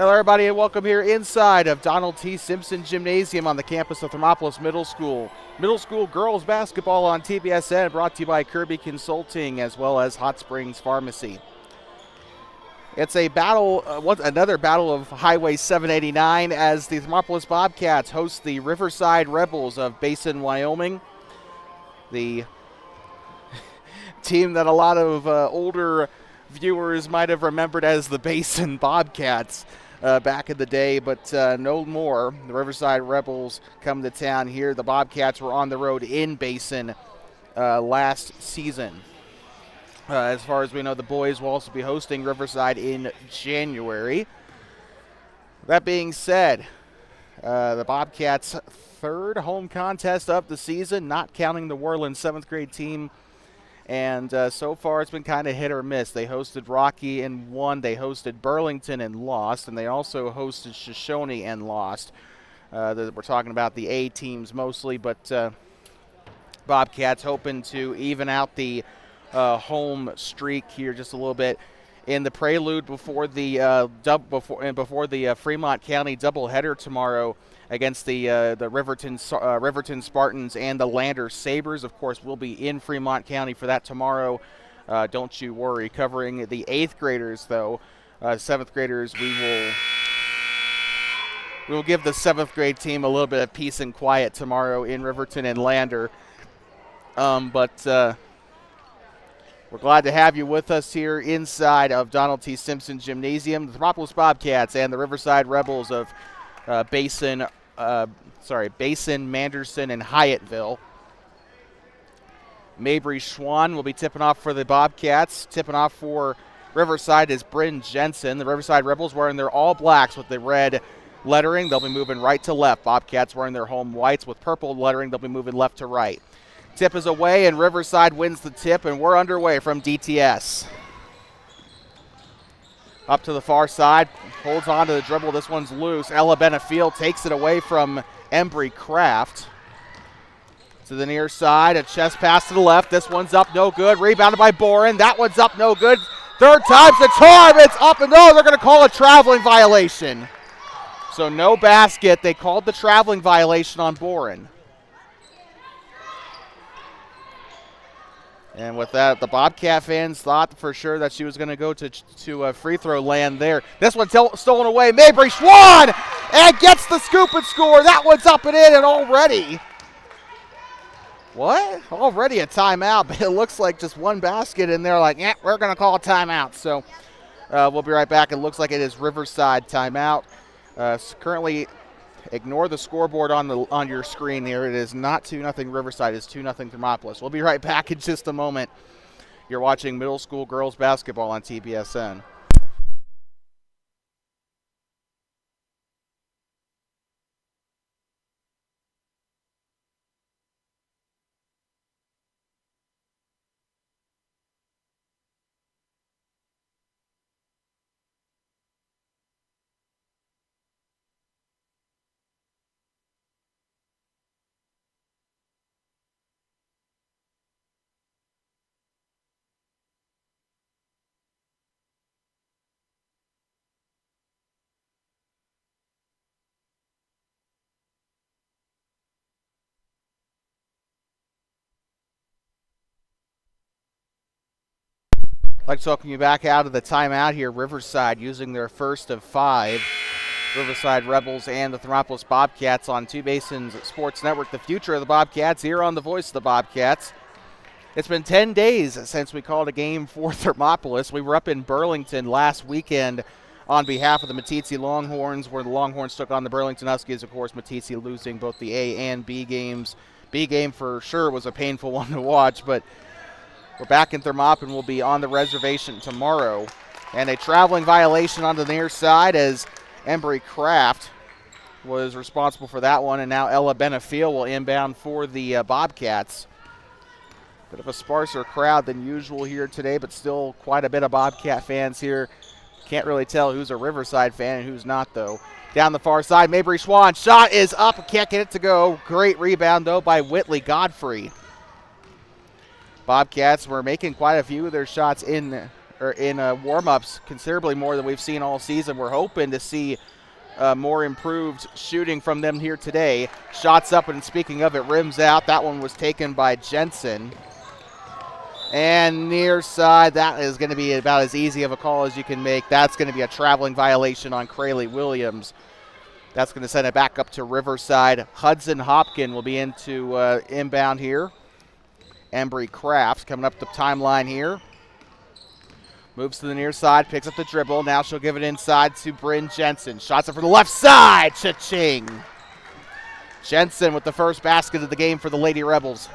Hello, everybody, and welcome here inside of Donald T. Simpson Gymnasium on the campus of Thermopolis Middle School. Middle school girls basketball on TBSN, brought to you by Kirby Consulting as well as Hot Springs Pharmacy. It's a battle, another battle of Highway 789 as the Thermopolis Bobcats host the Riverside Rebels of Basin, Wyoming. The team that a lot of older viewers might have remembered as the Basin Bobcats back in the day, but no more. The Riverside Rebels come to town here. The Bobcats were on the road in Basin last season. As far as we know, the boys will also be hosting Riverside in January. That being said, the Bobcats' third home contest of the season, not counting the Worland 7th grade team. And so far, it's been kind of hit or miss. They hosted Rocky and won. They hosted Burlington and lost. And they also hosted Shoshone and lost. We're talking about the A teams mostly, but Bobcats hoping to even out the home streak here just a little bit in the prelude before the Fremont County doubleheader tomorrow against the Riverton Spartans and the Lander Sabres. Of course, we'll be in Fremont County for that tomorrow. Don't you worry. Covering the 8th graders, though, 7th graders, we will give the 7th grade team a little bit of peace and quiet tomorrow in Riverton and Lander. But we're glad to have you with us here inside of Donald T. Simpson Gymnasium. The Thermopolis Bobcats and the Riverside Rebels of Basin, Manderson, and Hyattville. Mabry Schwann will be tipping off for the Bobcats. Tipping off for Riverside is Bryn Jensen. The Riverside Rebels wearing their all blacks with the red lettering. They'll be moving right to left. Bobcats wearing their home whites with purple lettering. They'll be moving left to right. Tip is away, and Riverside wins the tip, and we're underway from DTS. Up to the far side, holds on to the dribble. This one's loose. Ella Benefiel takes it away from Embry Kraft. To the near side, a chest pass to the left. This one's up, no good. Rebounded by Boren. That one's up, no good. Third time's the charm. It's up, and no, they're going to call a traveling violation. So no basket. They called the traveling violation on Boren. And with that, the Bobcat fans thought for sure that she was going to go to free throw land there. This one stolen away. Mabry Schwann and gets the scoop and score. That one's up and in, and already. What? Already a timeout, but it looks like just one basket, and they're like, yeah, we're going to call a timeout. So we'll be right back. It looks like it is Riverside timeout. Currently, ignore the scoreboard on your screen here. It is not 2-0 Riverside. It's 2-0 Thermopolis. We'll be right back in just a moment. You're watching middle school girls basketball on TBSN. I'd like to welcome you back out of the timeout here. Riverside using their first of 5. Riverside Rebels and the Thermopolis Bobcats on Two Basins Sports Network. The future of the Bobcats here on the Voice of the Bobcats. It's been 10 days since we called a game for Thermopolis. We were up in Burlington last weekend on behalf of the Meeteetse Longhorns, where the Longhorns took on the Burlington Huskies. Of course, Meeteetse losing both the A and B games. B game for sure was a painful one to watch, but we're back in Thermop, and we'll be on the reservation tomorrow. And a traveling violation on the near side as Embry Kraft was responsible for that one, and now Ella Benefiel will inbound for the Bobcats. Bit of a sparser crowd than usual here today, but still quite a bit of Bobcat fans here. Can't really tell who's a Riverside fan and who's not, though. Down the far side, Mabry Schwann. Shot is up. Can't get it to go. Great rebound, though, by Whitley Godfrey. Bobcats were making quite a few of their shots in warm-ups considerably more than we've seen all season. We're hoping to see more improved shooting from them here today. Shots up, and speaking of it, rims out. That one was taken by Jensen. And near side, that is going to be about as easy of a call as you can make. That's going to be a traveling violation on Crayley Williams. That's going to send it back up to Riverside. Hudson Hopkin will be into inbound here. Embry Crafts coming up the timeline here. Moves to the near side, picks up the dribble. Now she'll give it inside to Bryn Jensen. Shots it for the left side. Cha-ching. Jensen with the first basket of the game for the Lady Rebels.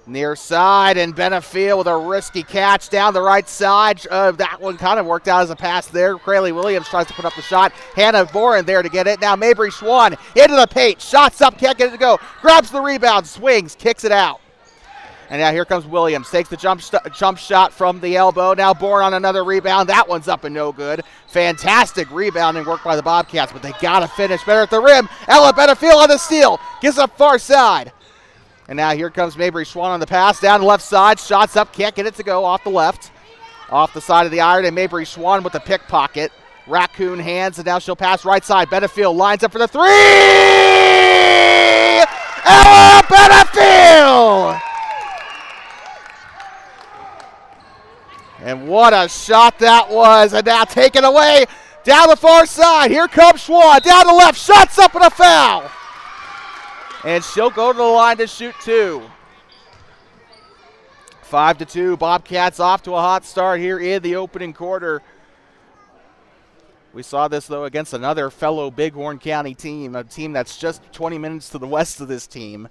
Near side, and Benefiel with a risky catch down the right side. That one kind of worked out as a pass there. Crayley Williams tries to put up the shot. Hannah Boren there to get it. Now Mabry Schwann into the paint. Shots up, can't get it to go. Grabs the rebound, swings, kicks it out. And now here comes Williams. Takes the jump shot from the elbow. Now Boren on another rebound. That one's up and no good. Fantastic rebounding work by the Bobcats, but they got to finish better at the rim. Ella Benefiel on the steal. Gets up far side. And now here comes Mabry Schwann on the pass. Down the left side. Shots up. Can't get it to go off the left. Off the side of the iron. And Mabry Schwann with the pickpocket. Raccoon hands. And now she'll pass right side. Benefiel lines up for the three. Ella Benefiel! And what a shot that was. And now taken away down the far side. Here comes Schwann. Down the left. Shots up and a foul. And she'll go to the line to shoot two. 5-2. Bobcats off to a hot start here in the opening quarter. We saw this, though, against another fellow Bighorn County team, a team that's just 20 minutes to the west of this team.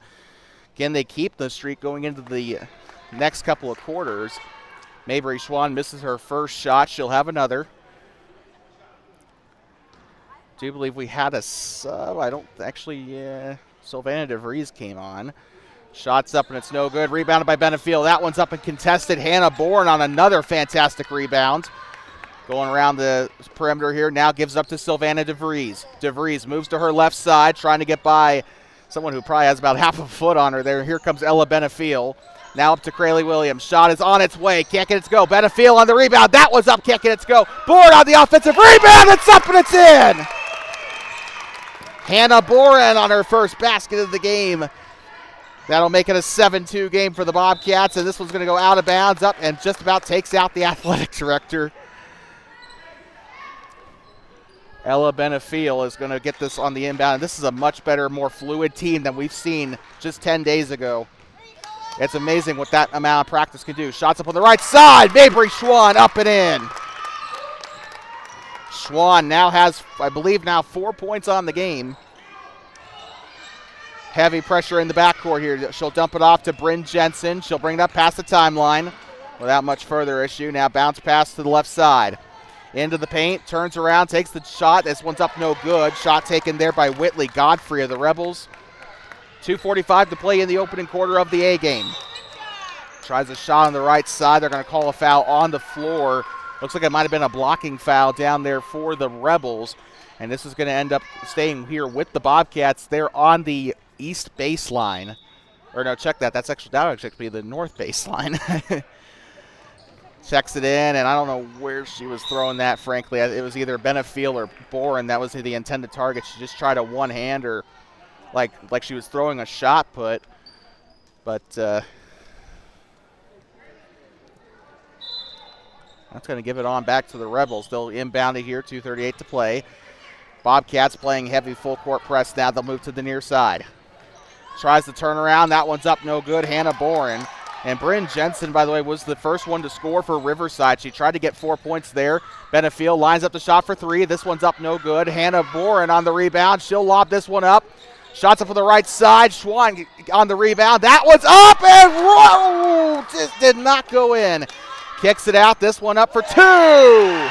Can they keep the streak going into the next couple of quarters? Mabry Schwann misses her first shot. She'll have another. Do believe we had a sub. I don't actually, Sylvana DeVries came on. Shots up and it's no good. Rebounded by Benefiel. That one's up and contested. Hannah Boren on another fantastic rebound. Going around the perimeter here. Now gives up to Sylvana DeVries. DeVries moves to her left side, trying to get by someone who probably has about half a foot on her there. Here comes Ella Benefiel. Now up to Crayley Williams. Shot is on its way. Can't get it to go. Benefiel on the rebound. That was up. Can't get it to go. Boren on the offensive rebound. It's up and it's in. Hannah Boren on her first basket of the game. That'll make it a 7-2 game for the Bobcats, and this one's going to go out of bounds, up, and just about takes out the athletic director. Ella Benefiel is going to get this on the inbound. This is a much better, more fluid team than we've seen just 10 days ago. It's amazing what that amount of practice can do. Shots up on the right side. Mabry Schwann up and in. Schwann now has, I believe, 4 points on the game. Heavy pressure in the backcourt here. She'll dump it off to Bryn Jensen. She'll bring it up past the timeline without much further issue. Now bounce pass to the left side. Into the paint, turns around, takes the shot. This one's up no good. Shot taken there by Whitley Godfrey of the Rebels. 2:45 to play in the opening quarter of the A game. Tries a shot on the right side. They're going to call a foul on the floor. Looks like it might have been a blocking foul down there for the Rebels. And this is going to end up staying here with the Bobcats. They're on the east baseline. Or no, check that. That would actually be the north baseline. Checks it in, and I don't know where she was throwing that, frankly. It was either Benefiel or Boren. That was the intended target. She just tried a one-hander like she was throwing a shot put. But that's going to give it on back to the Rebels. They'll inbound it here, 2:38 to play. Bobcats playing heavy full court press now. They'll move to the near side. Tries to turn around. That one's up no good. Hannah Boren. And Bryn Jensen, by the way, was the first one to score for Riverside. She tried to get 4 points there. Benefiel lines up the shot for three. This one's up no good. Hannah Boren on the rebound. She'll lob this one up. Shots up for the right side. Schwann on the rebound. That one's up and whoa, just did not go in. Kicks it out. This one up for two.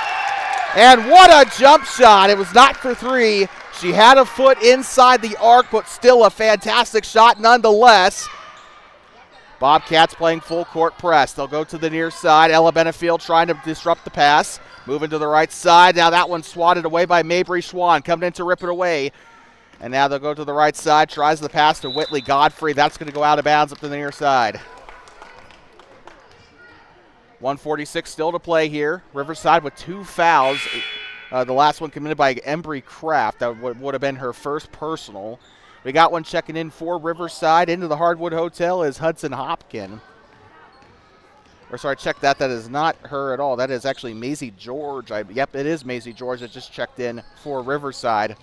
And what a jump shot. It was not for three. She had a foot inside the arc, but still a fantastic shot nonetheless. Bobcats playing full court press. They'll go to the near side. Ella Benefiel trying to disrupt the pass. Moving to the right side. Now that one's swatted away by Mabry Schwann. Coming in to rip it away. And now they'll go to the right side. Tries the pass to Whitley Godfrey. That's going to go out of bounds up to the near side. 1:46 still to play here. Riverside with 2 fouls. The last one committed by Embry Kraft. That would have been her first personal. We got one checking in for Riverside. Into the Hardwood Hotel is Hudson Hopkin. Or sorry, check that. That is not her at all. That is actually Maisie George. Yep, it is Maisie George that just checked in for Riverside.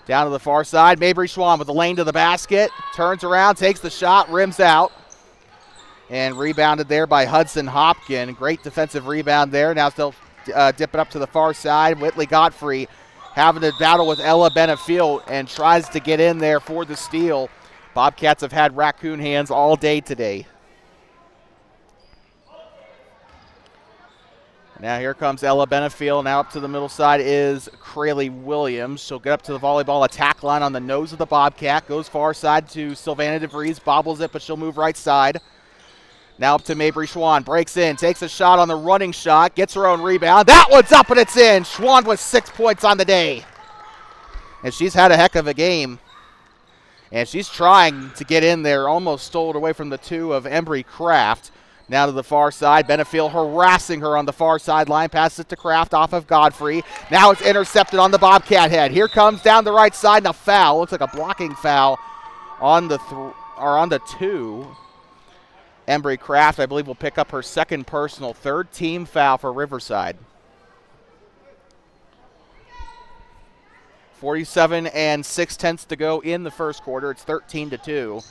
Down to the far side, Mabry Schwann with the lane to the basket. Turns around, takes the shot, rims out. And rebounded there by Hudson Hopkin. Great defensive rebound there. Now still dipping up to the far side. Whitley Godfrey having to battle with Ella Benefiel and tries to get in there for the steal. Bobcats have had raccoon hands all day today. Now here comes Ella Benefiel. Now up to the middle side is Crayley Williams. She'll get up to the volleyball attack line on the nose of the Bobcat. Goes far side to Sylvana DeVries. Bobbles it, but she'll move right side. Now up to Mabry Schwann. Breaks in. Takes a shot on the running shot. Gets her own rebound. That one's up and it's in. Schwann with 6 points on the day. And she's had a heck of a game. And she's trying to get in there. Almost stole it away from the 2 of Embry Kraft. Now to the far side. Benefiel harassing her on the far sideline. Passes it to Kraft off of Godfrey. Now it's intercepted on the Bobcat head. Here comes down the right side and a foul. Looks like a blocking foul on the 2. Embry Kraft, I believe, will pick up her second personal, 3rd team foul for Riverside. 47 6/10 to go in the first quarter. It's 13-2.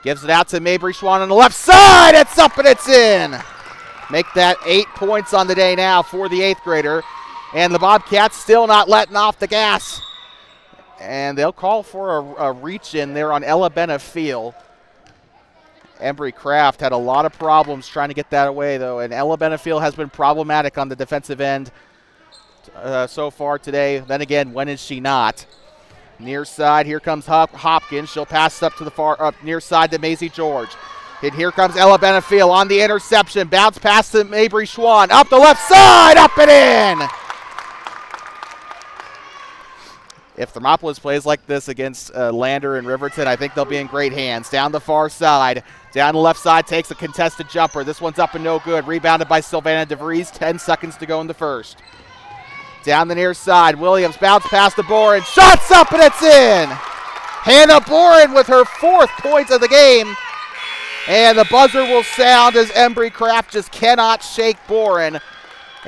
Gives it out to Mabry Schwann on the left side. It's up and it's in. Make that 8 points on the day now for the 8th grader. And the Bobcats still not letting off the gas. And they'll call for a reach in there on Ella Benefiel. Embry Kraft had a lot of problems trying to get that away, though. And Ella Benefiel has been problematic on the defensive end so far today. Then again, when is she not? Near side, here comes Hopkins. She'll pass it up to the far up near side to Maisie George. And here comes Ella Benefiel on the interception. Bounce pass to Mabry Schwann. Up the left side, up and in. If Thermopolis plays like this against Lander and Riverton, I think they'll be in great hands. Down the far side. Down the left side, takes a contested jumper. This one's up and no good. Rebounded by Sylvana DeVries. 10 seconds to go in the first. Down the near side, Williams bounce past the Boren. Shots up and it's in. Hannah Boren with her 4th point of the game. And the buzzer will sound as Embry Kraft just cannot shake Boren.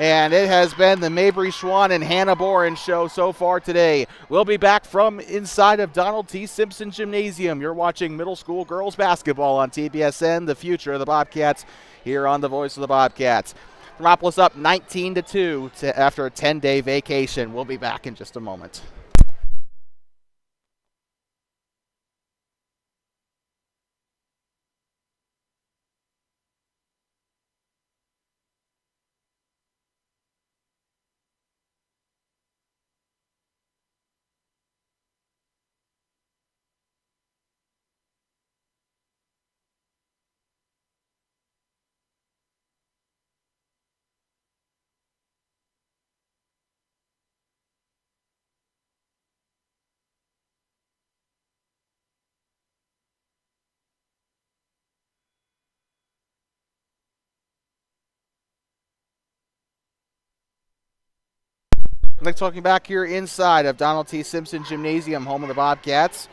And it has been the Mabry Schwann and Hannah Boren show so far today. We'll be back from inside of Donald T. Simpson Gymnasium. You're watching middle school girls basketball on TBSN, the future of the Bobcats, here on the Voice of the Bobcats. Thermopolis up 19-2 after a 10-day vacation. We'll be back in just a moment. Like talking back here inside of Donald T. Simpson Gymnasium, home of the Bobcats.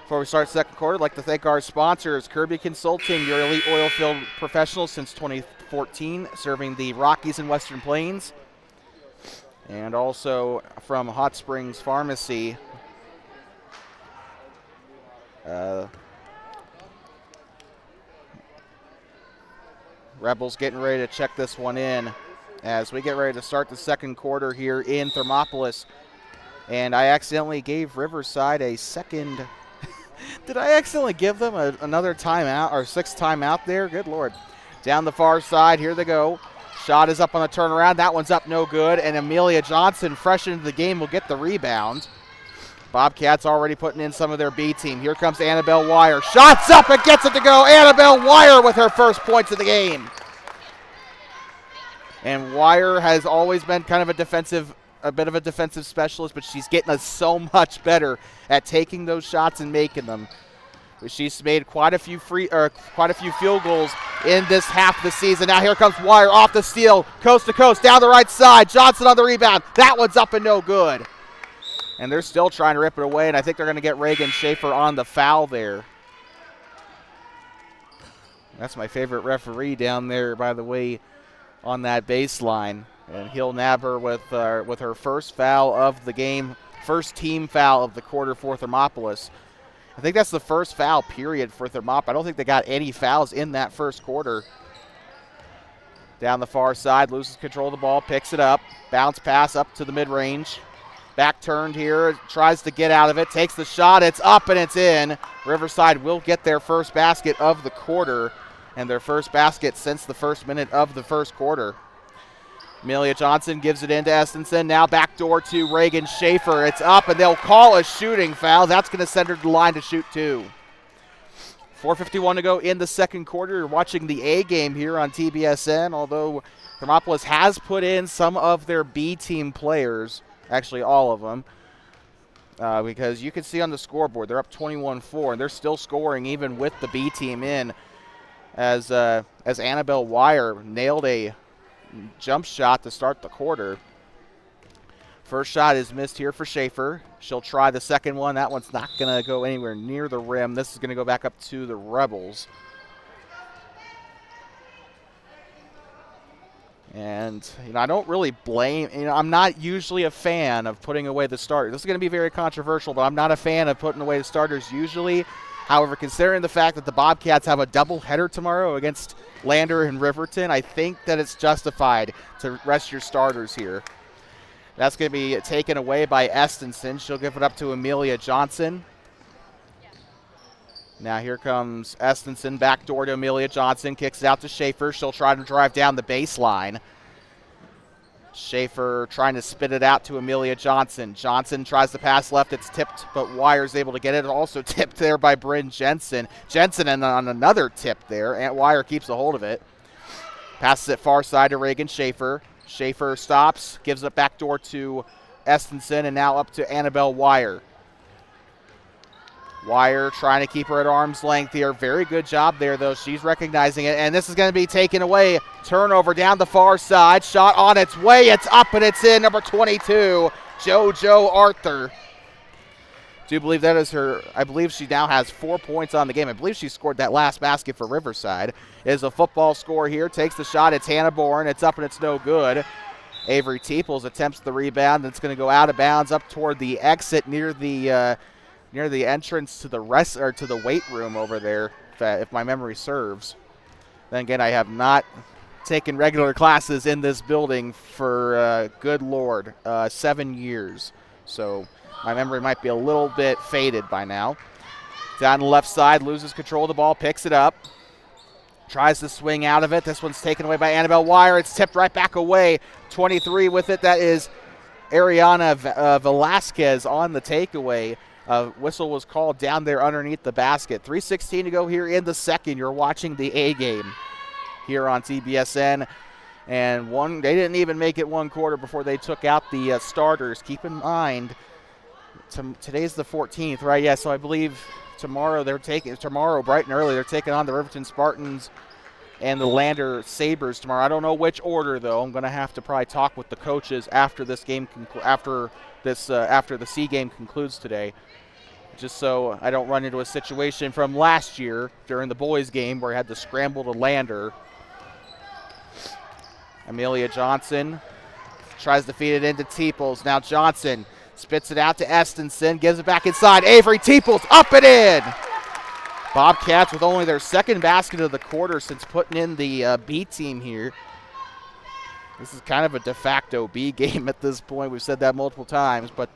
Before we start second quarter, I'd like to thank our sponsors, Kirby Consulting, your elite oil field professional since 2014, serving the Rockies and Western Plains. And also from Hot Springs Pharmacy. Rebels getting ready to check this one in as we get ready to start the second quarter here in Thermopolis. And I accidentally gave Riverside a second. Did I accidentally give them another timeout or 6th timeout there? Good Lord. Down the far side, here they go. Shot is up on the turnaround. That one's up no good. And Amelia Johnson, fresh into the game, will get the rebound. Bobcats already putting in some of their B team. Here comes Annabelle Wire. Shots up and gets it to go. Annabelle Wire with her first points of the game. And Wire has always been kind of a bit of a defensive specialist, but she's getting us so much better at taking those shots and making them. She's made quite a few field goals in this half of the season. Now here comes Wire off the steal, coast to coast, down the right side. Johnson on the rebound. That one's up and no good. And they're still trying to rip it away, and I think they're going to get Reagan Schaefer on the foul there. That's my favorite referee down there, by the way, on that baseline. And he'll nab her with her first foul of the game, first team foul of the quarter for Thermopolis. I think that's the first foul period for Thermop. I don't think they got any fouls in that first quarter. Down the far side, loses control of the ball, picks it up, bounce pass up to the mid-range. Back turned here, tries to get out of it, takes the shot, it's up and it's in. Riverside will get their first basket of the quarter, and their first basket since the first minute of the first quarter. Amelia Johnson gives it into Estenson. Now backdoor to Reagan Schaefer. It's up, and they'll call a shooting foul. That's going to send her to the line to shoot two. 4:51 to go in the second quarter. You're watching the A game here on TBSN, although Thermopolis has put in some of their B team players, actually all of them, because you can see on the scoreboard they're up 21-4, and they're still scoring even with the B team in, as Annabelle Wire nailed a jump shot to start the quarter. First shot is missed here for Schaefer. She'll try the second one. That one's not going to go anywhere near the rim. This is going to go back up to the Rebels. And, I don't really blame, I'm not usually a fan of putting away the starters. This is going to be very controversial, but I'm not a fan of putting away the starters usually. However, considering the fact that the Bobcats have a doubleheader tomorrow against Lander and Riverton, I think that it's justified to rest your starters here. That's going to be taken away by Estenson. She'll give it up to Amelia Johnson. Now here comes Estenson, backdoor to Amelia Johnson, kicks it out to Schaefer. She'll try to drive down the baseline. Schaefer trying to spit it out to Amelia Johnson. Johnson tries to pass left. It's tipped, but Wire's able to get it. Also tipped there by Bryn Jensen. Jensen and on another tip there. Aunt Wire keeps a hold of it. Passes it far side to Reagan Schaefer. Schaefer stops, gives it back door to Estenson, and now up to Annabelle Wire. Wire trying to keep her at arm's length here. Very good job there, though. She's recognizing it, and this is going to be taken away. Turnover down the far side. Shot on its way. It's up, and it's in. Number 22, JoJo Arthur. Do believe that is her. I believe she now has 4 points on the game. I believe she scored that last basket for Riverside. Is a football score here. Takes the shot. It's Hannah Bourne. It's up, and it's no good. Avery Teeples attempts the rebound. It's going to go out of bounds up toward the exit near the entrance to the weight room over there, if my memory serves. Then again, I have not taken regular classes in this building for, good Lord, 7 years. So my memory might be a little bit faded by now. Down the left side, loses control of the ball, picks it up. Tries to swing out of it. This one's taken away by Annabelle Wire. It's tipped right back away. 23 with it. That is Ariana Velasquez on the takeaway. Whistle was called down there underneath the basket. 3:16 to go here in the second. You're watching the A game here on TBSN. And they didn't even make it one quarter before they took out the starters. Keep in mind, today's the 14th, right? Yeah, so I believe tomorrow bright and early, they're taking on the Riverton Spartans and the Lander Sabres tomorrow. I don't know which order, though. I'm going to have to probably talk with the coaches after this game, after the C game concludes today, just so I don't run into a situation from last year during the boys game where I had to scramble to Lander. Amelia Johnson tries to feed it into Teeples. Now Johnson spits it out to Estenson, gives it back inside. Avery Teeples, up and in! Bobcats with only their second basket of the quarter since putting in the B team here. This is kind of a de facto B game at this point. We've said that multiple times, but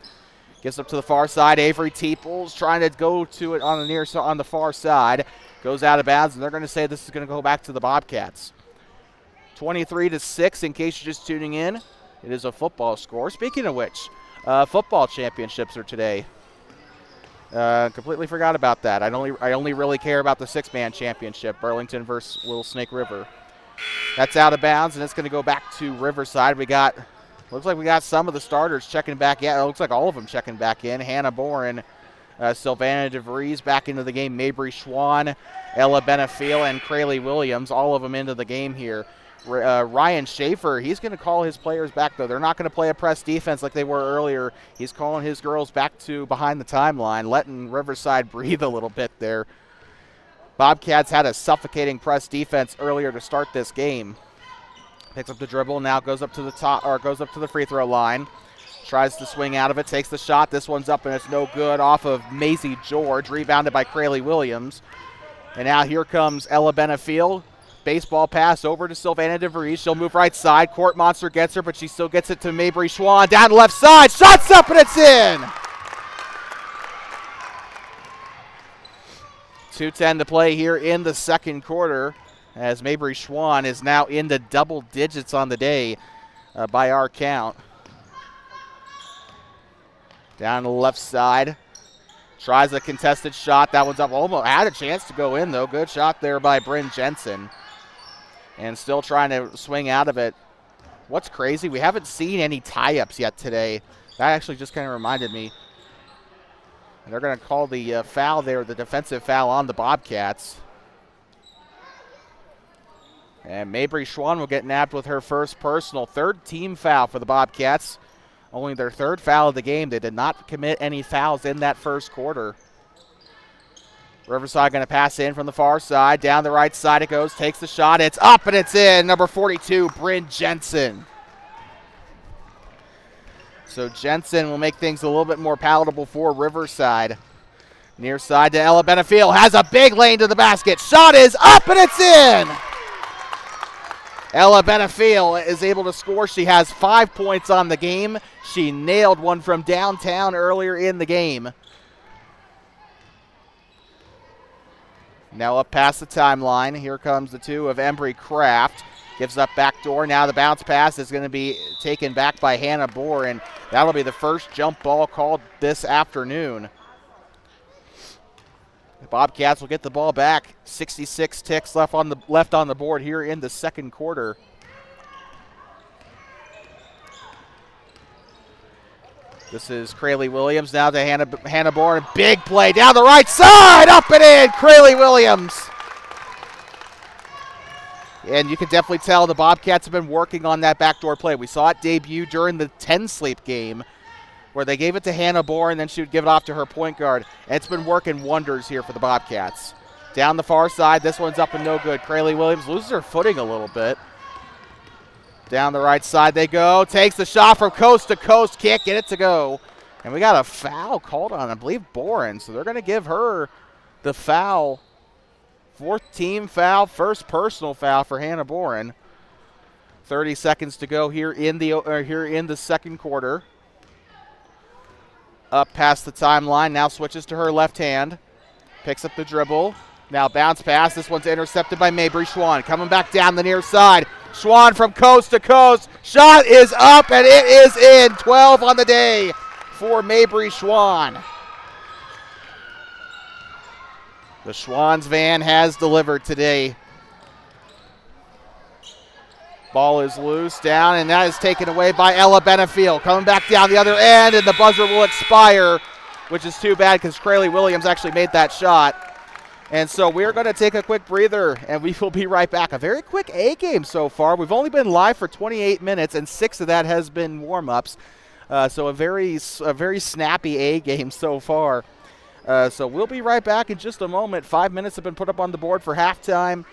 gets up to the far side. Avery Teeples trying to go to it on the far side. Goes out of bounds, and they're going to say this is going to go back to the Bobcats. 23-6 in case you're just tuning in. It is a football score. Speaking of which, football championships are today. Completely forgot about that. I only really care about the six-man championship, Burlington versus Little Snake River. That's out of bounds, and it's going to go back to Riverside. Looks like we got some of the starters checking back in. It looks like all of them checking back in. Hannah Boren Sylvana DeVries back into the game. Mabry Schwann, Ella Benefiel, and Crayley Williams, all of them into the game here. Ryan Schaefer, he's going to call his players back, though. They're not going to play a press defense like they were earlier. He's calling his girls back to behind the timeline, letting Riverside breathe a little bit there. Bobcats had a suffocating press defense earlier to start this game. Picks up the dribble, now goes up to the top, or goes up to the free throw line. Tries to swing out of it, takes the shot. This one's up and it's no good, off of Maisie George, rebounded by Crayley Williams. And now here comes Ella Benefiel. Baseball pass over to Sylvana DeVries. She'll move right side. Court Monster gets her, but she still gets it to Mabry Schwann. Down the left side. Shots up and it's in. 2:10 to play here in the second quarter, as Mabry Schwann is now into double digits on the day by our count. Down the left side. Tries a contested shot. That one's up. Almost had a chance to go in, though. Good shot there by Bryn Jensen. And still trying to swing out of it. What's crazy, we haven't seen any tie-ups yet today. That actually just kind of reminded me. They're going to call the foul there, the defensive foul on the Bobcats. And Mabry Schwann will get nabbed with her first personal. Third team foul for the Bobcats. Only their third foul of the game. They did not commit any fouls in that first quarter. Riverside going to pass in from the far side. Down the right side it goes. Takes the shot. It's up and it's in. Number 42, Bryn Jensen. So Jensen will make things a little bit more palatable for Riverside. Near side to Ella Benefiel. Has a big lane to the basket. Shot is up and it's in. Ella Benefiel is able to score. She has 5 points on the game. She nailed one from downtown earlier in the game. Now up past the timeline. Here comes the two of Embry Kraft. Gives up backdoor. Now the bounce pass is going to be taken back by Hannah Bohr, and that'll be the first jump ball called this afternoon. The Bobcats will get the ball back. 66 ticks left on the board here in the second quarter. This is Crayley Williams now to Hannah Bohr. Big play down the right side. Up and in. Crayley Williams. And you can definitely tell the Bobcats have been working on that backdoor play. We saw it debut during the 10-sleep game where they gave it to Hannah Bohr and then she would give it off to her point guard. And it's been working wonders here for the Bobcats. Down the far side, this one's up and no good. Crayley Williams loses her footing a little bit. Down the right side they go. Takes the shot from coast to coast. Can't get it to go. And we got a foul called on, I believe, Boren. So they're going to give her the foul. Fourth team foul, first personal foul for Hannah Boren. 30 seconds to go here in the second quarter. Up past the timeline, now switches to her left hand. Picks up the dribble. Now bounce pass. This one's intercepted by Mabry Schwann. Coming back down the near side. Schwann from coast to coast. Shot is up and it is in. 12 on the day for Mabry Schwann. The Schwann's van has delivered today. Ball is loose down, and that is taken away by Ella Benefiel. Coming back down the other end, and the buzzer will expire, which is too bad because Crayley Williams actually made that shot. And so we're going to take a quick breather, and we will be right back. A very quick A game so far. We've only been live for 28 minutes, and 6 of that has been warm-ups. So a very snappy A game so far. So we'll be right back in just a moment. 5 minutes have been put up on the board for halftime.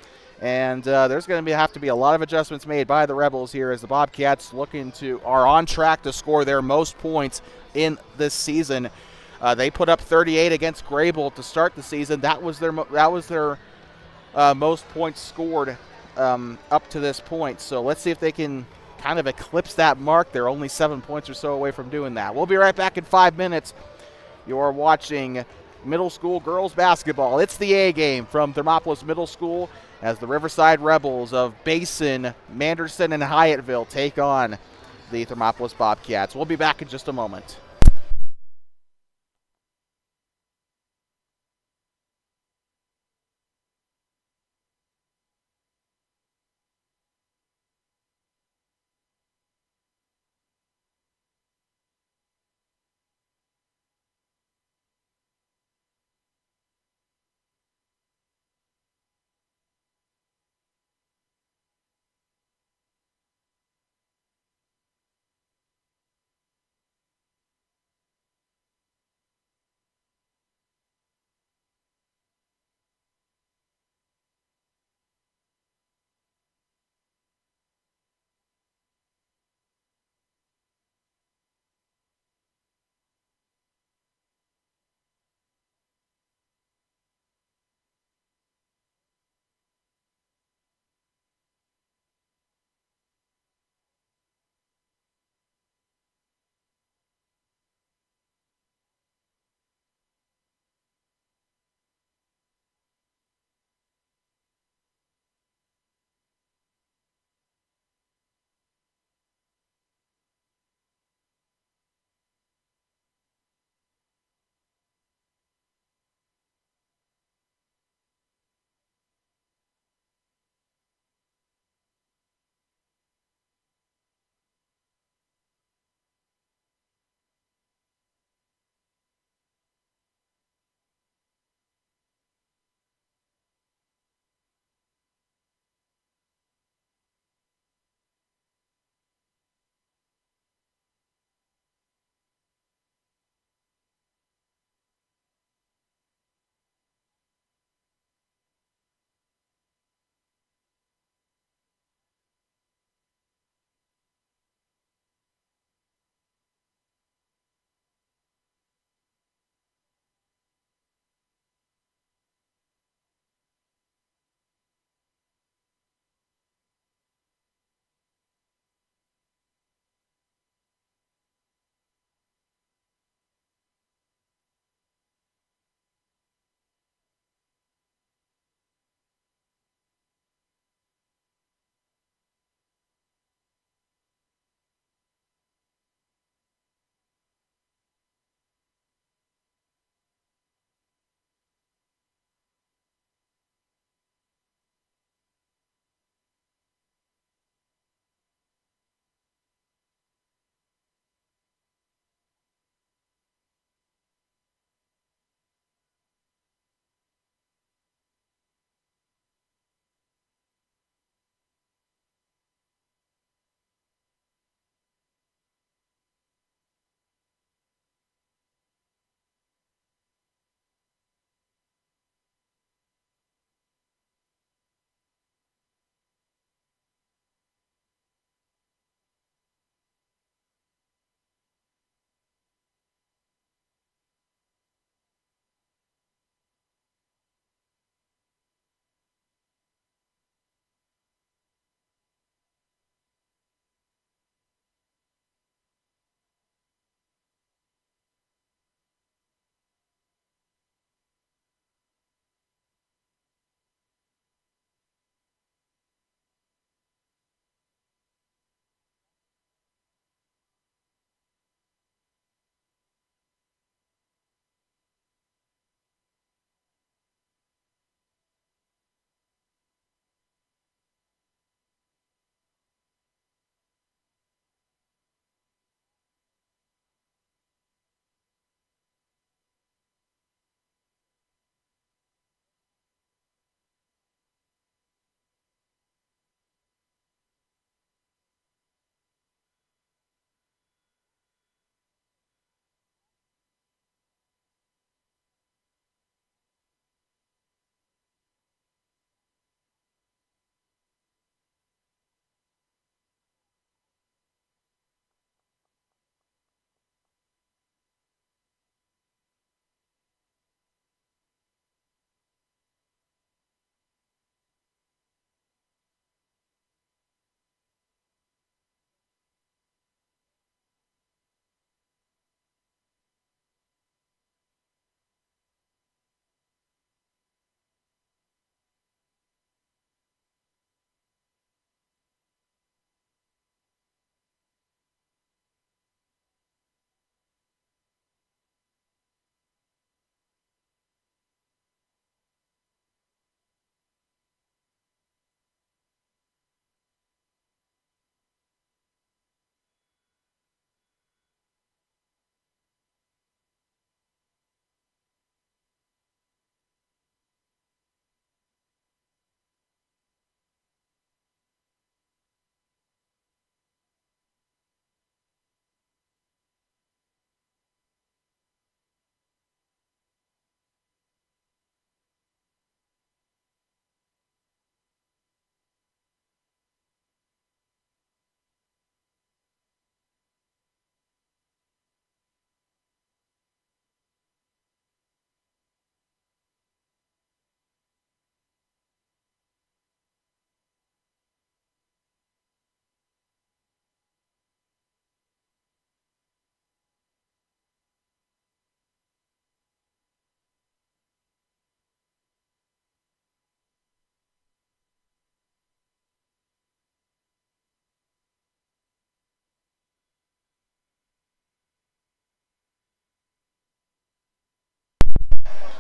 And there's going to have to be a lot of adjustments made by the Rebels here as the Bobcats are on track to score their most points in this season. They put up 38 against Grable to start the season. That was their most points scored up to this point. So let's see if they can kind of eclipse that mark. They're only 7 points or so away from doing that. We'll be right back in 5 minutes. You're watching middle school girls basketball. It's the A game from Thermopolis Middle School as the Riverside Rebels of Basin, Manderson, and Hyattville take on the Thermopolis Bobcats. We'll be back in just a moment.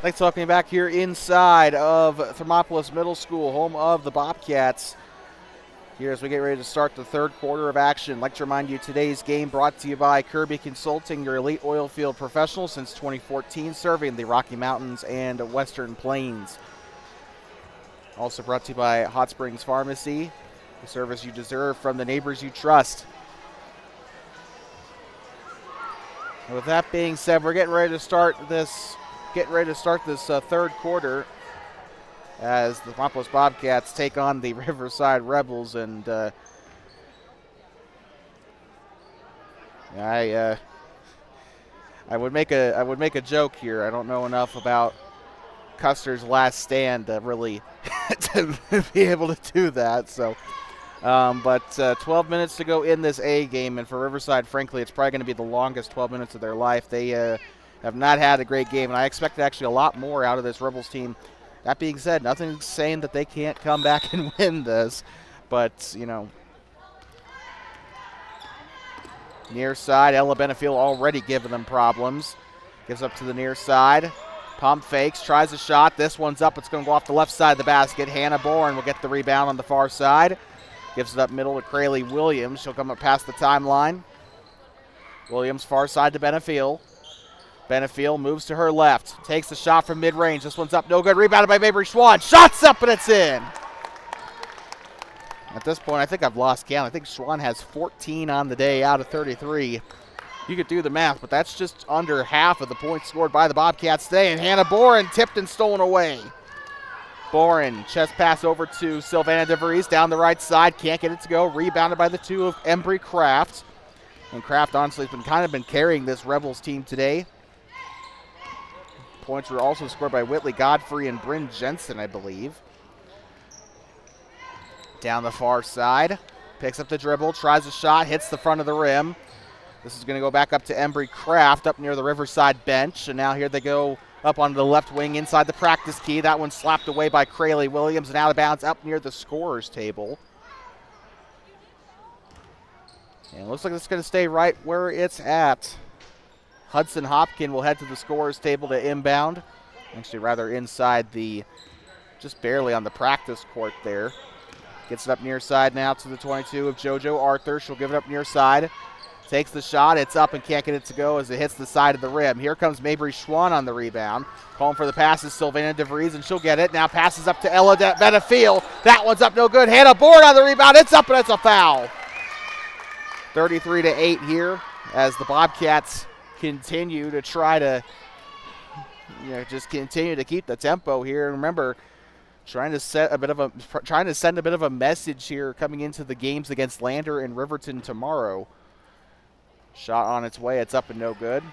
Thanks for welcoming back here inside of Thermopolis Middle School, home of the Bobcats. Here as we get ready to start the third quarter of action. I'd like to remind you today's game brought to you by Kirby Consulting, your elite oil field professional since 2014, serving the Rocky Mountains and Western Plains. Also brought to you by Hot Springs Pharmacy, the service you deserve from the neighbors you trust. And with that being said, we're getting ready to start this third quarter as the Thermopolis Bobcats take on the Riverside Rebels. And I would make a joke here. I don't know enough about Custer's Last Stand to really to be able to do that. So, but 12 minutes to go in this A game, and for Riverside, frankly, it's probably going to be the longest 12 minutes of their life. They have not had a great game, and I expected actually a lot more out of this Rebels team. That being said, nothing's saying that they can't come back and win this, but, you know, near side, Ella Benefiel already giving them problems. Gives up to the near side. Pump fakes, tries a shot. This one's up. It's going to go off the left side of the basket. Hannah Bourne will get the rebound on the far side. Gives it up middle to Crayley Williams. She'll come up past the timeline. Williams far side to Benefiel. Benefiel moves to her left. Takes the shot from mid-range. This one's up, no good. Rebounded by Mabry Schwann. Shot's up and it's in. At this point, I think I've lost count. I think Schwann has 14 on the day out of 33. You could do the math, but that's just under half of the points scored by the Bobcats today. And Hannah Boren tipped and stolen away. Boren, chest pass over to Sylvana DeVries down the right side. Can't get it to go. Rebounded by the two of Embry Kraft. And Kraft honestly has been carrying this Rebels team today. Points were also scored by Whitley Godfrey and Bryn Jensen, I believe. Down the far side. Picks up the dribble, tries a shot, hits the front of the rim. This is going to go back up to Embry Kraft up near the Riverside bench. And now here they go up onto the left wing inside the practice key. That one slapped away by Crayley Williams and out of bounds up near the scorer's table. And it looks like it's going to stay right where it's at. Hudson Hopkin will head to the scorer's table to inbound. Actually, rather inside the, just barely on the practice court there. Gets it up near side now to the 22 of JoJo Arthur. She'll give it up near side. Takes the shot. It's up and can't get it to go as it hits the side of the rim. Here comes Mabry Schwann on the rebound. Calling for the pass is Sylvana DeVries, and she'll get it. Now passes up to Ella Benefiel. That one's up no good. Hannah Bourne on the rebound. It's up and it's a foul. 33-8 here as the Bobcats continue to try to, just continue to keep the tempo here. And remember, trying to send a bit of a message here coming into the games against Lander and Riverton tomorrow. Shot on its way. It's up and no good.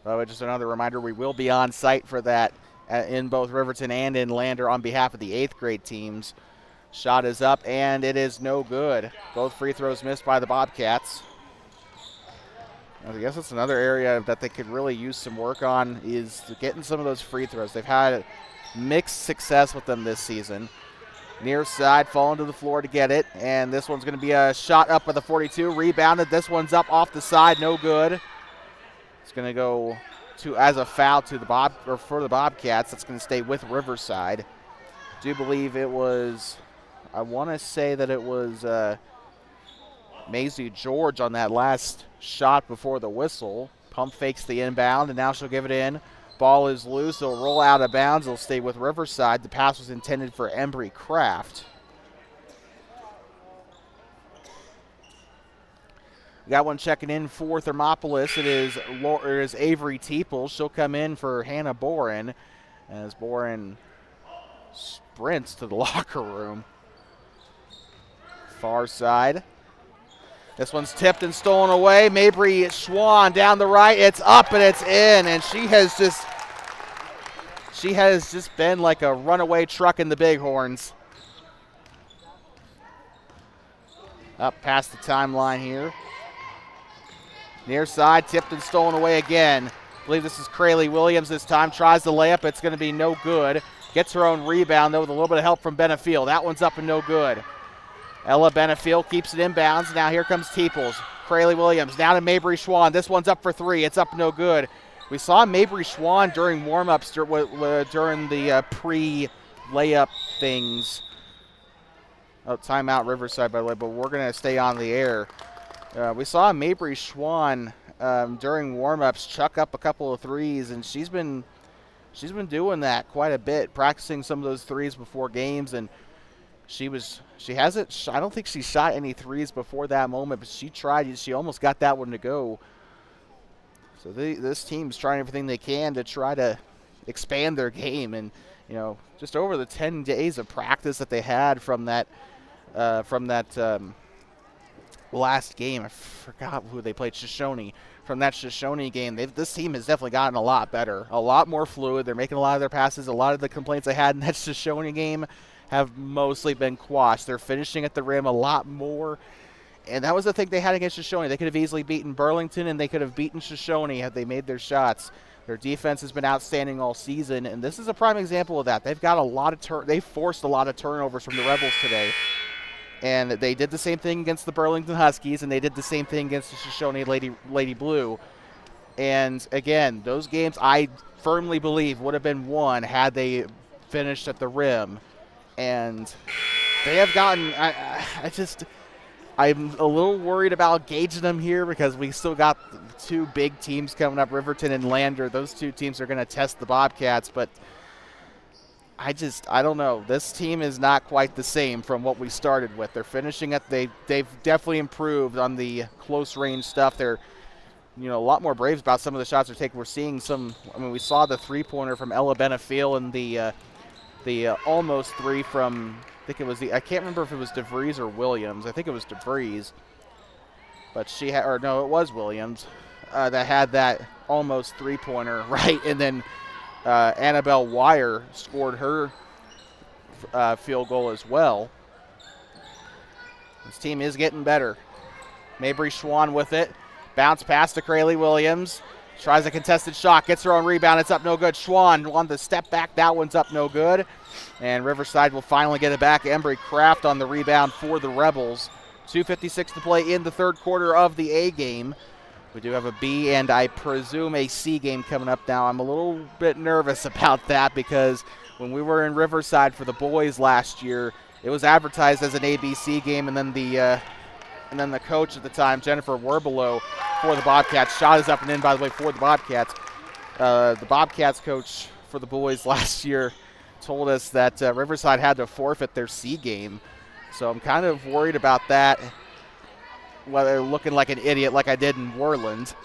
But just another reminder, we will be on site for that in both Riverton and in Lander on behalf of the 8th grade teams. Shot is up and it is no good. Both free throws missed by the Bobcats. I guess that's another area that they could really use some work on is getting some of those free throws. They've had mixed success with them this season. Near side, falling to the floor to get it. And this one's going to be a shot up by the 42. Rebounded. This one's up off the side. No good. It's going to go as a foul to for the Bobcats. That's going to stay with Riverside. I do believe it was, I want to say that it was Maisie George on that last shot before the whistle. Pump fakes the inbound, and now she'll give it in. Ball is loose. It'll roll out of bounds. It'll stay with Riverside. The pass was intended for Embry Kraft. We got one checking in for Thermopolis. It is Avery Teeple. She'll come in for Hannah Boren as Boren sprints to the locker room. Far side. This one's tipped and stolen away. Mabry Schwann down the right. It's up and it's in, and she has just been like a runaway truck in the Bighorns. Up past the timeline here. Near side, tipped and stolen away again. I believe this is Crayley Williams this time. Tries the layup. It's going to be no good. Gets her own rebound, though, with a little bit of help from Benefiel. That one's up and no good. Ella Benefiel keeps it inbounds. Now here comes Teeples. Crayley Williams down to Mabry Schwann. This one's up for three. It's up no good. We saw Mabry Schwann during warm-ups during the pre-layup things. Oh, timeout Riverside, by the way, but we're going to stay on the air. We saw Mabry Schwann during warm-ups chuck up a couple of threes, and she's been doing that quite a bit, practicing some of those threes before games, and she hasn't. I don't think she shot any threes before that moment, but she tried. She almost got that one to go. So this team's trying everything they can to try to expand their game, and just over the 10 days of practice that they had from that last game, I forgot who they played, Shoshone. From that Shoshone game, this team has definitely gotten a lot better, a lot more fluid. They're making a lot of their passes. A lot of the complaints they had in that Shoshone game have mostly been quashed. They're finishing at the rim a lot more. And that was the thing they had against Shoshone. They could have easily beaten Burlington, and they could have beaten Shoshone had they made their shots. Their defense has been outstanding all season, and this is a prime example of that. They've got a lot of they forced a lot of turnovers from the Rebels today. And they did the same thing against the Burlington Huskies, and they did the same thing against the Shoshone Lady Blue. And again, those games I firmly believe would have been won had they finished at the rim. And they have gotten I'm a little worried about gauging them here because we still got two big teams coming up, Riverton and Lander. Those two teams are going to test the Bobcats, but I don't know. This team is not quite the same from what we started with. They're finishing at they've definitely improved on the close range stuff. They're a lot more brave about some of the shots they're taking. We're seeing some. We saw the 3-pointer from Ella Benefiel and the almost three from I can't remember if it was DeVries or Williams. I think it was DeVries, but it was Williams that had that almost 3-pointer, right? And then Annabelle Wire scored her field goal as well. This team is getting better. Mabry Schwann with it. Bounce pass to Craylee Williams. Tries a contested shot. Gets her own rebound. It's up no good. Schwann on the step back. That one's up no good. And Riverside will finally get it back. Embry Kraft on the rebound for the Rebels. 2:56 to play in the third quarter of the A game. We do have a B and I presume a C game coming up now. I'm a little bit nervous about that because when we were in Riverside for the boys last year, it was advertised as an ABC game, and then the coach at the time, Jennifer Werbelow, for the Bobcats, shot is up and in, by the way, for the Bobcats. The Bobcats coach for the boys last year told us that Riverside had to forfeit their C game. So I'm kind of worried about that, whether looking like an idiot like I did in Worland.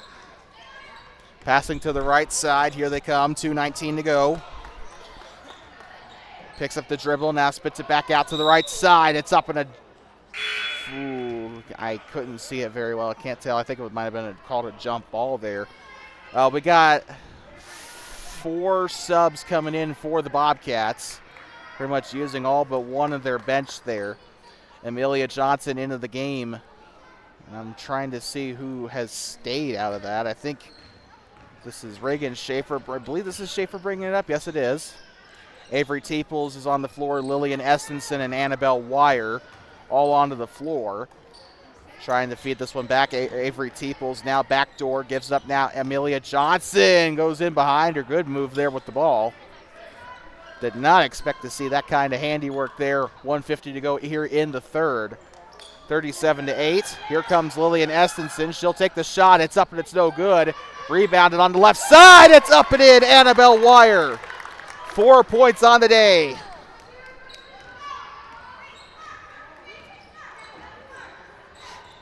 Passing to the right side. Here they come. 2:19 to go. Picks up the dribble. Now spits it back out to the right side. It's up in a... Ooh, I couldn't see it very well. I can't tell. I think it might have been called a jump ball there. We got 4 subs coming in for the Bobcats. Pretty much using all but one of their bench there. Amelia Johnson into the game. And I'm trying to see who has stayed out of that. I think this is Reagan Schaefer. I believe this is Schaefer bringing it up. Yes, it is. Avery Teeples is on the floor. Lillian Estenson and Annabelle Wire all onto the floor. Trying to feed this one back. Avery Teeples now backdoor. Gives up now. Amelia Johnson goes in behind her. Good move there with the ball. Did not expect to see that kind of handiwork there. 1:50 to go here in the third. 37-8. Here comes Lillian Estenson. She'll take the shot. It's up and it's no good. Rebounded on the left side. It's up and in. Annabelle Wire. 4 points on the day.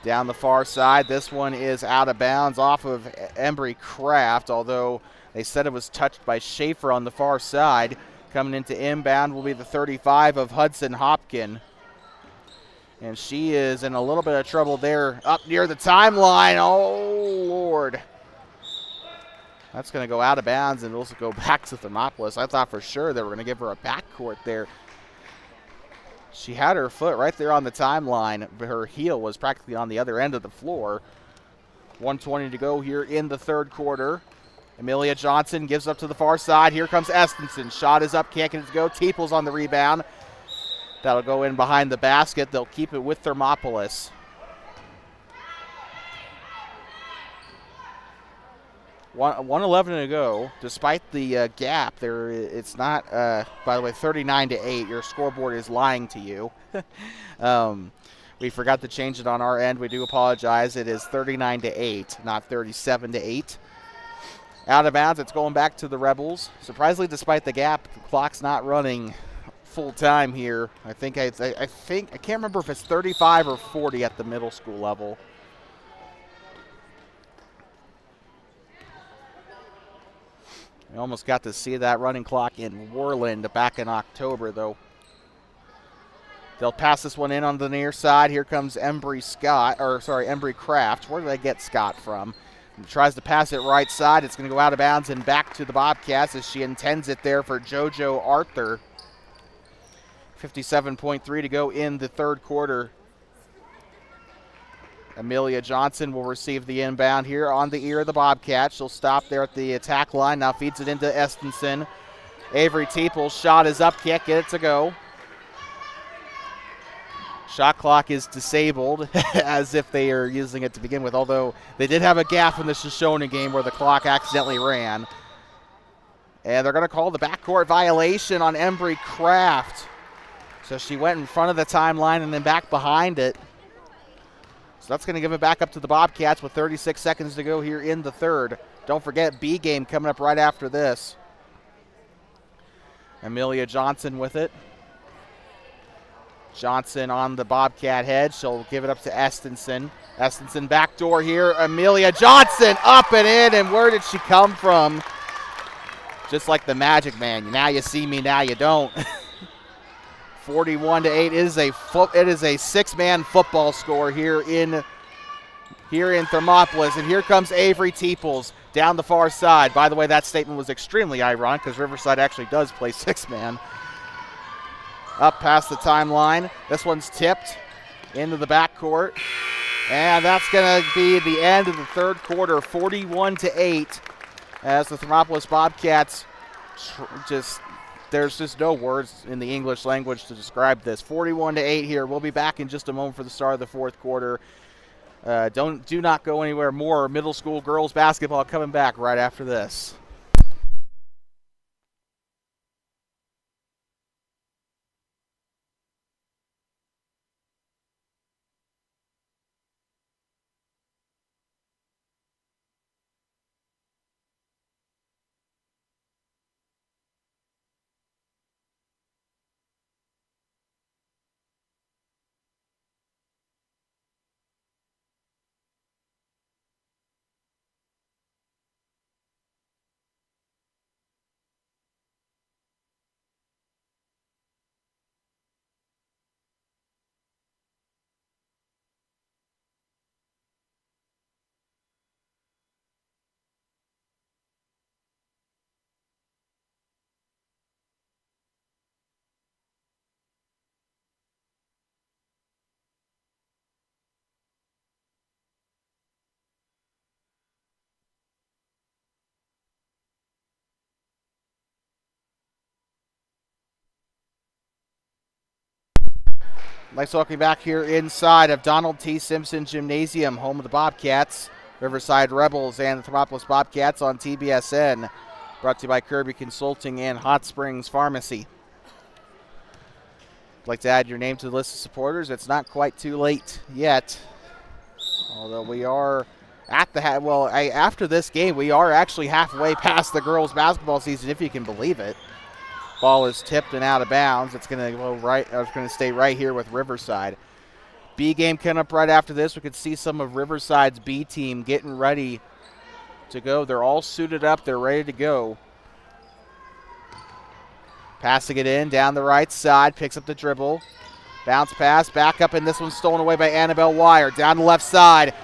Down the far side. This one is out of bounds off of Embry Kraft, although they said it was touched by Schaefer on the far side. Coming into inbound will be the 35 of Hudson Hopkin. And she is in a little bit of trouble there up near the timeline. Oh, Lord. That's going to go out of bounds and also go back to Thermopolis. I thought for sure they were going to give her a backcourt there. She had her foot right there on the timeline, but her heel was practically on the other end of the floor. 1:20 to go here in the third quarter. Amelia Johnson gives up to the far side. Here comes Estenson. Shot is up, can't get it to go. Teeples on the rebound. That'll go in behind the basket. They'll keep it with Thermopolis. 1:11 to go. Despite the gap, it's not. By the way, 39-8. Your scoreboard is lying to you. We forgot to change it on our end. We do apologize. It is 39-8, not 37-8. Out of bounds. It's going back to the Rebels. Surprisingly, despite the gap, the clock's not running full time here. I think I can't remember if it's 35 or 40 at the middle school level. We almost got to see that running clock in Worland back in October, though. They'll pass this one in on the near side. Here comes Embry Kraft. Where did I get Scott from? He tries to pass it right side. It's going to go out of bounds and back to the Bobcats as she intends it there for JoJo Arthur. 57.3 to go in the third quarter. Amelia Johnson will receive the inbound here on the ear of the Bobcats. She'll stop there at the attack line. Now feeds it into Estenson. Avery Teeple's shot is up. Can't get it to go. Shot clock is disabled as if they are using it to begin with, although they did have a gap in the Shoshone game where the clock accidentally ran. And they're going to call the backcourt violation on Embry Kraft. So she went in front of the timeline and then back behind it. So that's going to give it back up to the Bobcats with 36 seconds to go here in the third. Don't forget, B game coming up right after this. Amelia Johnson with it. Johnson on the Bobcat head. She'll give it up to Estenson. Estenson backdoor here. Amelia Johnson up and in. And where did she come from? Just like the Magic Man. Now you see me, now you don't. 41-8. It is a six-man football score here in Thermopolis. And here comes Avery Teeples down the far side. By the way, that statement was extremely ironic because Riverside actually does play six-man. Up past the timeline. This one's tipped into the backcourt. And that's going to be the end of the third quarter, 41-8, as the Thermopolis Bobcats there's just no words in the English language to describe this. 41-8 here. We'll be back in just a moment for the start of the fourth quarter. Do not go anywhere. More middle school girls basketball coming back right after this. Nice welcome back here inside of Donald T. Simpson Gymnasium, home of the Bobcats, Riverside Rebels, and the Thermopolis Bobcats on TBSN. Brought to you by Kirby Consulting and Hot Springs Pharmacy. If you'd like to add your name to the list of supporters, it's not quite too late yet. Although we are at the after this game, we are actually halfway past the girls' basketball season, if you can believe it. Ball is tipped and out of bounds. It's going to go right. I was going to stay right here with Riverside. B game coming up right after this. We could see some of Riverside's B team getting ready to go. They're all suited up. They're ready to go. Passing it in down the right side. Picks up the dribble. Bounce pass. Back up, and this one's stolen away by Annabelle Wire. Down the left side.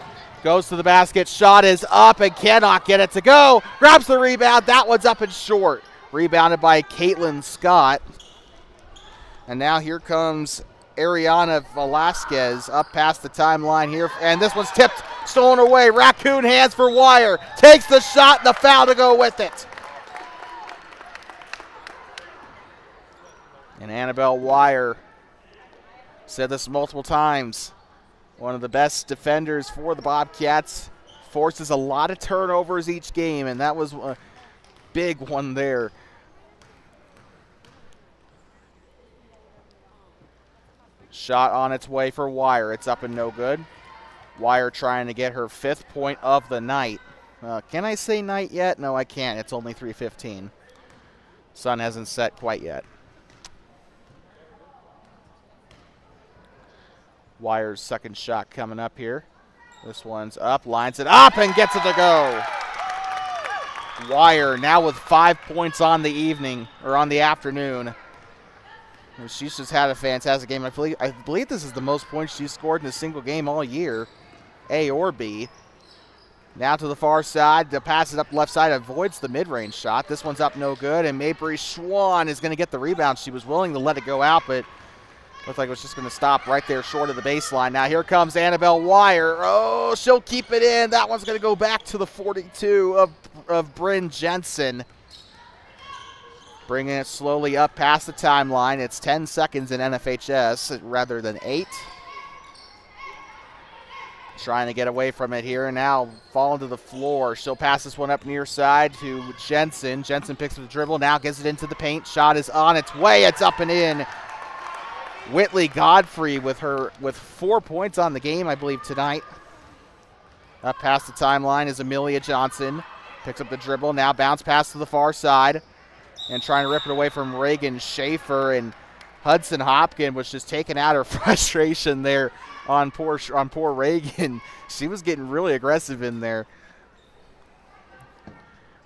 Goes to the basket. Shot is up and cannot get it to go. Grabs the rebound. That one's up and short. Rebounded by Caitlin Scott. And now here comes Ariana Velasquez up past the timeline here. And this one's tipped, stolen away. Raccoon hands for Wire. Takes the shot and the foul to go with it. And Annabelle Wire said this multiple times. One of the best defenders for the Bobcats. forces a lot of turnovers each game, and that was a big one there. Shot on its way for Wire. It's up and no good. Wire trying to get her 5th point of the night. Can I say night yet? No, I can't. It's only 3:15. Sun hasn't set quite yet. Wire's second shot coming up here. This one's up, lines it up, and gets it to go. Wire now with 5 points on the evening, or on the afternoon. She's just had a fantastic game. I believe this is the most points she's scored in a single game all year, A or B. Now to the far side, to pass it up left side, avoids the mid-range shot. This one's up no good, and Mabry Schwann is going to get the rebound. She was willing to let it go out, but looked like it was just going to stop right there short of the baseline. Now here comes Annabelle Wire. Oh, she'll keep it in. That one's going to go back to the 42 of Bryn Jensen. Bringing it slowly up past the timeline. It's 10 seconds in NFHS rather than 8. Trying to get away from it here, and now falling to the floor. She'll pass this one up near side to Jensen. Jensen picks up the dribble, now gets it into the paint. Shot is on its way. It's up and in. Whitley Godfrey with 4 points on the game, I believe, tonight. Up past the timeline is Amelia Johnson. Picks up the dribble, now bounce pass to the far side. And trying to rip it away from Reagan Schaefer, and Hudson Hopkins was just taking out her frustration there on poor Reagan. She was getting really aggressive in there.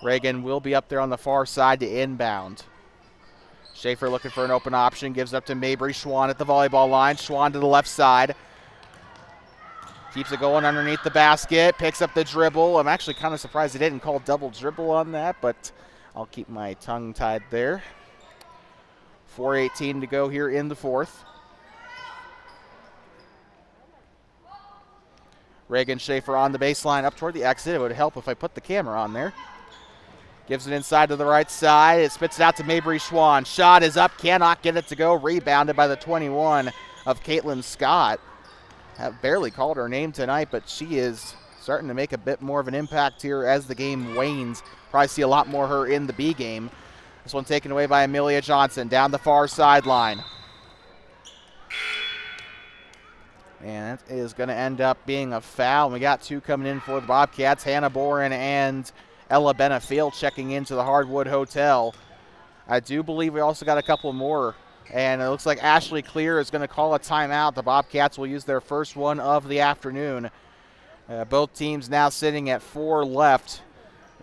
Reagan will be up there on the far side to inbound. Schaefer looking for an open option, gives up to Mabry Schwann at the volleyball line. Schwann to the left side. Keeps it going underneath the basket, picks up the dribble. I'm actually kind of surprised they didn't call double dribble on that, but I'll keep my tongue tied there. 4:18 to go here in the fourth. Reagan Schaefer on the baseline up toward the exit. It would help if I put the camera on there. Gives it inside to the right side. It spits it out to Mabry Schwann. Shot is up, cannot get it to go. Rebounded by the 21 of Caitlin Scott. Have barely called her name tonight, but she is starting to make a bit more of an impact here as the game wanes. Probably see a lot more of her in the B game. This one taken away by Amelia Johnson down the far sideline. And it is going to end up being a foul. We got 2 coming in for the Bobcats. Hannah Boren and Ella Benefiel checking into the Hardwood Hotel. I do believe we also got a couple more. And it looks like Ashley Clear is going to call a timeout. The Bobcats will use their first one of the afternoon. Both teams now sitting at 4 left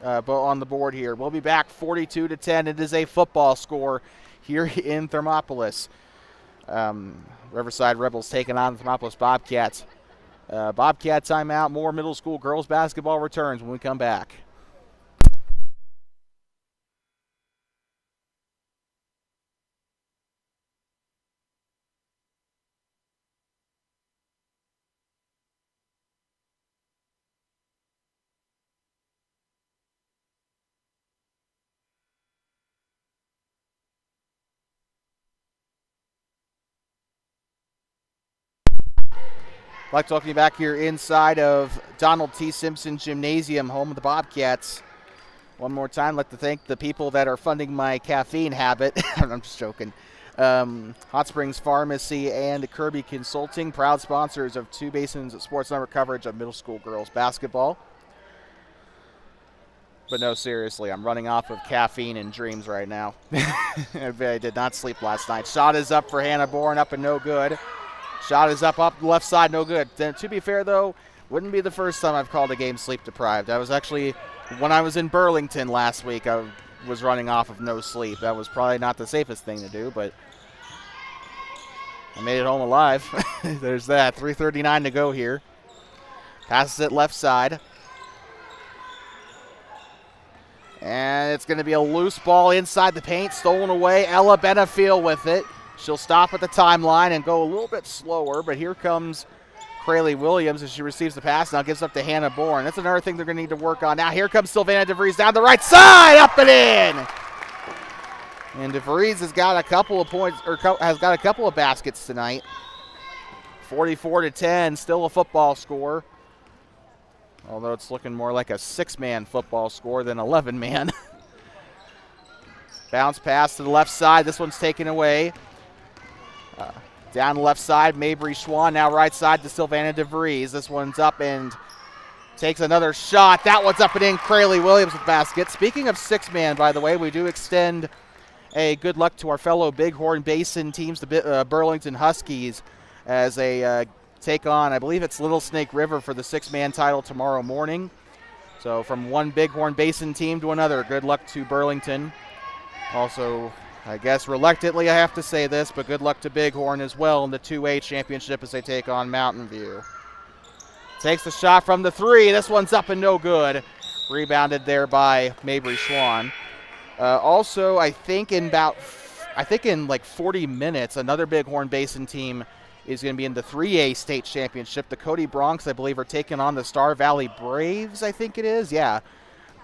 on the board here. We'll be back 42-10. It is a football score here in Thermopolis. Riverside Rebels taking on the Thermopolis Bobcats. Bobcat timeout. More middle school girls basketball returns when we come back. I'd like to welcome you back here inside of Donald T. Simpson Gymnasium, home of the Bobcats. One more time, I'd like to thank the people that are funding my caffeine habit. I'm just joking. Hot Springs Pharmacy and Kirby Consulting, proud sponsors of Two Basins Sports Network coverage of middle school girls basketball. But no, seriously, I'm running off of caffeine and dreams right now. I did not sleep last night. Shot is up for Hannah Bourne, up and no good. Shot is up left side, no good. To be fair, though, wouldn't be the first time I've called a game sleep deprived. I was actually, when I was in Burlington last week, I was running off of no sleep. That was probably not the safest thing to do, but I made it home alive. There's that. 3:39 to go here. Passes it left side. And it's going to be a loose ball inside the paint, stolen away. Ella Benefiel with it. She'll stop at the timeline and go a little bit slower, but here comes Crayley Williams as she receives the pass. Now gives up to Hannah Bourne. That's another thing they're going to need to work on. Now here comes Sylvana DeVries down the right side, up and in. And DeVries has got a couple of points, or has got a couple of baskets tonight. 44-10, still a football score. although it's looking more like a 6-man football score than 11-man. Bounce pass to the left side. This one's taken away. Down the left side, Mabry Schwann. Now right side to Sylvana DeVries. This one's up and takes another shot. That one's up and in. Crayley Williams with basket. Speaking of 6-man, by the way, we do extend a good luck to our fellow Bighorn Basin teams, the Burlington Huskies, as they take on, I believe it's Little Snake River for the 6-man title tomorrow morning. So from one Bighorn Basin team to another, good luck to Burlington. Also, I guess reluctantly I have to say this, but good luck to Bighorn as well in the 2A championship as they take on Mountain View. Takes the shot from the 3. This one's up and no good. Rebounded there by Mabry Schwann. Also, I think in like 40 minutes, another Bighorn Basin team is going to be in the 3A state championship. The Cody Bronx, I believe, are taking on the Star Valley Braves, I think it is. Yeah,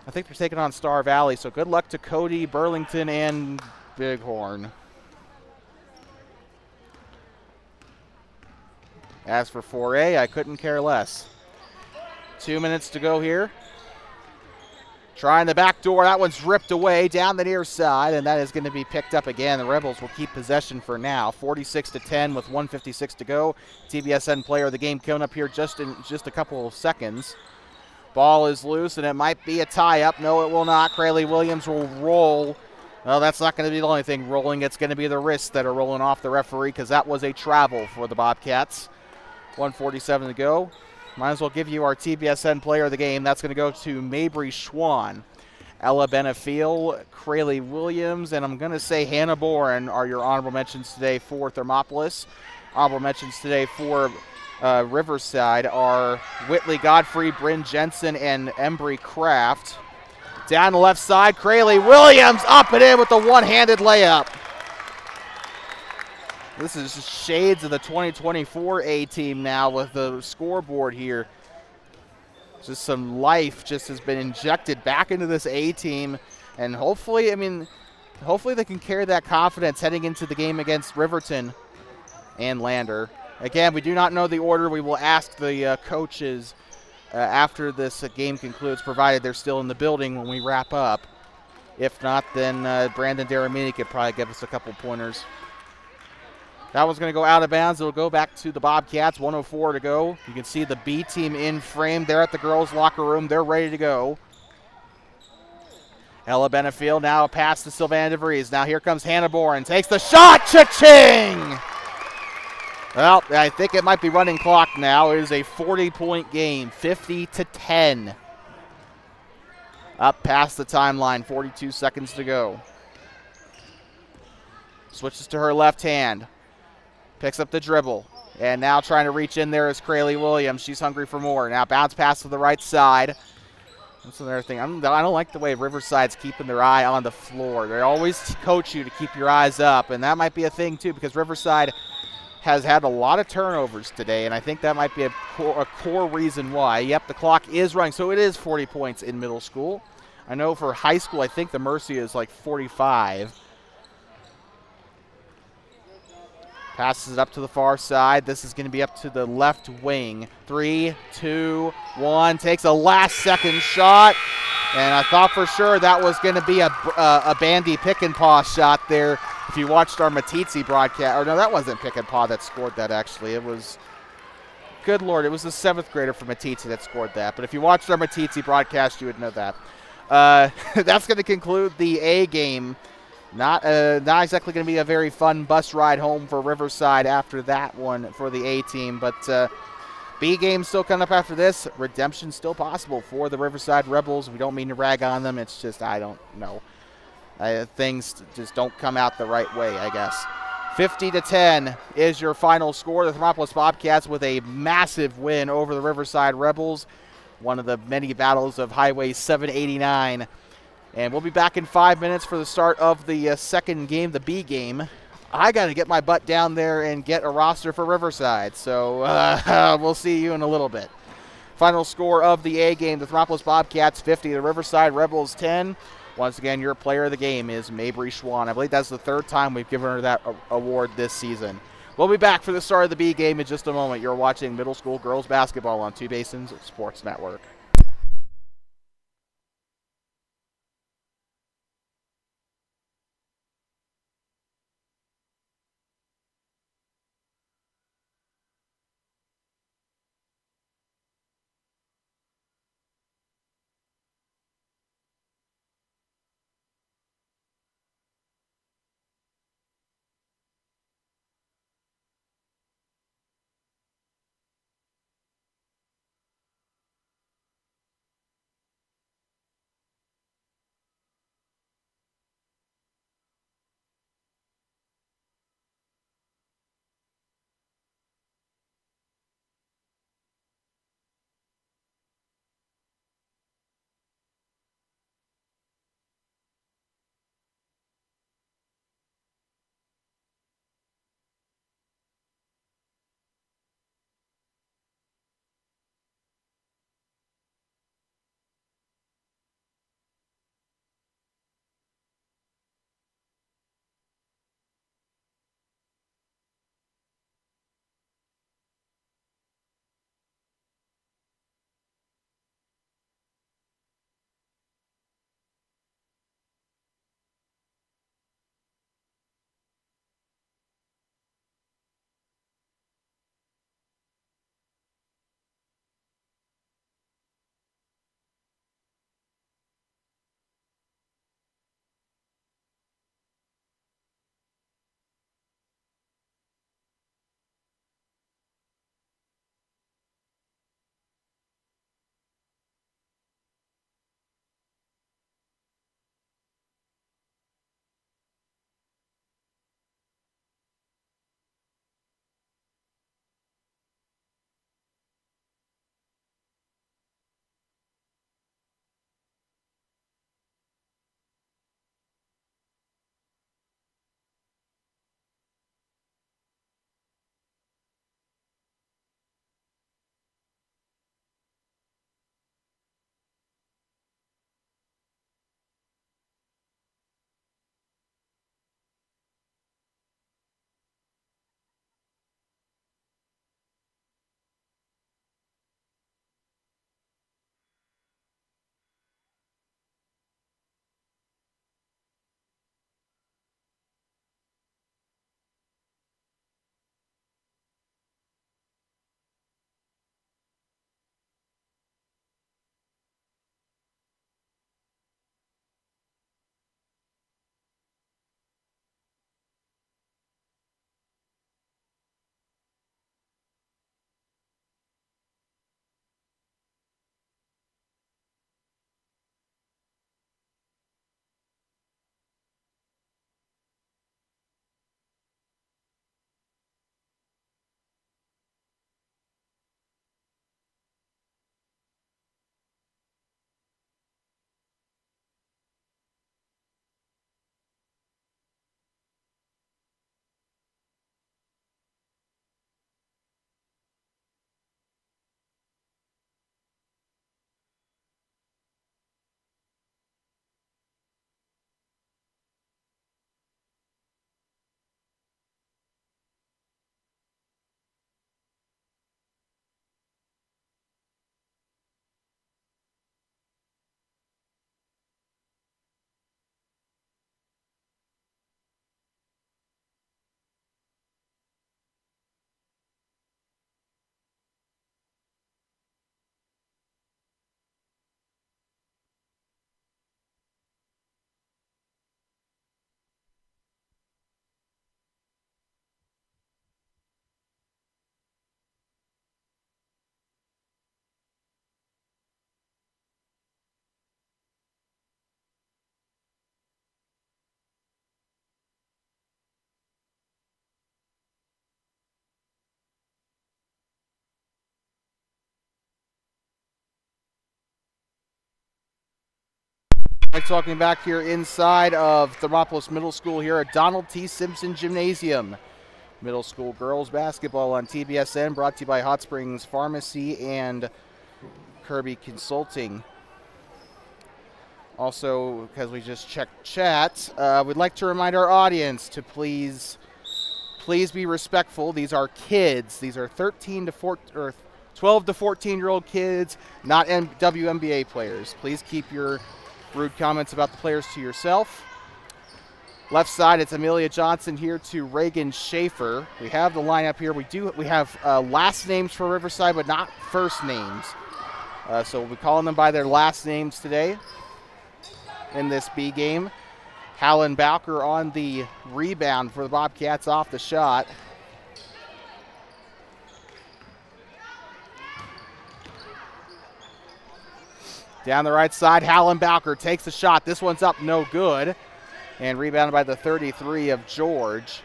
I think they're taking on Star Valley. So good luck to Cody, Burlington, and Bighorn. As for 4A, I couldn't care less. 2 minutes to go here. Trying the back door. That one's ripped away down the near side, and that is going to be picked up again. The Rebels will keep possession for now. 46-10 with 1:56 to go. TBSN player of the game coming up here just in a couple of seconds. Ball is loose, and it might be a tie-up. No, it will not. Crayley Williams will roll. Well, that's not going to be the only thing rolling. It's going to be the wrists that are rolling off the referee because that was a travel for the Bobcats. 1:47 to go. Might as well give you our TBSN player of the game. That's going to go to Mabry Schwann. Ella Benefiel, Crayley Williams, and I'm going to say Hannah Boren are your honorable mentions today for Thermopolis. Honorable mentions today for Riverside are Whitley Godfrey, Bryn Jensen, and Embry Kraft. Down the left side, Crayley Williams up and in with the one-handed layup. This is just shades of the 2024 A team now with the scoreboard here. Just some life just has been injected back into this A team. And hopefully, hopefully they can carry that confidence heading into the game against Riverton and Lander. Again, we do not know the order. We will ask the coaches after this game concludes, provided they're still in the building when we wrap up. If not, then Brandon Daramini could probably give us a couple pointers. That one's going to go out of bounds. It'll go back to the Bobcats. 1:04 to go. You can see the B team in frame. They're at the girls' locker room. They're ready to go. Ella Benefiel now a pass to Sylvana DeVries. Now here comes Hannah Boren. Takes the shot. Cha-ching! Well, I think it might be running clock now. It is a 40-point game. 50-10. Up past the timeline. 42 seconds to go. Switches to her left hand. Picks up the dribble. And now trying to reach in there is Crayley Williams. She's hungry for more. Now bounce pass to the right side. That's another thing. I don't like the way Riverside's keeping their eye on the floor. They always coach you to keep your eyes up. And that might be a thing, too, because Riverside has had a lot of turnovers today. And I think that might be a core reason why. Yep, the clock is running. So it is 40 points in middle school. I know for high school, I think the Mercy is like 45. Passes it up to the far side. This is going to be up to the left wing. 3, 2, 1. Takes a last-second shot. And I thought for sure that was going to be a Bandy pick-and-paw shot there. If you watched our Matitsi broadcast. Or no, that wasn't pick-and-paw that scored that, actually. It was, good Lord, it was the 7th grader from Matitsi that scored that. But if you watched our Matitsi broadcast, you would know that. That's going to conclude the A game. Not exactly going to be a very fun bus ride home for Riverside after that one for the A team. But B game still coming up after this. Redemption still possible for the Riverside Rebels. We don't mean to rag on them. It's just, I don't know. Things just don't come out the right way, I guess. 50-10 is your final score. The Thermopolis Bobcats with a massive win over the Riverside Rebels. One of the many battles of Highway 789. And we'll be back in 5 minutes for the start of the second game, the B game. I got to get my butt down there and get a roster for Riverside. So we'll see you in a little bit. Final score of the A game, the Thermopolis Bobcats 50, the Riverside Rebels 10. Once again, your player of the game is Mabry Schwann. I believe that's the 3rd time we've given her that award this season. We'll be back for the start of the B game in just a moment. You're watching middle school girls basketball on Two Basins Sports Network. I'm talking back here inside of Thermopolis Middle School here at Donald T. Simpson Gymnasium. Middle school girls basketball on TBSN, brought to you by Hot Springs Pharmacy and Kirby Consulting. Also, because we just checked chat, we'd like to remind our audience to please be respectful. These are kids. These are 13 to 14 or 12 to 14-year-old kids, not WNBA players. Please keep your rude comments about the players to yourself. Left side, it's Amelia Johnson here to Reagan Schaefer. We have the lineup here. We have last names for Riverside, but not first names. So we'll be calling them by their last names today in this B game. Hallen Bowker on the rebound for the Bobcats off the shot. Down the right side, Hallen Bowker takes the shot. This one's up, no good. And rebounded by the 33 of George.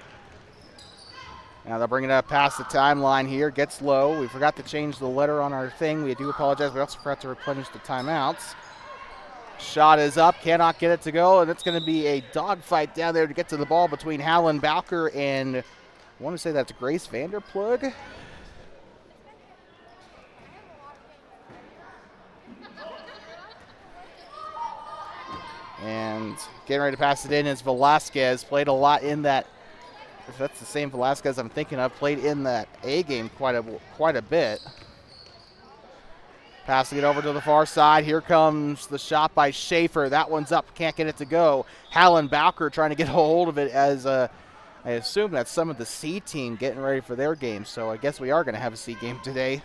Now they'll bring it up past the timeline here. Gets low. We forgot to change the letter on our thing. We do apologize. We also forgot to replenish the timeouts. Shot is up. Cannot get it to go. And it's going to be a dogfight down there to get to the ball between Hallen Bowker and, I want to say that's Grace Vanderplug. And getting ready to pass it in is Velasquez. Played a lot in that, if that's the same Velasquez I'm thinking of, played in that A game quite a bit. Passing it over to the far side. Here comes the shot by Schaefer. That one's up. Can't get it to go. Hallen Bowker trying to get a hold of it as I assume that's some of the C team getting ready for their game. So I guess we are going to have a C game today.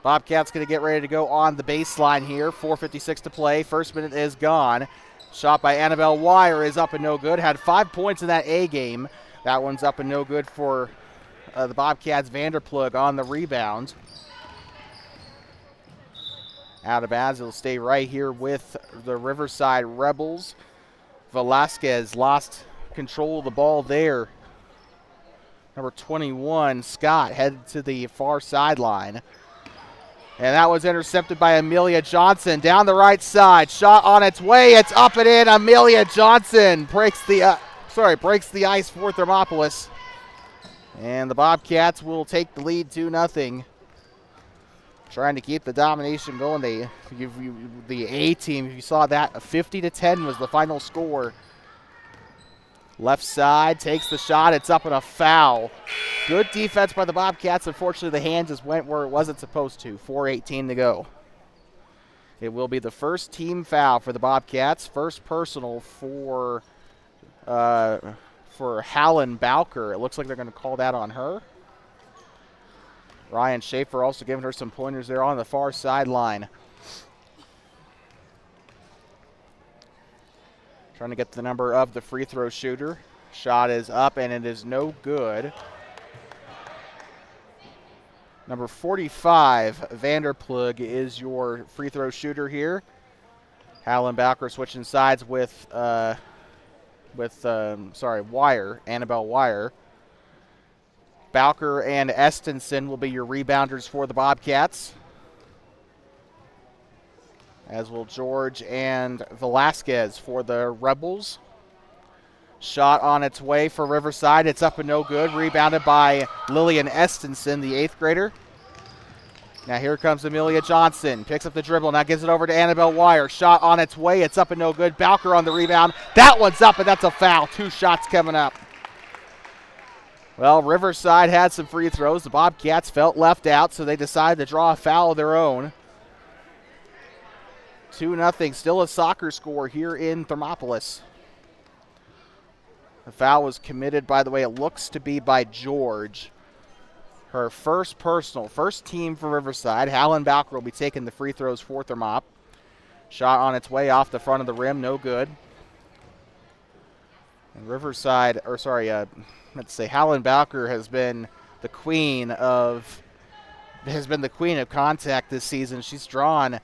Bobcats going to get ready to go on the baseline here. 4:56 to play. First minute is gone. Shot by Annabelle Wire is up and no good. Had 5 points in that A game. That one's up and no good for the Bobcats. Vanderplug on the rebound. Out of bounds. It'll stay right here with the Riverside Rebels. Velasquez lost control of the ball there. Number 21, Scott, headed to the far sideline. And that was intercepted by Amelia Johnson down the right side. Shot on its way. It's up and in. Amelia Johnson breaks the ice for Thermopolis. And the Bobcats will take the lead 2-0. Trying to keep the domination going. The A team, if you saw that, 50-10 was the final score. Left side takes the shot. It's up and a foul. Good defense by the Bobcats. Unfortunately, the hand just went where it wasn't supposed to. 4:18 to go. It will be the first team foul for the Bobcats. First personal for Hallen Bowker. It looks like they're going to call that on her. Ryan Schaefer also giving her some pointers there on the far sideline. Trying to get the number of the free throw shooter. Shot is up and it is no good. Number 45, Vanderplug, is your free throw shooter here. Hallen Bowker switching sides with Wire, Annabelle Wire. Bowker and Estenson will be your rebounders for the Bobcats, as will George and Velasquez for the Rebels. Shot on its way for Riverside. It's up and no good. Rebounded by Lillian Estenson, the 8th grader. Now here comes Amelia Johnson. Picks up the dribble. Now gives it over to Annabelle Wire. Shot on its way. It's up and no good. Bowker on the rebound. That one's up, and that's a foul. 2 shots coming up. Well, Riverside had some free throws. The Bobcats felt left out, so they decided to draw a foul of their own. 2-0. Still a soccer score here in Thermopolis. The foul was committed, by the way, it looks to be by George. Her first personal, first team for Riverside. Hallen Bowker will be taking the free throws for Thermop. Shot on its way off the front of the rim, no good. And Hallen Bowker has been the queen of contact this season. She's drawn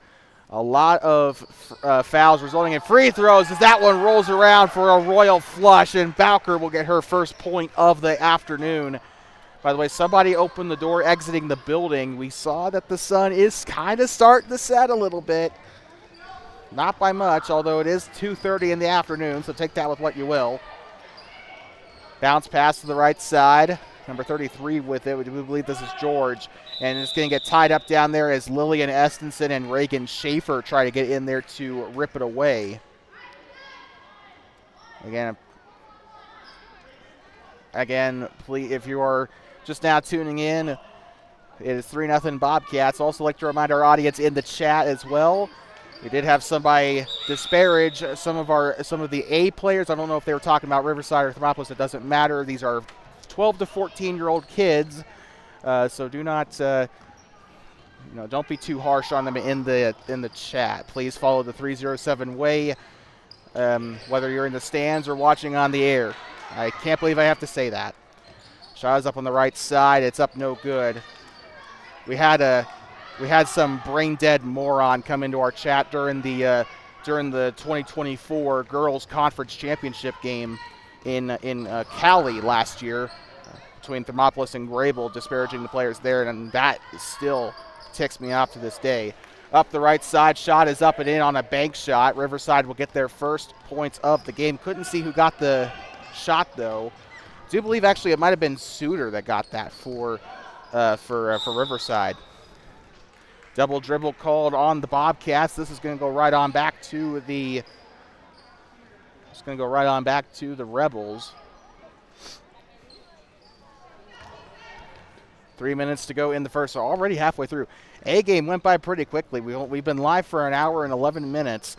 a lot of fouls resulting in free throws as that one rolls around for a royal flush, and Bowker will get her first point of the afternoon. By the way, somebody opened the door exiting the building. We saw that the sun is kind of starting to set a little bit. Not by much, although it is 2:30 in the afternoon, so take that with what you will. Bounce pass to the right side. Number 33 with it. We believe this is George. And it's going to get tied up down there as Lillian Estenson and Reagan Schaefer try to get in there to rip it away. Again, please, if you are just now tuning in, it is 3-0 Bobcats. Also like to remind our audience in the chat as well. We did have somebody disparage some of the A players. I don't know if they were talking about Riverside or Thermopolis. It doesn't matter. These are 12 to 14-year-old kids, so do not, don't be too harsh on them in the chat. Please follow the 307 way, whether you're in the stands or watching on the air. I can't believe I have to say that. Shot is up on the right side. It's up no good. We had some brain-dead moron come into our chat during the 2024 Girls Conference Championship game in Cali last year between Thermopolis and Grable, disparaging the players there, and that still ticks me off to this day. Up the right side, shot is up and in on a bank shot. Riverside will get their first points of the game. Couldn't see who got the shot, though. I do believe actually it might have been Suter that got that for Riverside. Double dribble called on the Bobcats. This is going to go right on back to the. It's going to go right on back to the Rebels. 3 minutes to go in the first. So already halfway through. A game went by pretty quickly. We've been live for an hour and 11 minutes.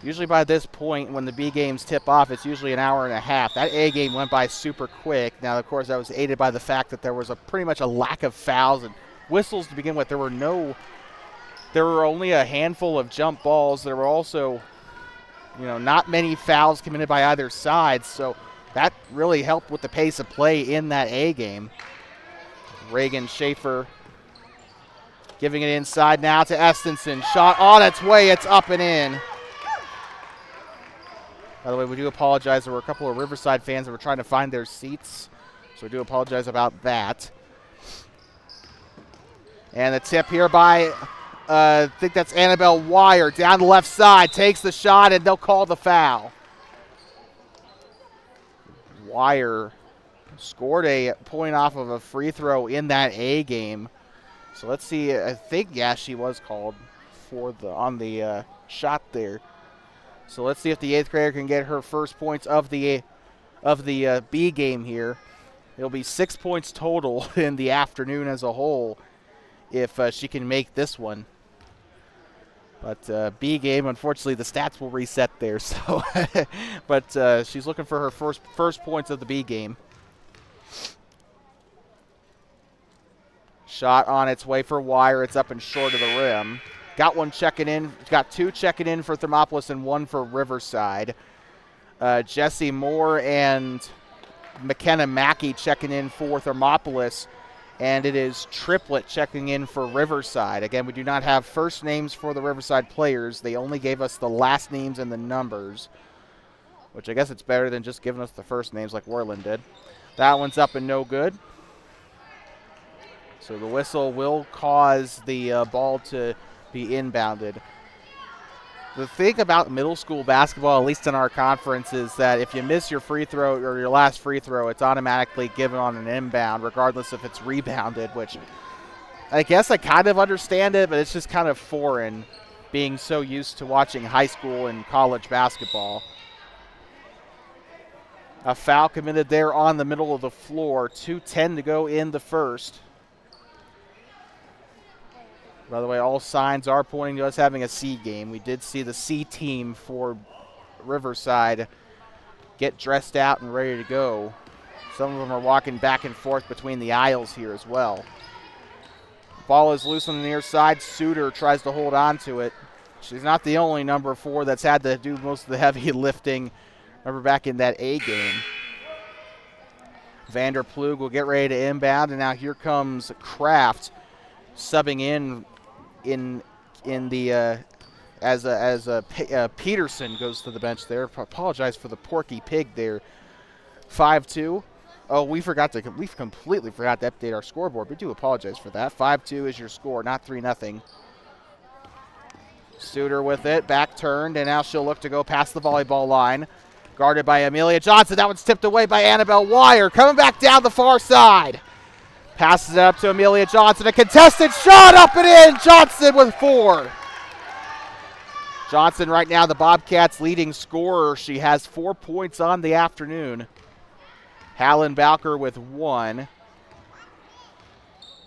Usually by this point, when the B games tip off, it's usually an hour and a half. That A game went by super quick. Now, of course, that was aided by the fact that there was pretty much a lack of fouls and whistles to begin with. There were only a handful of jump balls. There were also, not many fouls committed by either side. So that really helped with the pace of play in that A game. Reagan Schaefer giving it inside now to Estenson. Shot on its way. It's up and in. By the way, we do apologize. There were a couple of Riverside fans that were trying to find their seats, so we do apologize about that. And the tip here by, I think that's Annabelle Wire, down the left side, takes the shot, and they'll call the foul. Wire scored a point off of a free throw in that A game. So let's see. I think, she was called on the shot there. So let's see if the 8th grader can get her first points of the B game here. It'll be 6 points total in the afternoon as a whole if she can make this one. But B game, unfortunately, the stats will reset there. So, but she's looking for her first points of the B game. Shot on its way for Wire. It's up and short of the rim. Got one checking in. Got two checking in for Thermopolis and one for Riverside. Jesse Moore and McKenna Mackey checking in for Thermopolis. And it is Triplet checking in for Riverside. Again, we do not have first names for the Riverside players. They only gave us the last names and the numbers, which I guess it's better than just giving us the first names like Worland did. That one's up and no good. So the whistle will cause the ball to be inbounded. The thing about middle school basketball, at least in our conference, is that if you miss your free throw or your last free throw, it's automatically given on an inbound, regardless if it's rebounded, which I guess I kind of understand it, but it's just kind of foreign being so used to watching high school and college basketball. A foul committed there on the middle of the floor. 2:10 to go in the first. By the way, all signs are pointing to us having a C game. We did see the C team for Riverside get dressed out and ready to go. Some of them are walking back and forth between the aisles here as well. Ball is loose on the near side. Suter tries to hold on to it. She's not the only number 4 that's had to do most of the heavy lifting. Remember back in that A game. Vander Plug will get ready to inbound, and now here comes Kraft subbing in the as Peterson goes to the bench there. Apologize for the porky pig there. 5'2", Oh, we completely forgot to update our scoreboard. We do apologize for that. 5-2 is your score, not 3-0. Suter with it, back turned, and now she'll look to go past the volleyball line. Guarded by Amelia Johnson. That one's tipped away by Annabelle Wire. Coming back down the far side. Passes it up to Amelia Johnson. A contested shot up and in. Johnson with 4. Johnson right now the Bobcats' leading scorer. She has 4 points on the afternoon. Hallen Bowker with 1.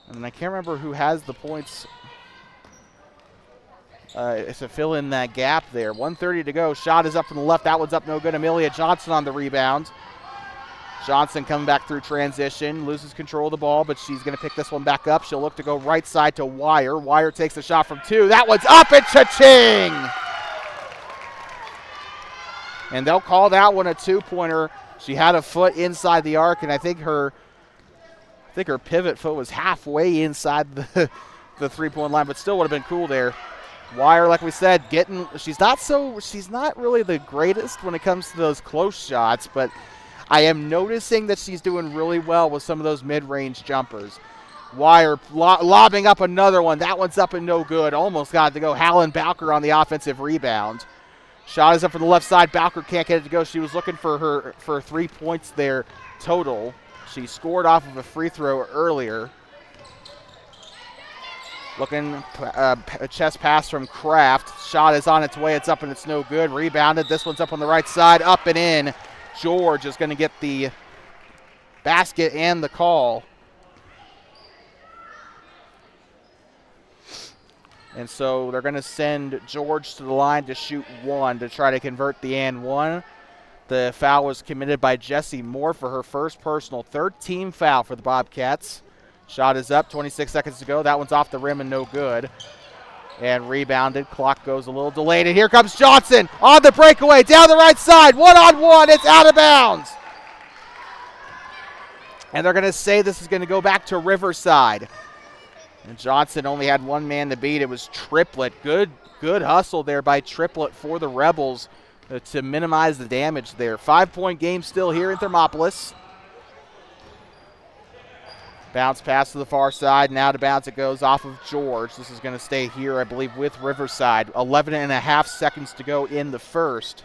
And I can't remember who has the points to fill in that gap there. 1:30 to go. Shot is up from the left. That one's up no good. Amelia Johnson on the rebound. Johnson coming back through transition. Loses control of the ball, but she's going to pick this one back up. She'll look to go right side to Wire. Wire takes the shot from 2. That one's up and cha-ching! And they'll call that one a 2-pointer. She had a foot inside the arc, and I think her pivot foot was halfway inside the 3-point line, but still would have been cool there. Wire, like we said, she's not really the greatest when it comes to those close shots, but I am noticing that she's doing really well with some of those mid-range jumpers. Wire lobbing up another one. That one's up and no good. Almost got it to go. Hallen Bowker on the offensive rebound. Shot is up from the left side. Bowker can't get it to go. She was looking for 3 points there total. She scored off of a free throw earlier. Looking, a chest pass from Kraft. Shot is on its way. It's up and it's no good. Rebounded. This one's up on the right side. Up and in. George is going to get the basket and the call. And so they're going to send George to the line to shoot 1 to try to convert the and 1. The foul was committed by Jessie Moore for her first personal, 13 foul for the Bobcats. Shot is up, 26 seconds to go. That one's off the rim and no good. And rebounded. Clock goes a little delayed. And here comes Johnson on the breakaway down the right side. 1-on-1. It's out of bounds. And they're going to say this is going to go back to Riverside. And Johnson only had 1 man to beat. It was Triplett. Good hustle there by Triplett for the Rebels to minimize the damage there. 5-point game still here in Thermopolis. Bounce pass to the far side. Now to bounce it goes off of George. This is going to stay here, I believe, with Riverside. 11 and a half seconds to go in the first.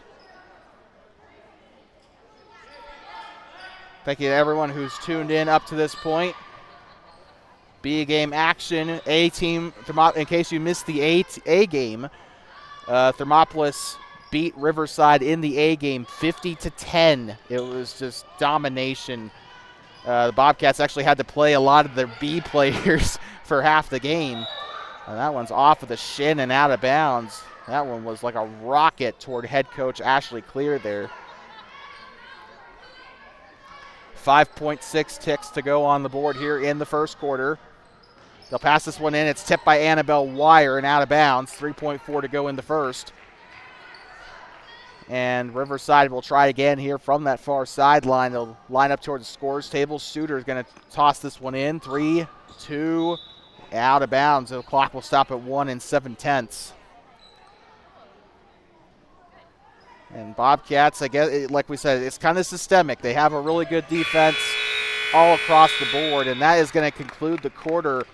Thank you to everyone who's tuned in up to this point. B game action. A team, in case you missed the A game, Thermopolis beat Riverside in the A game 50-10. It was just domination. The Bobcats actually had to play a lot of their B players for half the game. And that one's off of the shin and out of bounds. That one was like a rocket toward head coach Ashley Clear there. 5.6 ticks to go on the board here in the first quarter. They'll pass this one in. It's tipped by Annabelle Wire and out of bounds. 3.4 to go in the first. And Riverside will try again here from that far sideline. They'll line up towards the scorers table. Suter is going to toss this one in. 3, 2, out of bounds. The clock will stop at 1 7/10. And Bobcats, I guess, like we said, it's kind of systemic. They have a really good defense all across the board, and that is going to conclude the quarter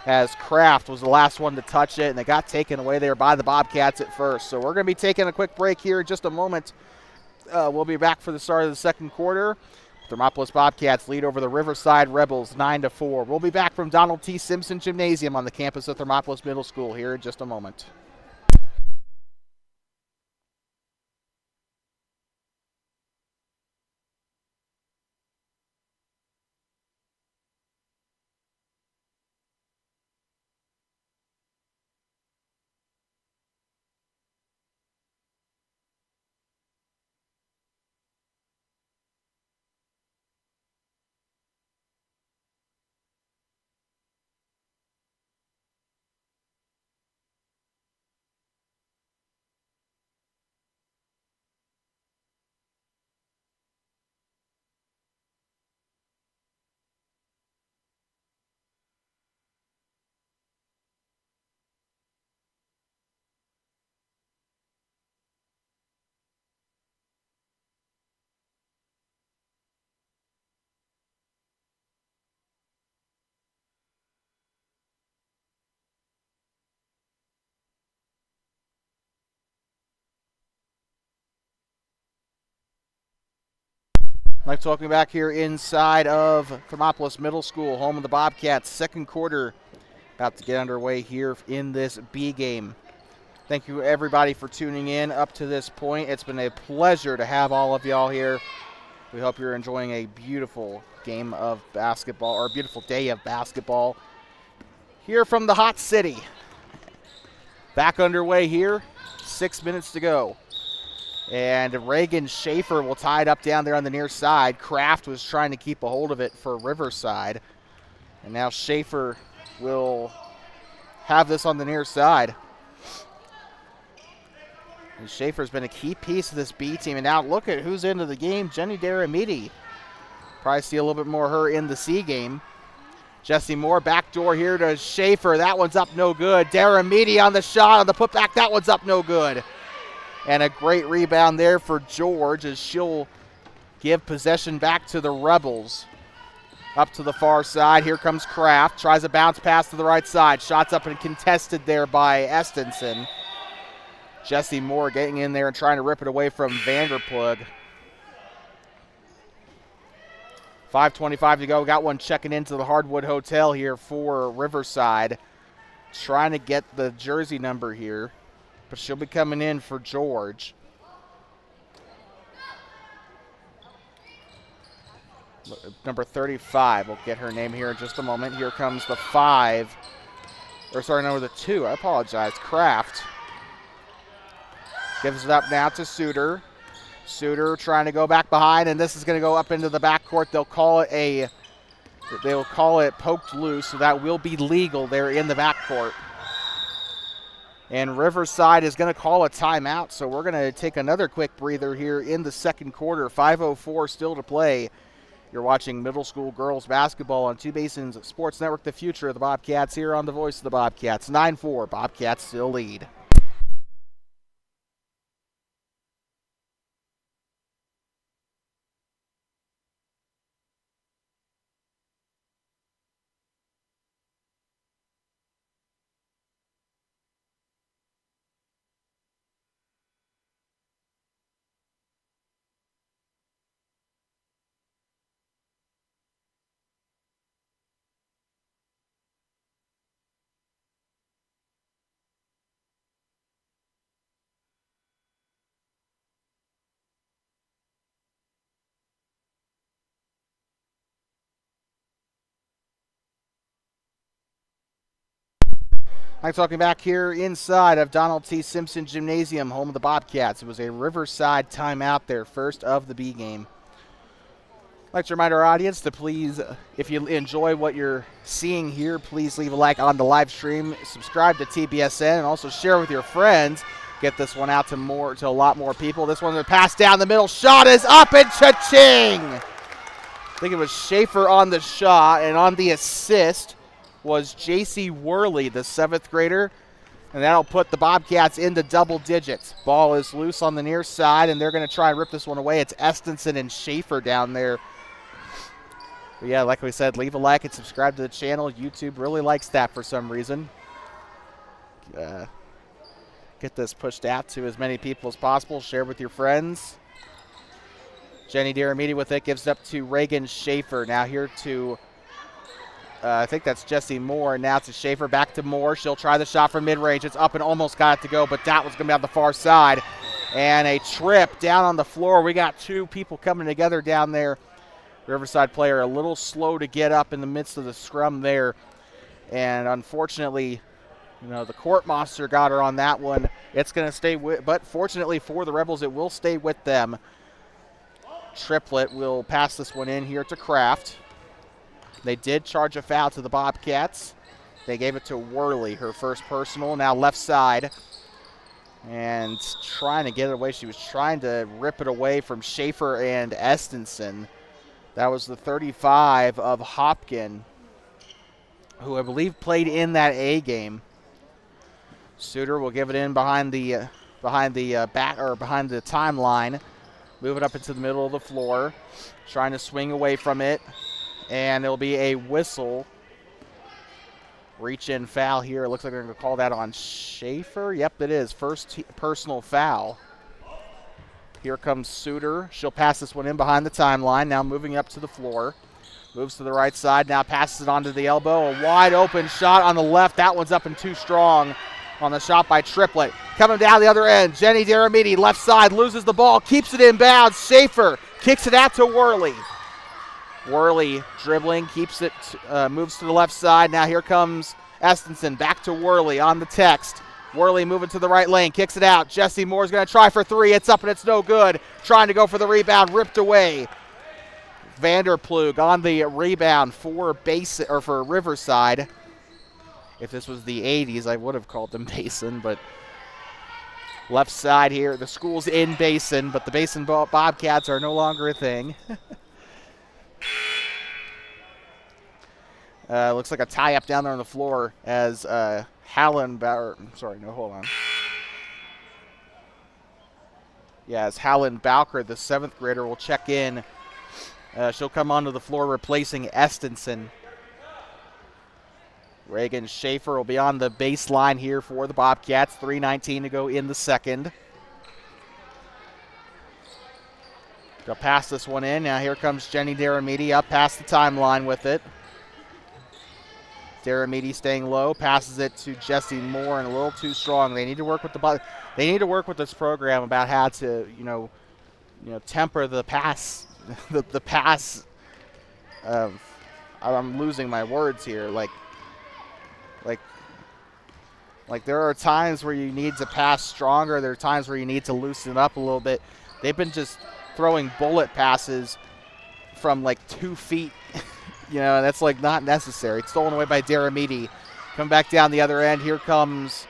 as Kraft was the last one to touch it, and it got taken away there by the Bobcats at first. So we're going to be taking a quick break here in just a moment. We'll be back for the start of the second quarter. Thermopolis Bobcats lead over the Riverside Rebels 9-4. We'll be back from Donald T. Simpson Gymnasium on the campus of Thermopolis Middle School here in just a moment. Like talking back here inside of Thermopolis Middle School, home of the Bobcats. Second quarter about to get underway here in this B game. Thank you everybody for tuning in up to this point. It's been a pleasure to have all of y'all here. We hope you're enjoying a beautiful game of basketball, or a beautiful day of basketball here from the hot city. Back underway here, 6 minutes to go. And Reagan Schaefer will tie it up down there on the near side. Kraft was trying to keep a hold of it for Riverside. And now Schaefer will have this on the near side. And Schaefer's been a key piece of this B team. And now look at who's into the game. Jenny Daramidi. Probably see a little bit more of her in the C game. Jesse Moore, backdoor here to Schaefer. That one's up no good. Daramidi on the shot, on the putback. That one's up no good. And a great rebound there for George as she'll give possession back to the Rebels. Up to the far side. Here comes Kraft. Tries a bounce pass to the right side. Shots up and contested there by Estenson. Jesse Moore getting in there and trying to rip it away from Vanderplug. 5:25 to go. Got one checking into the Hardwood Hotel here for Riverside. Trying to get the jersey number here, but she'll be coming in for George. Number 35. We'll get her name here in just a moment. Here comes the 5. Or sorry, no, the 2. I apologize. Kraft. Gives it up now to Suter. Suter trying to go back behind, and this is going to go up into the backcourt. They'll call it poked loose, so that will be legal there in the backcourt. And Riverside is going to call a timeout, so we're going to take another quick breather here in the second quarter. 5:04 still to play. You're watching middle school girls basketball on Two Basins Sports Network, the future of the Bobcats, here on the voice of the Bobcats. 9-4, Bobcats still lead. I'm talking back here inside of Donald T. Simpson Gymnasium, home of the Bobcats. It was a Riverside timeout there, first of the B game. I'd like to remind our audience to please, if you enjoy what you're seeing here, please leave a like on the live stream, subscribe to TBSN, and also share with your friends. Get this one out to a lot more people. This one's going to pass down the middle. Shot is up and cha-ching! I think it was Schaefer on the shot, and on the assist was J.C. Worley, the 7th grader, and that'll put the Bobcats into double digits. Ball is loose on the near side, and they're going to try and rip this one away. It's Estenson and Schaefer down there. But yeah, like we said, leave a like and subscribe to the channel. YouTube really likes that for some reason. Get this pushed out to as many people as possible. Share with your friends. Jenny Daramidi with it, gives it up to Reagan Schaefer. Now here to I think that's Jesse Moore. Now to Schaefer, back to Moore. She'll try the shot from mid-range. It's up and almost got it to go, but that was going to be on the far side. And a trip down on the floor. We got two people coming together down there. Riverside player a little slow to get up in the midst of the scrum there. And unfortunately, the court monster got her on that one. It's going to stay with, but fortunately for the Rebels, it will stay with them. Triplet will pass this one in here to Kraft. They did charge a foul to the Bobcats. They gave it to Worley, her first personal. Now left side. And trying to get it away. She was trying to rip it away from Schaefer and Estenson. That was the 35 of Hopkin, who I believe played in that A game. Suter will give it in behind the timeline. Move it up into the middle of the floor. Trying to swing away from it. And it'll be a whistle. Reach-in foul here. It looks like they're going to call that on Schaefer. Yep, it is. First personal foul. Here comes Suter. She'll pass this one in behind the timeline. Now moving up to the floor. Moves to the right side. Now passes it onto the elbow. A wide open shot on the left. That one's up and too strong on the shot by Triplett. Coming down the other end. Jenny Deramiti, left side, loses the ball. Keeps it in bounds. Schaefer kicks it out to Worley. Worley dribbling. Keeps it. Moves to the left side. Now here comes Estenson. Back to Worley on the text. Worley moving to the right lane, kicks it out. Jesse Moore's going to try for three. It's up and it's no good. Trying to go for the rebound, ripped away. Vanderplug on the rebound for Riverside. If this was the 80s, I would have called them Basin, but left side here. The school's in Basin, but the Basin Bobcats are no longer a thing. Looks like a tie-up down there on the floor as Hallen Bauer, as Hallen Bowker, the 7th grader, will check in. She'll come onto the floor replacing Estenson. Reagan Schaefer will be on the baseline here for the Bobcats. 3:19 to go in the second. They'll pass this one in. Now here comes Jenny Deramiti up past the timeline with it. Deramiti staying low, passes it to Jesse Moore, and a little too strong. They need to work with this program about how to, temper the pass. the pass. I'm losing my words here. Like there are times where you need to pass stronger. There are times where you need to loosen it up a little bit. They've been just throwing bullet passes from 2 feet. That's not necessary. It's stolen away by Deramiti. Come back down the other end. Here comes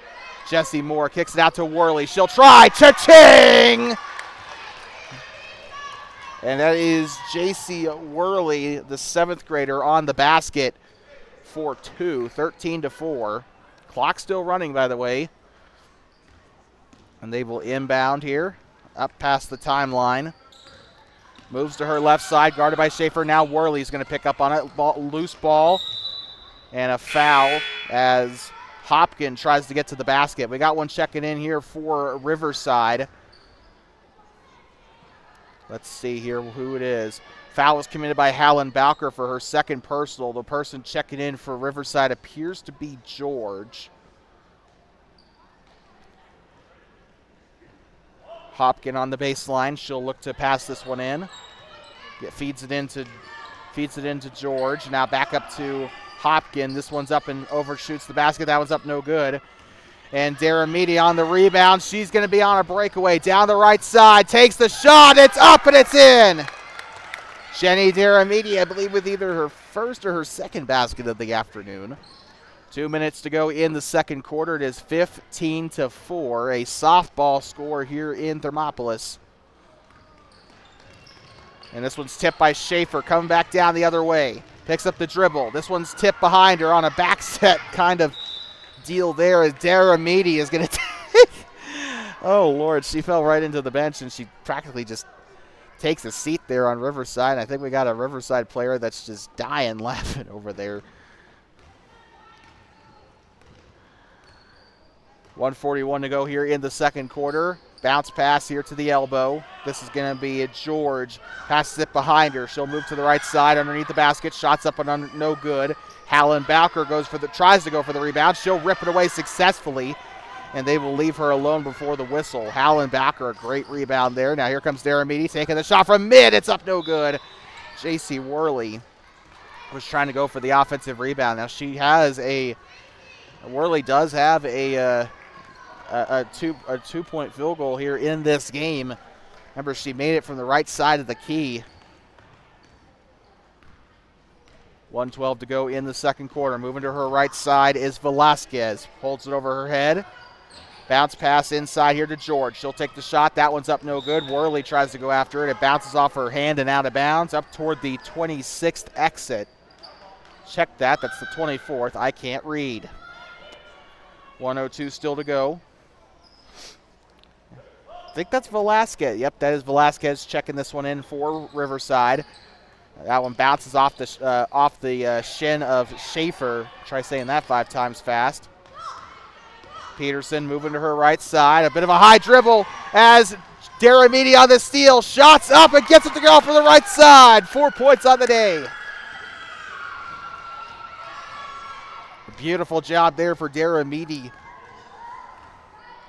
Jesse Moore. Kicks it out to Worley. She'll try. Cha-ching! And that is J.C. Worley, the 7th grader, on the basket for 2, 13-4. Clock still running, by the way. And they will inbound here, up past the timeline. Moves to her left side, guarded by Schaefer. Now Worley's going to pick up on it. Loose ball and a foul as Hopkins tries to get to the basket. We got one checking in here for Riverside. Let's see here who it is. Foul was committed by Hallen Bowker for her 2nd personal. The person checking in for Riverside appears to be George. Hopkins on the baseline. She'll look to pass this one in. Feeds it into George. Now back up to Hopkins. This one's up and overshoots the basket. That one's up no good. And Deramiti on the rebound. She's going to be on a breakaway. Down the right side. Takes the shot. It's up and it's in. Jenny Deramiti, I believe, with either her first or her second basket of the afternoon. 2 minutes to go in the second quarter. It is 15-4. A softball score here in Thermopolis. And this one's tipped by Schaefer. Coming back down the other way. Picks up the dribble. This one's tipped behind her on a back set kind of deal there as Deramiti is going to take. Oh, Lord. She fell right into the bench, and she practically just takes a seat there on Riverside. I think we got a Riverside player that's just dying laughing over there. 1:41 to go here in the second quarter. Bounce pass here to the elbow. This is going to be a George. Passes it behind her. She'll move to the right side underneath the basket. Shots up and under, no good. Hallen Bowker tries to go for the rebound. She'll rip it away successfully, and they will leave her alone before the whistle. Hallen Bowker, a great rebound there. Now here comes Deramiti taking the shot from mid. It's up no good. J.C. Worley was trying to go for the offensive rebound. Now Worley does have a 2-point field goal here in this game. Remember, she made it from the right side of the key. 1:12 to go in the second quarter. Moving to her right side is Velasquez. Holds it over her head. Bounce pass inside here to George. She'll take the shot. That one's up no good. Worley tries to go after it. It bounces off her hand and out of bounds up toward the 26th exit. Check that. That's the 24th. I can't read. 1:02 still to go. I think that's Velasquez. Yep, that is Velasquez checking this one in for Riverside. That one bounces off the shin of Schaefer. Try saying that 5 times fast. Peterson moving to her right side. A bit of a high dribble as Deramiti on the steal. Shots up and gets it to go for the right side. 4 points on the day. Beautiful job there for Deramiti.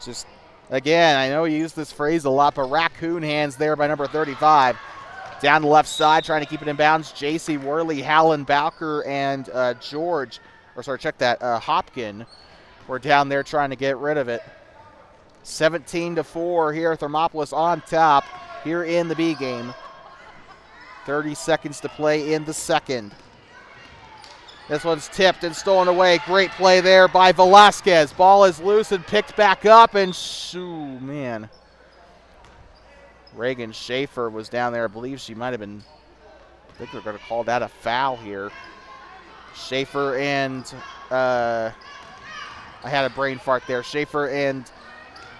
Just, again, I know you use this phrase a lot, but raccoon hands there by number 35. Down the left side, trying to keep it in bounds. J.C. Worley, Hallen, Bowker, and Hopkin were down there trying to get rid of it. 17-4 here, Thermopolis on top here in the B game. 30 seconds to play in the second. This one's tipped and stolen away. Great play there by Velasquez. Ball is loose and picked back up, and man. Reagan Schaefer was down there. I believe she might have been, I think they're going to call that a foul here. Schaefer and, I had a brain fart there. Schaefer and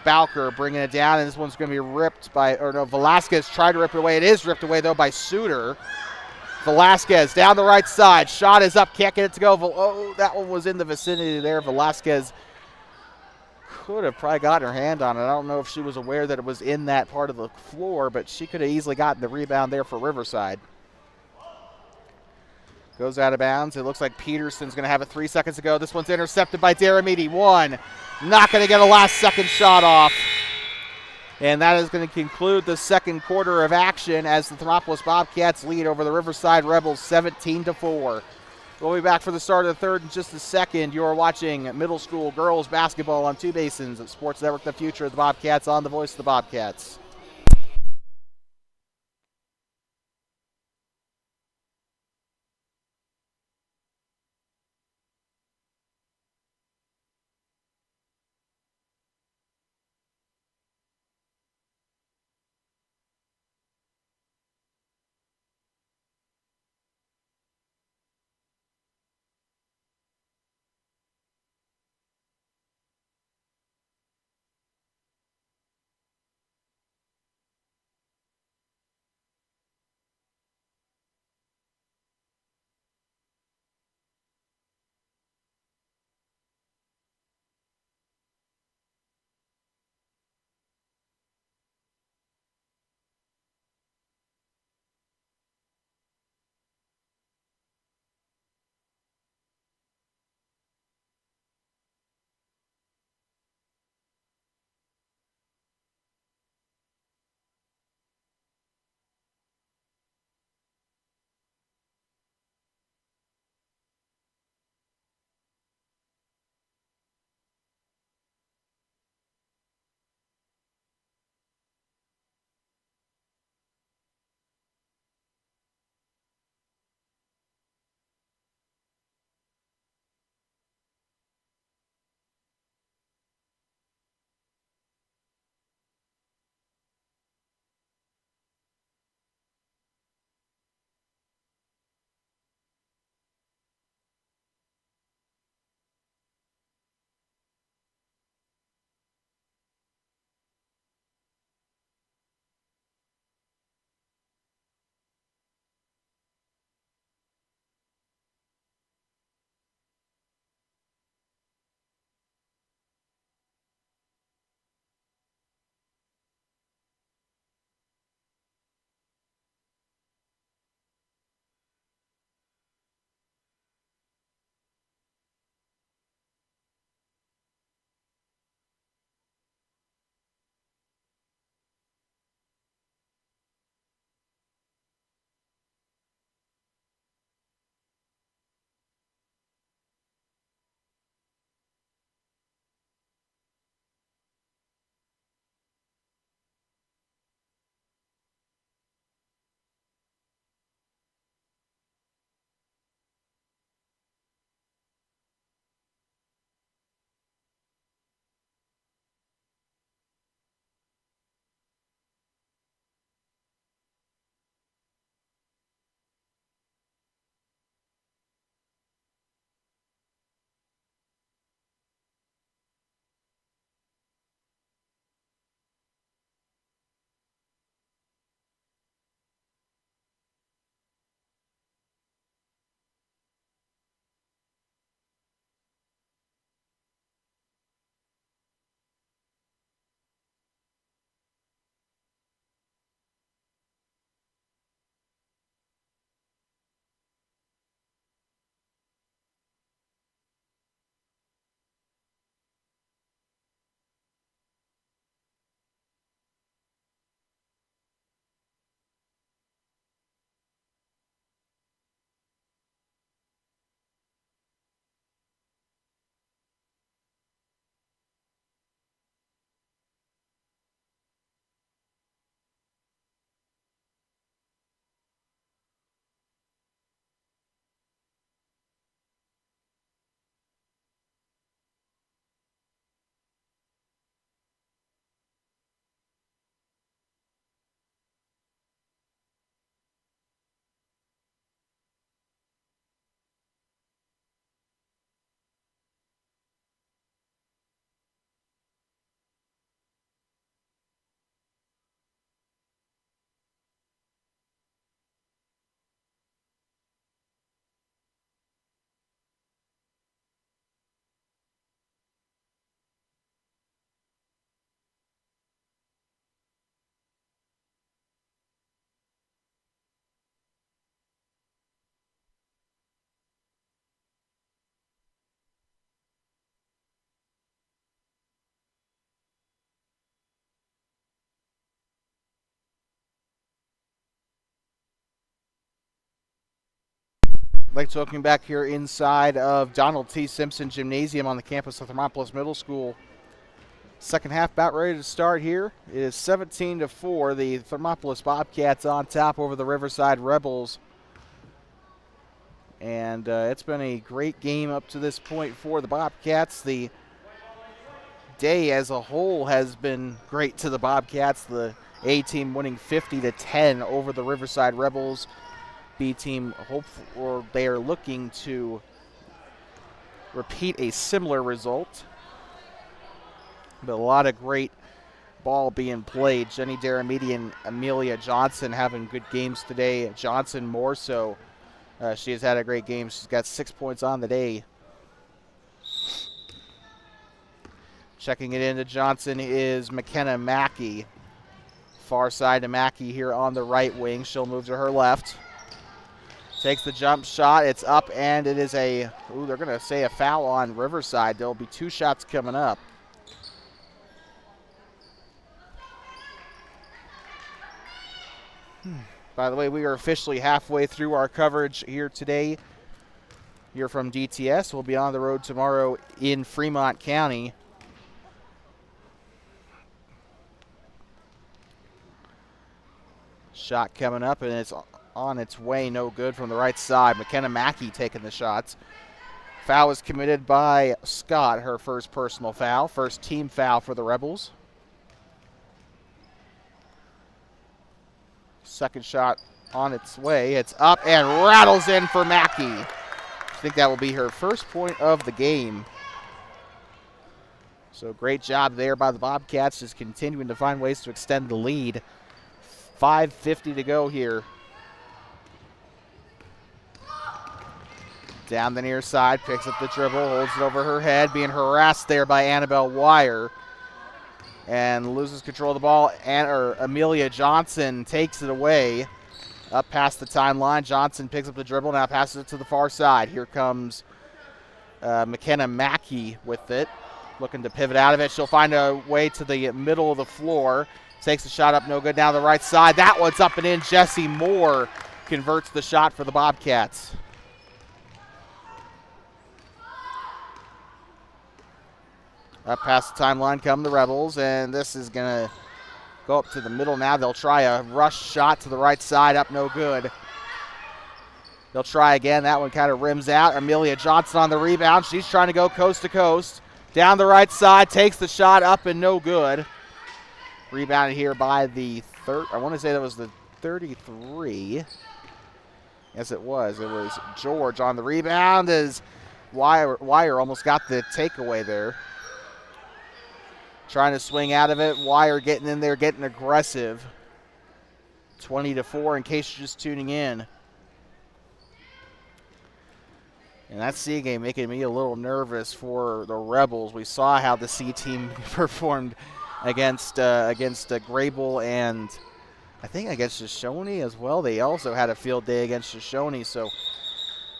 Bowker bringing it down, and this one's going to be ripped by, Velasquez tried to rip it away. It is ripped away, though, by Suter. Velasquez down the right side. Shot is up, can't get it to go. Oh, that one was in the vicinity there. Velasquez could have probably gotten her hand on it. I don't know if she was aware that it was in that part of the floor, but she could have easily gotten the rebound there for Riverside. Goes out of bounds. It looks like Peterson's going to have it 3 seconds to go. This one's intercepted by Deramiti. One. Not going to get a last-second shot off. And that is going to conclude the second quarter of action as the Thermopolis Bobcats lead over the Riverside Rebels 17-4. We'll be back for the start of the third in just a second. You're watching middle school girls basketball on Two Basins at Sports Network, the future of the Bobcats on the voice of the Bobcats. Like welcome back here inside of Donald T. Simpson Gymnasium on the campus of Thermopolis Middle School. Second half about ready to start here. It is 17-4. The Thermopolis Bobcats on top over the Riverside Rebels. And it's been a great game up to this point for the Bobcats. The day as a whole has been great to the Bobcats. The A team winning 50-10 over the Riverside Rebels. B team, or they are looking to repeat a similar result. But a lot of great ball being played. Jenny Daramidi and Amelia Johnson having good games today. Johnson more so. She has had a great game. She's got 6 points on the day. Checking it into Johnson is McKenna Mackey. Far side to Mackey here on the right wing. She'll move to her left. Takes the jump shot. It's up, and it is they're going to say a foul on Riverside. There'll be 2 shots coming up. By the way, we are officially halfway through our coverage here today. Here from DTS. We'll be on the road tomorrow in Fremont County. Shot coming up, and it's on its way, no good from the right side. McKenna Mackey taking the shots. Foul was committed by Scott, her first personal foul, first team foul for the Rebels. Second shot on its way. It's up and rattles in for Mackey. I think that will be her first point of the game. So great job there by the Bobcats, just continuing to find ways to extend the lead. 5:50 to go here. Down the near side, picks up the dribble, holds it over her head, being harassed there by Annabelle Wire. And loses control of the ball. Amelia Johnson takes it away. Up past the timeline. Johnson picks up the dribble, now passes it to the far side. Here comes McKenna Mackey with it. Looking to pivot out of it. She'll find a way to the middle of the floor. Takes the shot up, no good. Down the right side. That one's up and in. Jessie Moore converts the shot for the Bobcats. Up past the timeline come the Rebels, and this is going to go up to the middle now. They'll try a rush shot to the right side, up no good. They'll try again. That one kind of rims out. Amelia Johnson on the rebound. She's trying to go coast to coast. Down the right side, takes the shot up and no good. Rebounded here by the I want to say that was the 33. Yes, it was. It was George on the rebound as Wire almost got the takeaway there. Trying to swing out of it. Wire getting in there, getting aggressive. 20-4 in case you're just tuning in. And that C game making me a little nervous for the Rebels. We saw how the C team performed against Grable and I think against Shoshone as well. They also had a field day against Shoshone. So,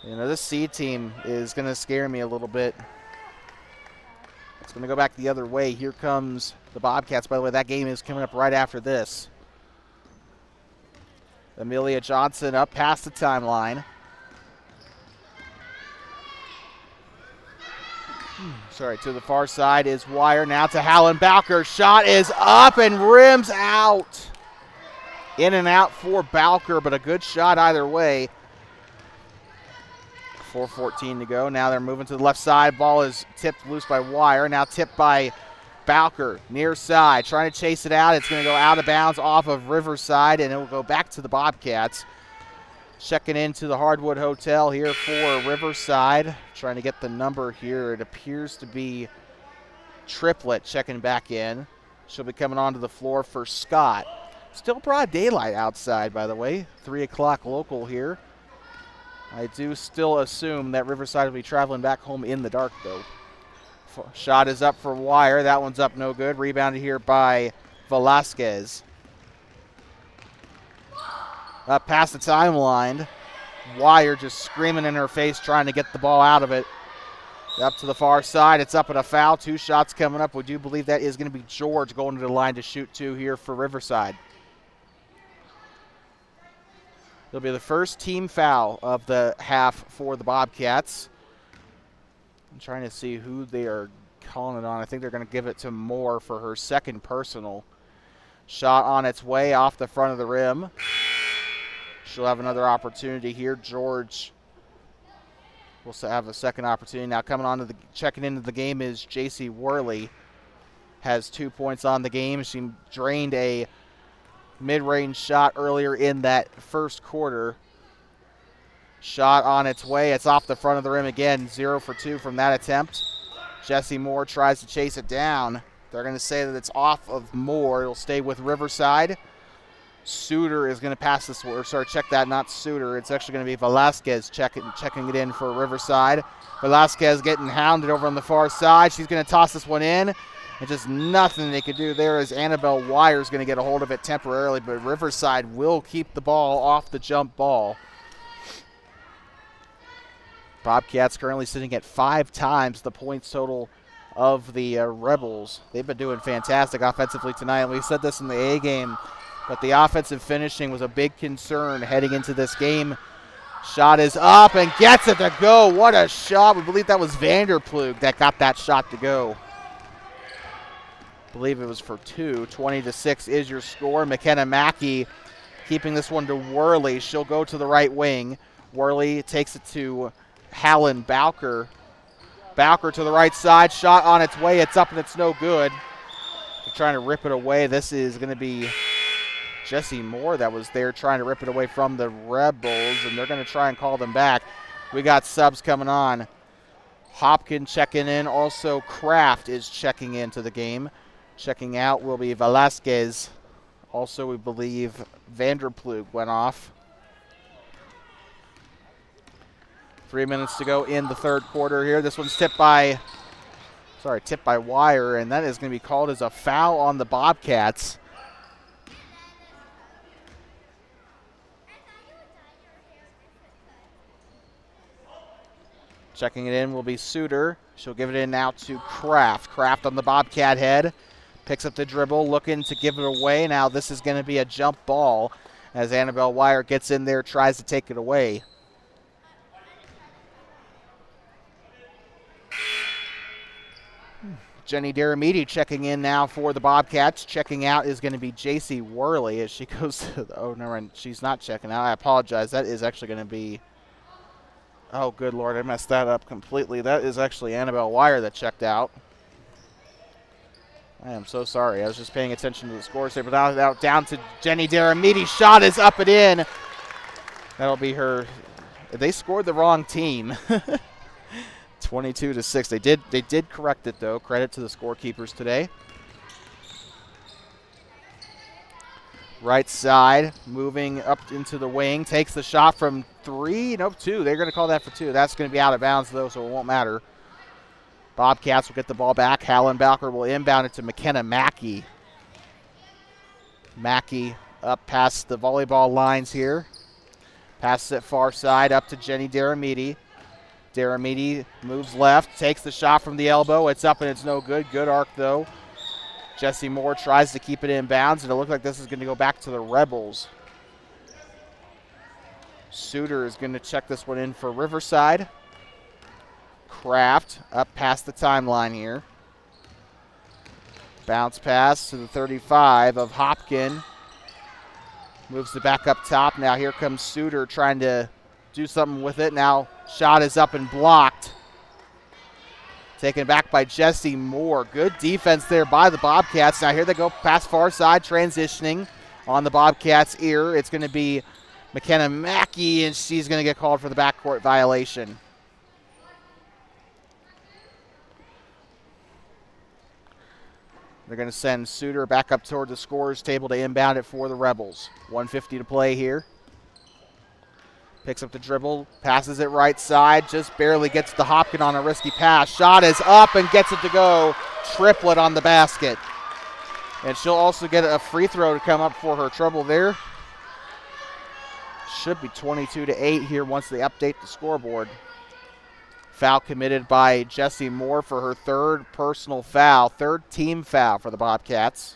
this C team is going to scare me a little bit. It's going to go back the other way. Here comes the Bobcats. By the way, that game is coming up right after this. Amelia Johnson up past the timeline. To the far side is Wire. Now to Hallen Bowker. Shot is up and rims out. In and out for Bowker, but a good shot either way. 4:14 to go. Now they're moving to the left side. Ball is tipped loose by Wire. Now tipped by Bowker. Near side. Trying to chase it out. It's going to go out of bounds off of Riverside, and it will go back to the Bobcats. Checking into the Hardwood Hotel here for Riverside. Trying to get the number here. It appears to be Triplet checking back in. She'll be coming onto the floor for Scott. Still broad daylight outside, by the way. 3 o'clock local here. I do still assume that Riverside will be traveling back home in the dark, though. Shot is up for Wire. That one's up no good. Rebounded here by Velasquez. Up past the timeline. Wire just screaming in her face, trying to get the ball out of it. Up to the far side. It's up at a foul. 2 shots coming up. We do believe that is going to be George going to the line to shoot 2 here for Riverside. It'll be the first team foul of the half for the Bobcats. I'm trying to see who they are calling it on. I think they're going to give it to Moore for her second personal. Shot on its way off the front of the rim. She'll have another opportunity here. George will have a second opportunity. Now coming on to checking into the game is J.C. Worley. Has 2 points on the game. She drained a mid-range shot earlier in that first quarter. Shot on its way. It's off the front of the rim again. 0 for 2 from that attempt. Jessie Moore tries to chase it down. They're going to say that it's off of Moore. It'll stay with Riverside. Suter is going to pass this. Or sorry, check that, not Suter. It's actually going to be Velasquez checking it in for Riverside. Velasquez getting hounded over on the far side. She's going to toss this one in. And just nothing they could do there as Annabelle Wire's going to get a hold of it temporarily, but Riverside will keep the ball off the jump ball. Bobcats currently sitting at 5 times the points total of the Rebels. They've been doing fantastic offensively tonight, and we said this in the A game, but the offensive finishing was a big concern heading into this game. Shot is up and gets it to go. What a shot. We believe that was Vanderplug that got that shot to go. I believe it was for 2. 20-6 is your score. McKenna Mackey keeping this one to Worley. She'll go to the right wing. Worley takes it to Hallen Bowker. Bowker to the right side. Shot on its way. It's up and it's no good. They're trying to rip it away. This is going to be Jessie Moore that was there trying to rip it away from the Rebels, and they're going to try and call them back. We got subs coming on. Hopkins checking in. Also, Kraft is checking into the game. Checking out will be Velasquez. Also, we believe Vanderplug went off. 3 minutes to go in the third quarter here. This one's tipped by Wire, and that is going to be called as a foul on the Bobcats. Checking it in will be Suter. She'll give it in now to Kraft. Kraft on the Bobcat head. Picks up the dribble, looking to give it away. Now this is going to be a jump ball as Annabelle Wire gets in there, tries to take it away. Jenny Deramiti checking in now for the Bobcats. Checking out is going to be J.C. Worley as she goes to the, oh, never mind. She's not checking out. I apologize. That is actually going to be, oh, good Lord, I messed that up completely. That is actually Annabelle Wire that checked out. I am so sorry. I was just paying attention to the scores there. But now down to Jenny Deramiti. Shot is up and in. That'll be her. They scored the wrong team. 22-6. They did correct it, though. Credit to the scorekeepers today. Right side, moving up into the wing. Takes the shot from 3. Nope, 2. They're going to call that for 2. That's going to be out of bounds, though, so it won't matter. Bobcats will get the ball back. Hallen Bowker will inbound it to McKenna Mackey. Mackey up past the volleyball lines here. Passes it far side up to Jenny Deramiti. Deramiti moves left, takes the shot from the elbow. It's up and it's no good. Good arc, though. Jessie Moore tries to keep it in bounds, and it looks like this is going to go back to the Rebels. Suter is going to check this one in for Riverside. Kraft up past the timeline here. Bounce pass to the 35 of Hopkins. Moves it back up top. Now here comes Suter trying to do something with it. Now shot is up and blocked. Taken back by Jessie Moore. Good defense there by the Bobcats. Now here they go past far side, transitioning on the Bobcats' ear. It's going to be McKenna Mackey, and she's going to get called for the backcourt violation. They're going to send Suter back up toward the scorer's table to inbound it for the Rebels. 1:50 to play here. Picks up the dribble, passes it right side, just barely gets to Hopkins on a risky pass. Shot is up and gets it to go. Triplet on the basket. And she'll also get a free throw to come up for her trouble there. Should be 22-8 here once they update the scoreboard. Foul committed by Jessie Moore for her third personal foul, third team foul for the Bobcats.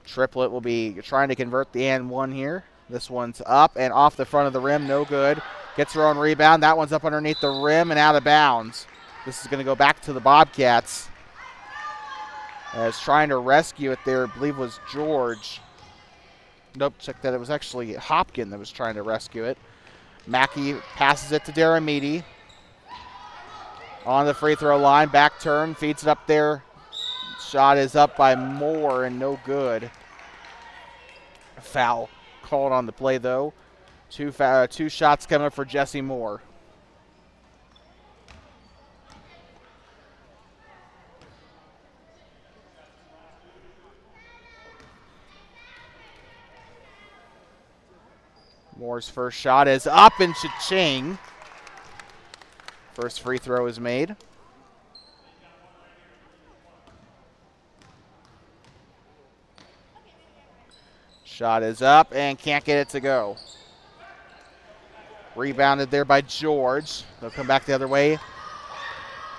Triplet will be trying to convert the and one here. This one's up and off the front of the rim, no good. Gets her own rebound. That one's up underneath the rim and out of bounds. This is going to go back to the Bobcats. As trying to rescue it there, I believe was George. Nope, check that. It was actually Hopkin that was trying to rescue it. Mackey passes it to Deramiti. On the free throw line, back turn, feeds it up there. Shot is up by Moore and no good. Foul called on the play though. Two shots coming up for Jesse Moore. Moore's first shot is up and cha-ching. First free throw is made. Shot is up and can't get it to go. Rebounded there by George. They'll come back the other way.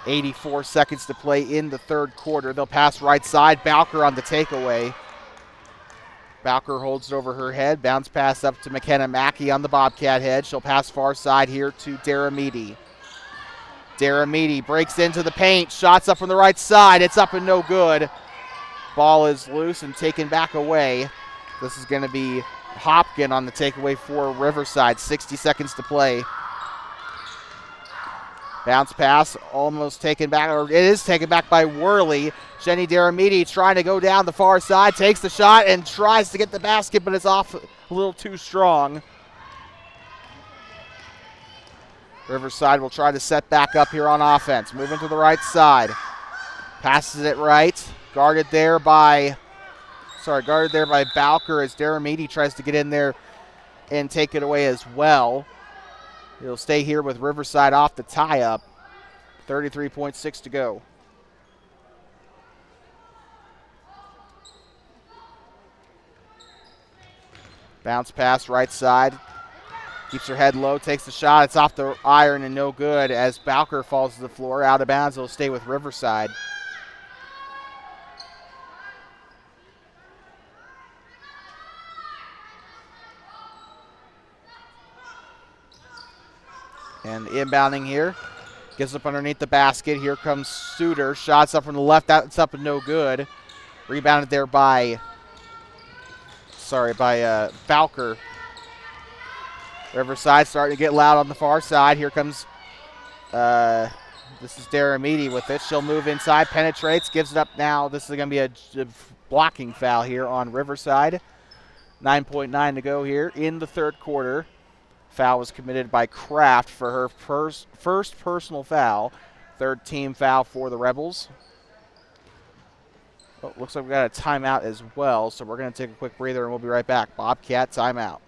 84 seconds to play in the third quarter. They'll pass right side. Bowker on the takeaway. Bowker holds it over her head. Bounce pass up to McKenna Mackey on the Bobcat head. She'll pass far side here to Deramiti. Deramiti breaks into the paint. Shots up from the right side. It's up and no good. Ball is loose and taken back away. This is going to be Hopkin on the takeaway for Riverside. 60 seconds to play. Bounce pass almost taken back, or it is taken back by Worley. Jenny Deramiti trying to go down the far side, takes the shot and tries to get the basket, but it's off a little too strong. Riverside will try to set back up here on offense. Moving to the right side. Passes it right. Guarded there by Bowker as Deramiti tries to get in there and take it away as well. He'll stay here with Riverside off the tie-up. 33.6 to go. Bounce pass right side. Keeps her head low, takes the shot. It's off the iron and no good as Bowker falls to the floor. Out of bounds, he'll stay with Riverside. And inbounding here. Gets up underneath the basket. Here comes Suter. Shots up from the left. That's up and no good. Rebounded there by Bowker. Riverside starting to get loud on the far side. Here comes, this is Deramiti with it. She'll move inside, penetrates, gives it up now. This is going to be a blocking foul here on Riverside. 9.9 to go here in the third quarter. Foul was committed by Kraft for her first personal foul. Third team foul for the Rebels. Oh, looks like we got a timeout as well, so we're going to take a quick breather and we'll be right back. Bobcat timeout.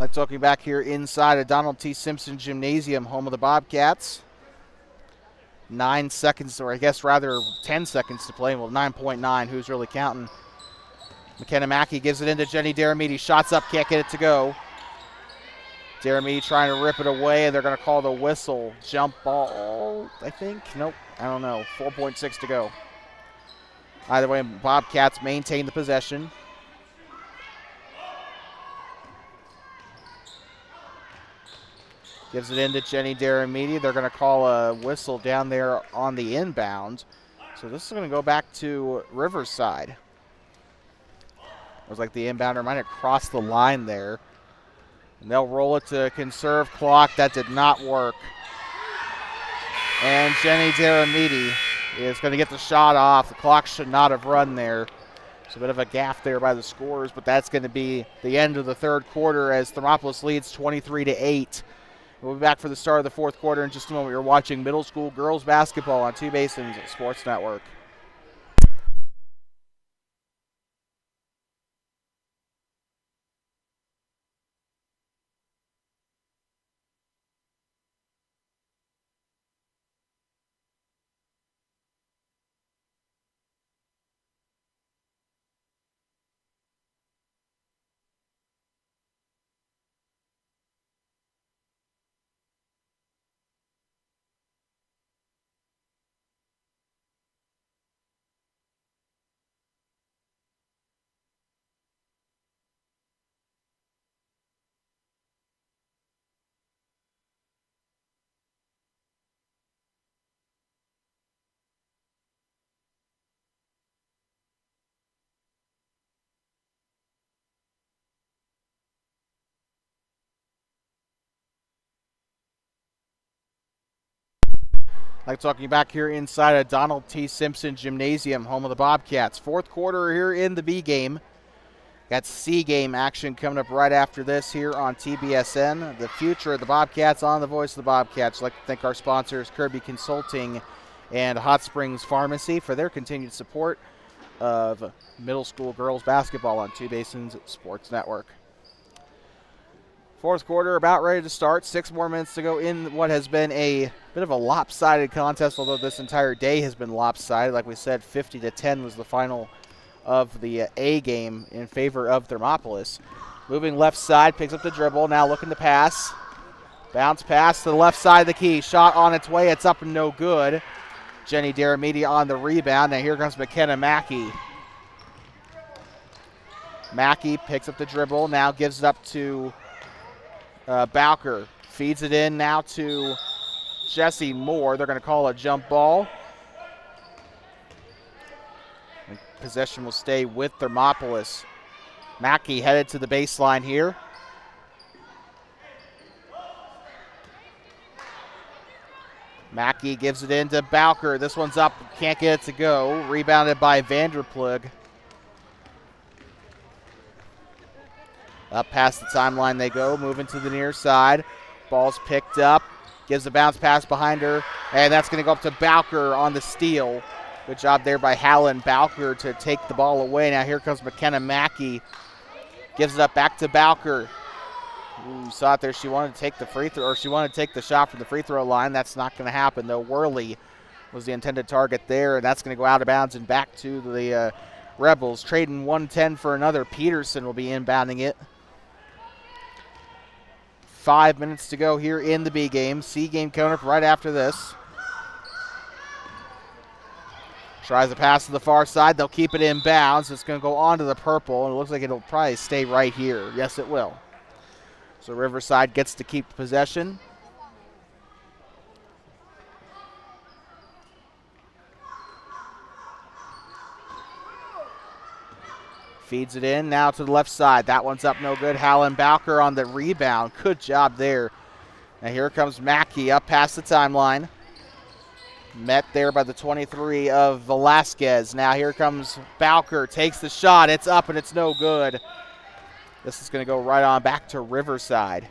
Let's talking back here inside of Donald T. Simpson Gymnasium, home of the Bobcats. 9 seconds, or I guess rather 10 seconds to play. Well, 9.9, who's really counting? McKenna Mackey gives it into Jenny Deramiti. Shots up, can't get it to go. Deramiti trying to rip it away, and they're going to call the whistle. Jump ball, I think? Nope, I don't know. 4.6 to go. Either way, Bobcats maintain the possession. Gives it into Jenny Deramiti. They're going to call a whistle down there on the inbound. So this is going to go back to Riverside. It was like the inbounder might have crossed the line there. And they'll roll it to conserve clock. That did not work. And Jenny Deramiti is going to get the shot off. The clock should not have run there. It's a bit of a gaffe there by the scorers, but that's going to be the end of the third quarter as Thermopolis leads 23-8. We'll be back for the start of the fourth quarter in just a moment. You're watching middle school girls basketball on Two Basins Sports Network. Like talking you back here inside of Donald T. Simpson Gymnasium, home of the Bobcats. Fourth quarter here in the B game. Got C game action coming up right after this here on TBSN. The future of the Bobcats on the voice of the Bobcats. I'd like to thank our sponsors, Kirby Consulting and Hot Springs Pharmacy, for their continued support of middle school girls basketball on Two Basins Sports Network. Fourth quarter about ready to start. 6 more minutes to go in what has been a bit of a lopsided contest, although this entire day has been lopsided. Like we said, 50-10 was the final of the A game in favor of Thermopolis. Moving left side, picks up the dribble, now looking to pass. Bounce pass to the left side of the key. Shot on its way, it's up and no good. Jenny Daramidi on the rebound. Now here comes McKenna Mackey. Mackey picks up the dribble, now gives it up to Bowker. Feeds it in now to Jesse Moore. They're going to call a jump ball. And possession will stay with Thermopolis. Mackey headed to the baseline here. Mackey gives it in to Bowker. This one's up, can't get it to go. Rebounded by Vanderplug. Up past the timeline they go, moving to the near side. Ball's picked up, gives a bounce pass behind her, and that's going to go up to Bowker on the steal. Good job there by Hallen Bowker to take the ball away. Now here comes McKenna Mackey. Gives it up back to Bowker. Ooh, saw it there. She wanted to take the free throw, or she wanted to take the shot from the free throw line. That's not going to happen, though. Worley was the intended target there, and that's going to go out of bounds and back to the Rebels. Trading 110 for another. Peterson will be inbounding it. 5 minutes to go here in the B game. C game coming up right after this. Tries to pass to the far side. They'll keep it in bounds. It's going to go on to the purple, and it looks like it'll probably stay right here. Yes, it will. So Riverside gets to keep possession. Feeds it in now to the left side. That one's up no good. Hallen Bowker on the rebound. Good job there. Now here comes Mackey up past the timeline. Met there by the 23 of Velasquez. Now here comes Bowker. Takes the shot. It's up and it's no good. This is going to go right on back to Riverside.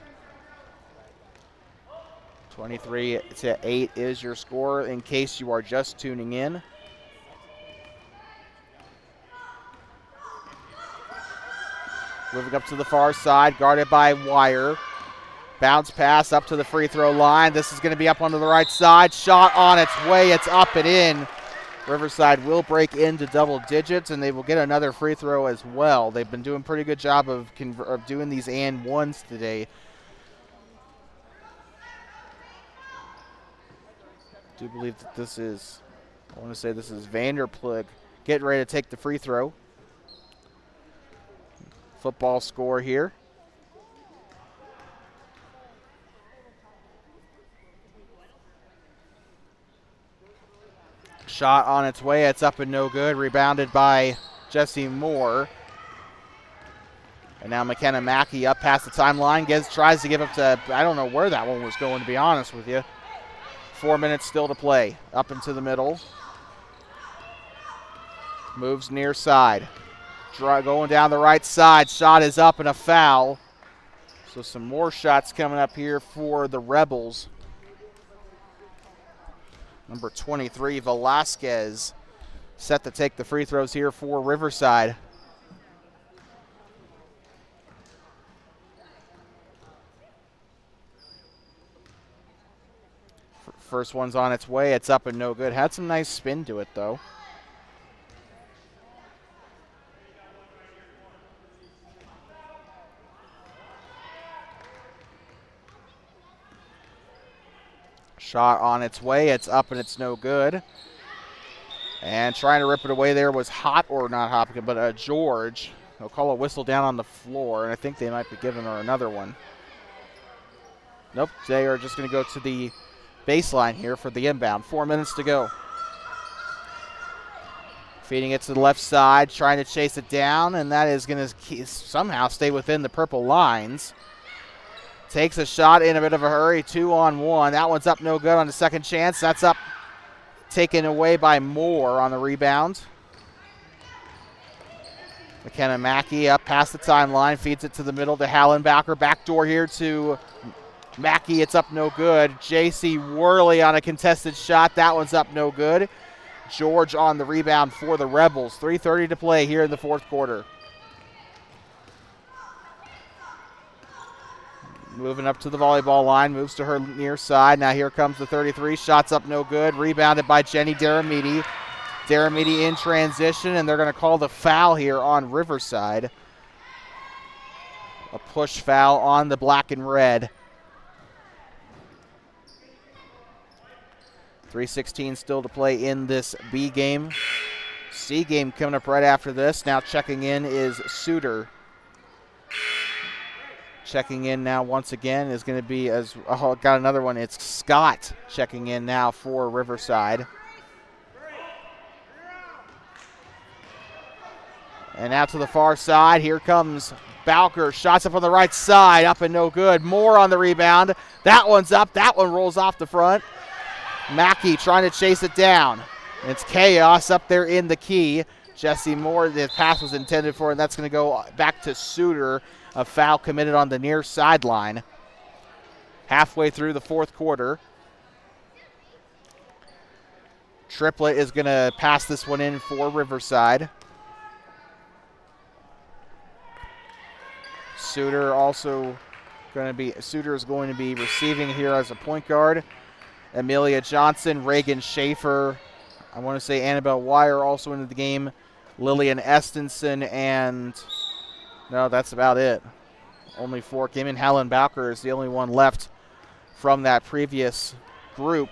23-8 is your score in case you are just tuning in. Moving up to the far side, guarded by Wire. Bounce pass up to the free throw line. This is going to be up onto the right side. Shot on its way. It's up and in. Riverside will break into double digits, and they will get another free throw as well. They've been doing a pretty good job of doing these and ones today. I do believe that this is, I want to say this is Vanderplug getting ready to take the free throw. Football score here. Shot on its way. It's up and no good. Rebounded by Jesse Moore. And now McKenna Mackey up past the timeline. Tries to give up to, I don't know where that one was going, to be honest with you. 4 minutes still to play. Up into the middle. Moves near side. Going down the right side. Shot is up and a foul. So some more shots coming up here for the Rebels. Number 23, Velasquez, set to take the free throws here for Riverside. First one's on its way. It's up and no good. Had some nice spin to it, though. Shot on its way. It's up and it's no good. And trying to rip it away there was not Hopkins, but George. They'll call a whistle down on the floor, and I think they might be giving her another one. Nope, they are just going to go to the baseline here for the inbound. 4 minutes to go. Feeding it to the left side, trying to chase it down, and that is going to somehow stay within the purple lines. Takes a shot in a bit of a hurry, 2-on-1. That one's up no good on the second chance. That's up, taken away by Moore on the rebound. McKenna Mackey up past the timeline, feeds it to the middle to Hallenbacher. Backdoor here to Mackey, it's up no good. J.C. Worley on a contested shot. That one's up no good. George on the rebound for the Rebels. 3:30 to play here in the fourth quarter. Moving up to the volleyball line, moves to her near side. Now here comes the 33. Shots up no good. Rebounded by Jenny Daramidi. Daramidi in transition, and they're going to call the foul here on Riverside. A push foul on the black and red. 3:16 still to play in this B game. C game coming up right after this. Now checking in is Suter. Checking in now once again is going to be, got another one. It's Scott checking in now for Riverside. And out to the far side, here comes Bowker. Shots up on the right side, up and no good. Moore on the rebound. That one's up. That one rolls off the front. Mackey trying to chase it down. It's chaos up there in the key. Jesse Moore, the pass was intended for, and that's going to go back to Suter. A foul committed on the near sideline. Halfway through the fourth quarter. Triplett is going to pass this one in for Riverside. Suter is going to be receiving here as a point guard. Amelia Johnson, Reagan Schaefer, I want to say Annabelle Wire also into the game. Lillian Estenson, and no, that's about it. Only 4 came in. Helen Bowker is the only one left from that previous group.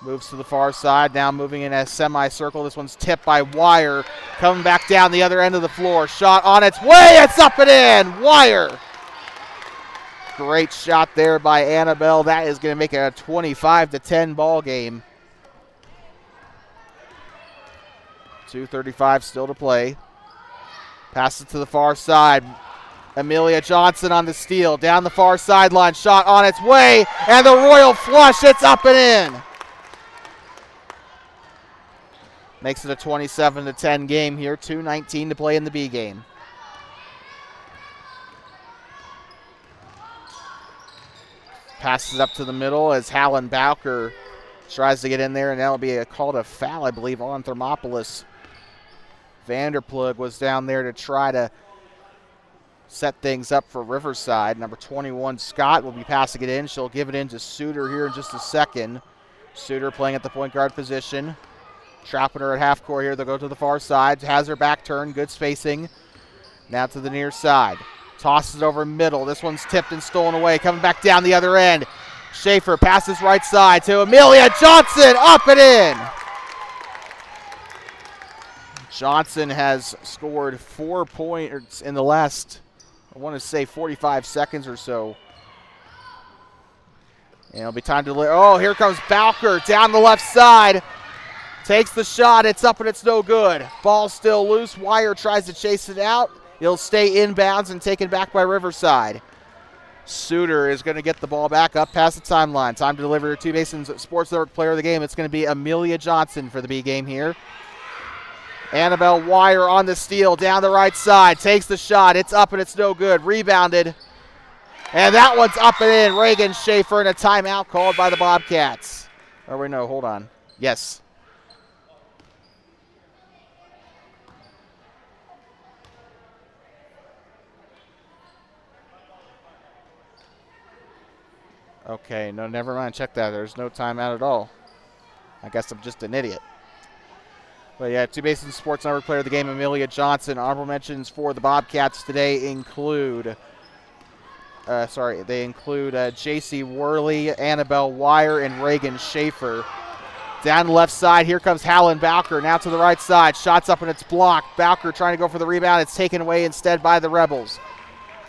Moves to the far side, now moving in a semicircle. This one's tipped by Wire. Coming back down the other end of the floor. Shot on its way, it's up and in! Wire! Great shot there by Annabelle. That is going to make it a 25-10 ball game. 2:35 still to play. Passes it to the far side. Amelia Johnson on the steal. Down the far sideline. Shot on its way. And the Royal flush. It's up and in. Makes it a 27-10 game here. 2:19 to play in the B game. Passes up to the middle as Hallen Bowker tries to get in there, and that'll be called a foul, I believe, on Thermopolis. Vanderplug was down there to try to set things up for Riverside. Number 21, Scott, will be passing it in. She'll give it in to Suter here in just a second. Suter playing at the point guard position. Trapping her at half court here. They'll go to the far side. Has her back turned. Good spacing. Now to the near side. Tosses it over middle. This one's tipped and stolen away. Coming back down the other end. Schaefer passes right side to Amelia Johnson. Up and in. Johnson has scored 4 points in the last, I want to say, 45 seconds or so. And it'll be time to, here comes Bowker down the left side. Takes the shot. It's up and it's no good. Ball still loose. Wire tries to chase it out. It'll stay inbounds and taken back by Riverside. Suter is going to get the ball back up past the timeline. Time to deliver to Mason's Sports Network player of the game. It's going to be Amelia Johnson for the B game here. Annabelle Wire on the steal down the right side. Takes the shot. It's up and it's no good. Rebounded. And that one's up and in. Reagan Schaefer and a timeout called by the Bobcats. Or wait, no, hold on. Yes. Okay, no, never mind. Check that. There's no timeout at all. I guess I'm just an idiot. But yeah, two Mason Sports Network player of the game, Amelia Johnson. Honorable mentions for the Bobcats today include, J.C. Worley, Annabelle Wire, and Reagan Schaefer. Down the left side, here comes Hallen Bowker. Now to the right side. Shots up and it's blocked. Bowker trying to go for the rebound. It's taken away instead by the Rebels.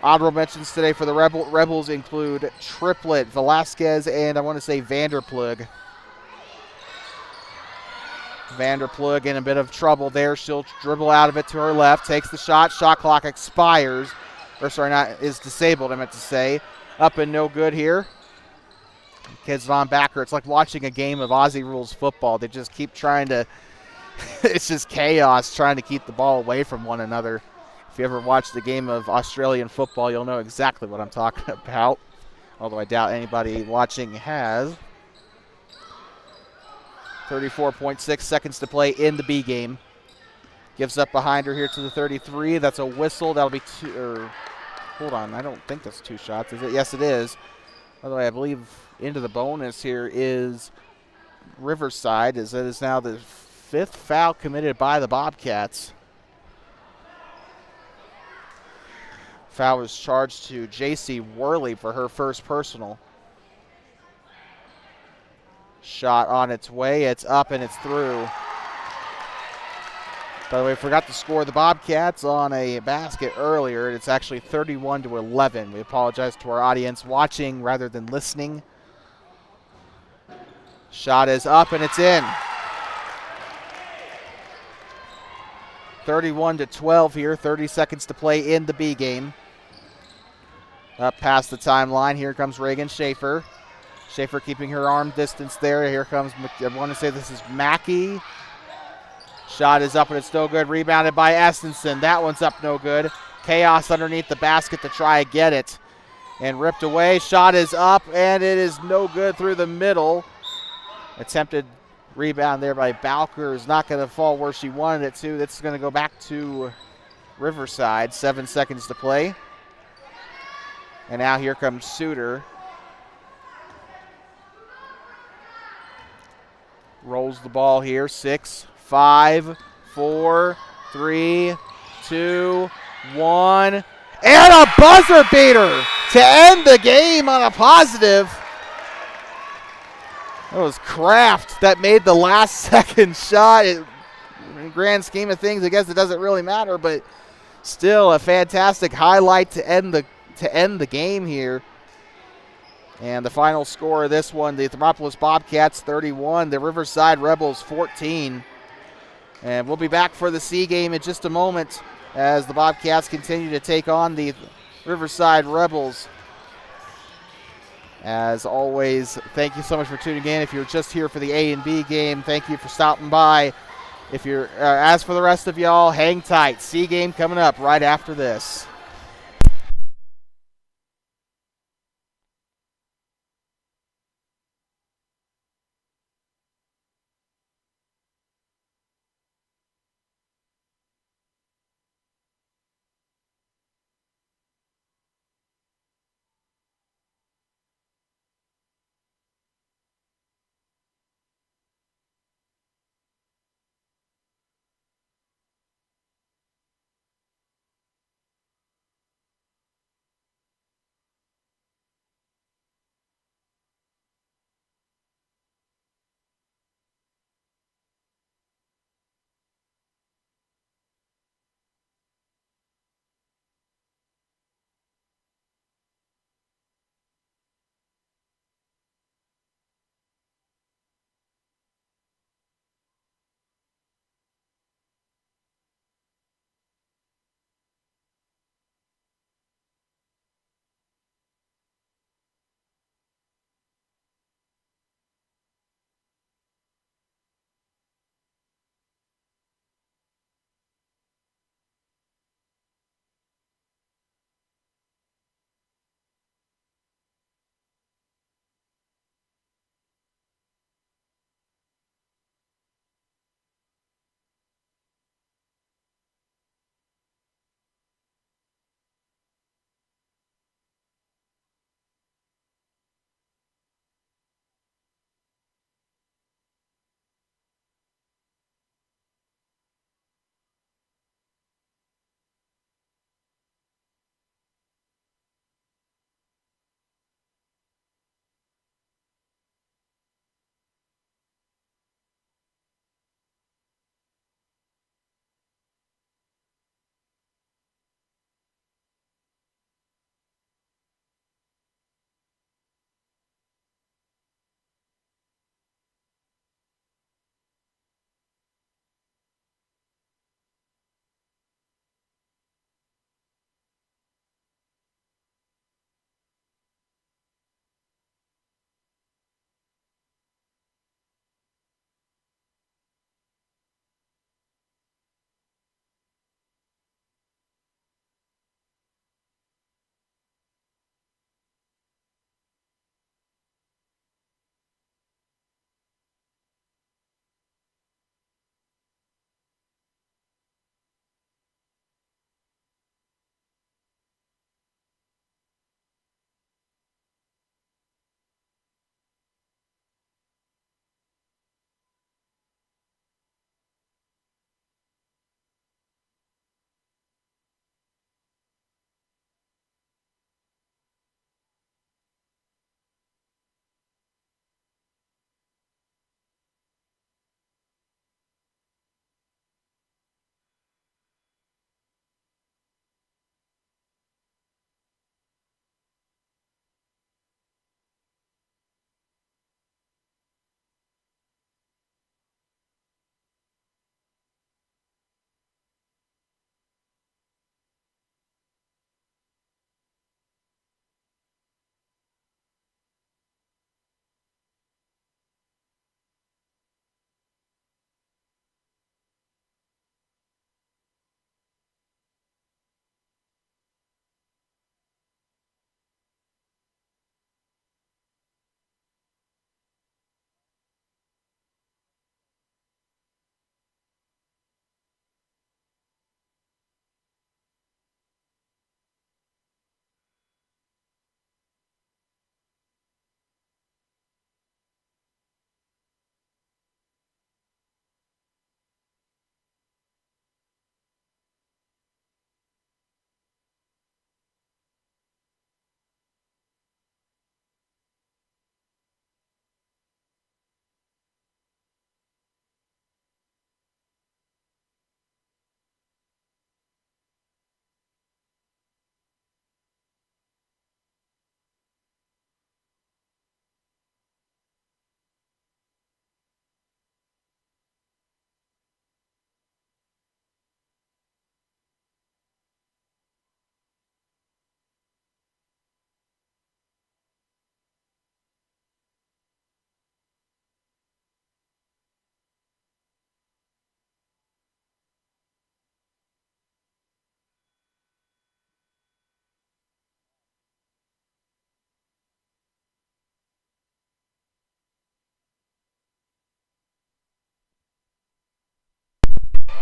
Honorable mentions today for the Rebels include Triplet, Velasquez, and I want to say Vanderplug. Vanderplug in a bit of trouble there. She'll dribble out of it to her left. Takes the shot. Shot clock expires. Is disabled, I meant to say. Up and no good here. Kids Von Backer. It's like watching a game of Aussie rules football. They just keep trying to, it's just chaos trying to keep the ball away from one another. If you ever watched a game of Australian football, you'll know exactly what I'm talking about. Although I doubt anybody watching has. 34.6 seconds to play in the B game. Gives up behind her here to the 33. That's a whistle. That'll be two. Hold on. I don't think that's two shots, is it? Yes, it is. By the way, I believe into the bonus here is Riverside, as it is now the fifth foul committed by the Bobcats. Foul was charged to J.C. Worley for her first personal. Shot on its way. It's up and it's through. By the way, forgot to score the Bobcats on a basket earlier. It's actually 31-11. We apologize to our audience watching rather than listening. Shot is up and it's in. 31-12 here. 30 seconds to play in the B game. Up past the timeline. Here comes Reagan Schaefer. Schaefer keeping her arm distance there. Here comes, I want to say this is Mackey. Shot is up and it's no good. Rebounded by Estenson. That one's up no good. Chaos underneath the basket to try and get it. And ripped away. Shot is up and it is no good through the middle. Attempted rebound there by Bowker is not going to fall where she wanted it to. That's going to go back to Riverside. 7 seconds to play. And now here comes Suter. Rolls the ball here. 6, 5, 4, 3, 2, 1. And a buzzer beater to end the game on a positive. That was Kraft that made the last second shot. In the grand scheme of things, I guess it doesn't really matter, but still a fantastic highlight to end the game here. And the final score of this one, the Thermopolis Bobcats 31, the Riverside Rebels 14. And we'll be back for the C game in just a moment as the Bobcats continue to take on the Riverside Rebels. As always, thank you so much for tuning in. If you're just here for the A and B game, thank you for stopping by. If you're, as for the rest of y'all, hang tight. C game coming up right after this.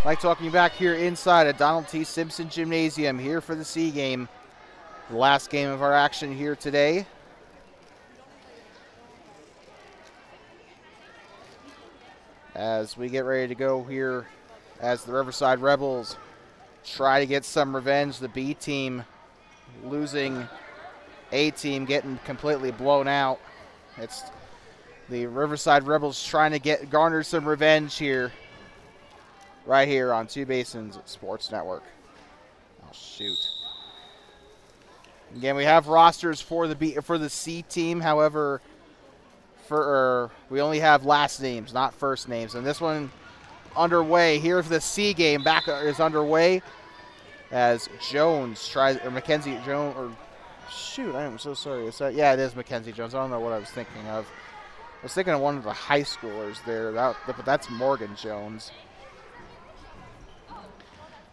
Like talking you back here inside at Donald T. Simpson Gymnasium here for the C game. The last game of our action here today. As we get ready to go here as the Riverside Rebels try to get some revenge. The B team losing, A team getting completely blown out. It's the Riverside Rebels trying to garner some revenge here. Right here on Two Basins Sports Network. Oh, shoot. Again, we have rosters for the C team. However, we only have last names, not first names. And this one underway here for the C game is underway as Jones tries, or Mackenzie Jones, or shoot, I am so sorry. Yeah, it is Mackenzie Jones. I don't know what I was thinking of. I was thinking of one of the high schoolers there, but that's Morgan Jones.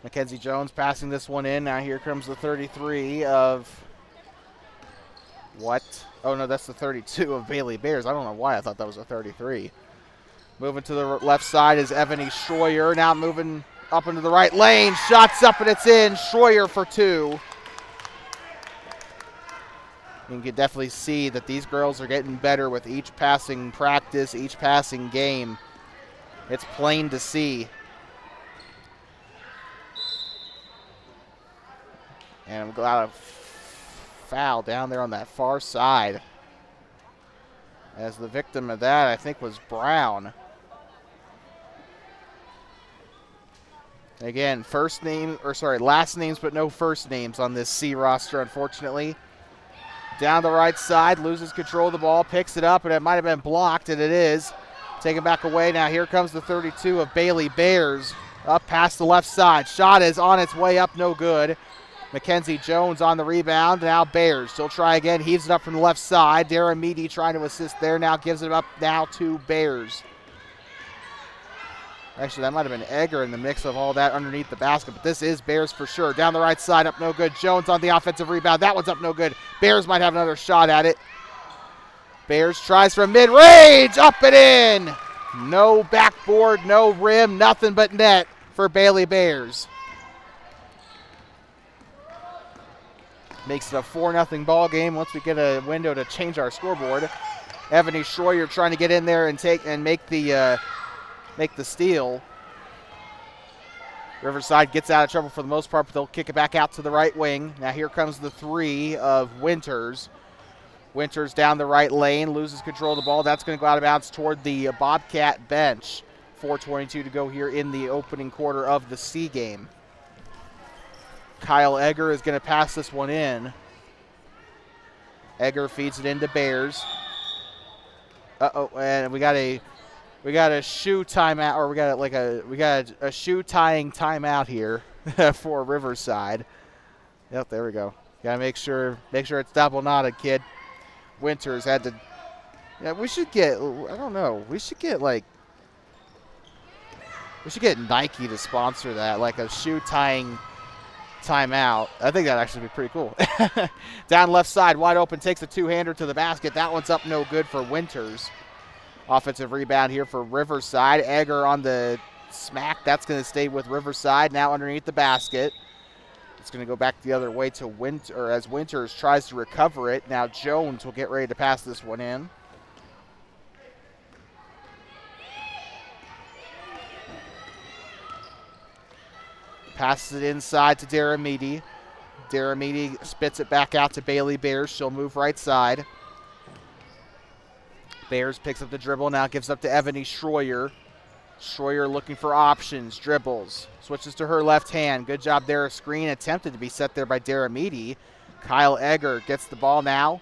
Mackenzie Jones passing this one in. Now here comes the 33 of what? Oh, no, that's the 32 of Bailey Bears. I don't know why I thought that was a 33. Moving to the left side is Ebony Schroyer. Now moving up into the right lane. Shots up and it's in. Schroyer for two. You can definitely see that these girls are getting better with each passing practice, each passing game. It's plain to see. And I'm glad a foul down there on that far side. As the victim of that, I think, was Brown. Again, last names but no first names on this C roster, unfortunately. Down the right side, loses control of the ball, picks it up, and it might have been blocked, and it is. Taken back away. Now here comes the 32 of Bailey Bears. Up past the left side. Shot is on its way up, no good. Mackenzie Jones on the rebound. Now Bears. She'll try again. Heaves it up from the left side. Dara Meady trying to assist there. Now gives it up now to Bears. Actually, that might have been Egger in the mix of all that underneath the basket, but this is Bears for sure. Down the right side, up no good. Jones on the offensive rebound. That one's up no good. Bears might have another shot at it. Bears tries from mid-range. Up and in. No backboard, no rim, nothing but net for Bailey Bears. Makes it a 4-0 ball game once we get a window to change our scoreboard. Ebony Schroyer trying to get in there and make the steal. Riverside gets out of trouble for the most part, but they'll kick it back out to the right wing. Now here comes the 3 of Winters. Winters down the right lane, loses control of the ball. That's going to go out of bounds toward the Bobcat bench. 4:22 to go here in the opening quarter of the C game. Kyle Egger is going to pass this one in. Egger feeds it into Bears. And we got a shoe timeout, or we got a shoe tying timeout here for Riverside. Yep, there we go. Got to make sure it's double knotted, kid. Winters had to. Yeah, we should get. I don't know. We should get Nike to sponsor that, like a shoe tying timeout. I think that'd actually be pretty cool. Down left side, wide open, takes a two-hander to the basket. That one's up no good for Winters. Offensive rebound here for Riverside. Egger on the smack. That's going to stay with Riverside. Now underneath the basket. It's going to go back the other way to as Winters tries to recover it. Now Jones will get ready to pass this one in. Passes it inside to Dara Meady. Dara Meady spits it back out to Bailey Bears. She'll move right side. Bears picks up the dribble, now gives up to Ebony Schroyer. Schroyer looking for options, dribbles, switches to her left hand. Good job there, a screen attempted to be set there by Dara Meady. Kyle Egger gets the ball now.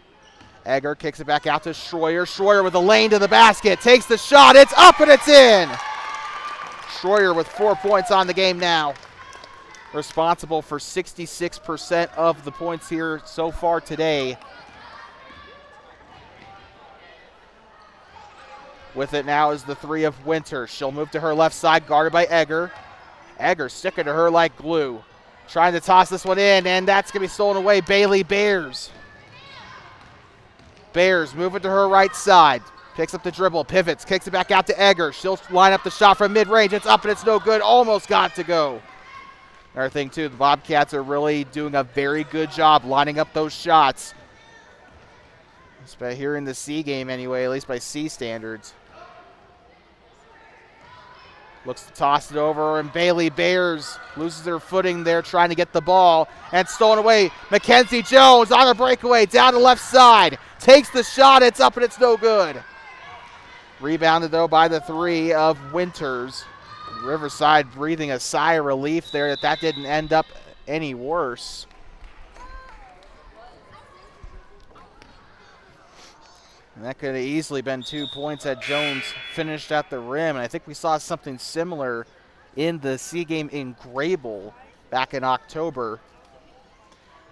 Egger kicks it back out to Schroyer. Schroyer with a lane to the basket, takes the shot, it's up and it's in! Schroyer with 4 points on the game now. Responsible for 66% of the points here so far today. With it now is the 3 of Winters. She'll move to her left side, guarded by Egger. Egger sticking to her like glue. Trying to toss this one in, and that's going to be stolen away. Bailey Bears. Bears moving to her right side. Picks up the dribble, pivots, kicks it back out to Egger. She'll line up the shot from mid-range. It's up and it's no good. Almost got to go. Another thing, too, the Bobcats are really doing a very good job lining up those shots. Here in the C game anyway, at least by C standards. Looks to toss it over, and Bailey Bears loses her footing there trying to get the ball. And stolen away. Mackenzie Jones on a breakaway down the left side. Takes the shot. It's up and it's no good. Rebounded, though, by the three of Winters. Riverside breathing a sigh of relief there that didn't end up any worse. And that could have easily been 2 points had Jones finished at the rim. And I think we saw something similar in the C game in Grable back in October.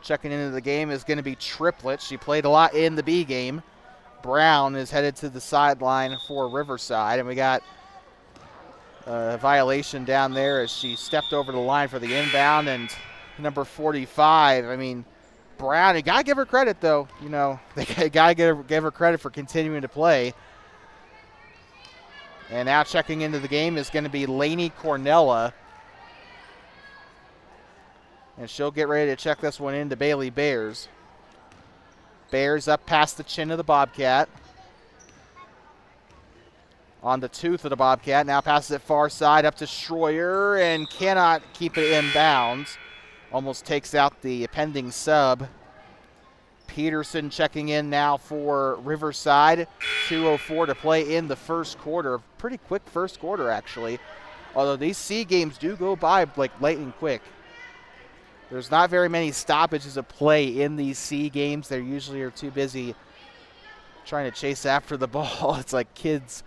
Checking into the game is going to be Triplett. She played a lot in the B game. Brown is headed to the sideline for Riverside. And we got a violation down there as she stepped over the line for the inbound. And number 45, I mean, Brown, you got to give her credit, though. You know, they got to give her credit for continuing to play. And now checking into the game is going to be Lainey Cornella. And she'll get ready to check this one into Bailey Bears. Bears up past the chin of the Bobcat. On the tooth of the Bobcat. Now passes it far side up to Schroyer and cannot keep it in bounds. Almost takes out the pending sub. Peterson checking in now for Riverside. 2:04 to play in the first quarter. Pretty quick first quarter, actually. Although these C games do go by like light and quick. There's not very many stoppages of play in these C games. They usually are too busy trying to chase after the ball. It's like kids.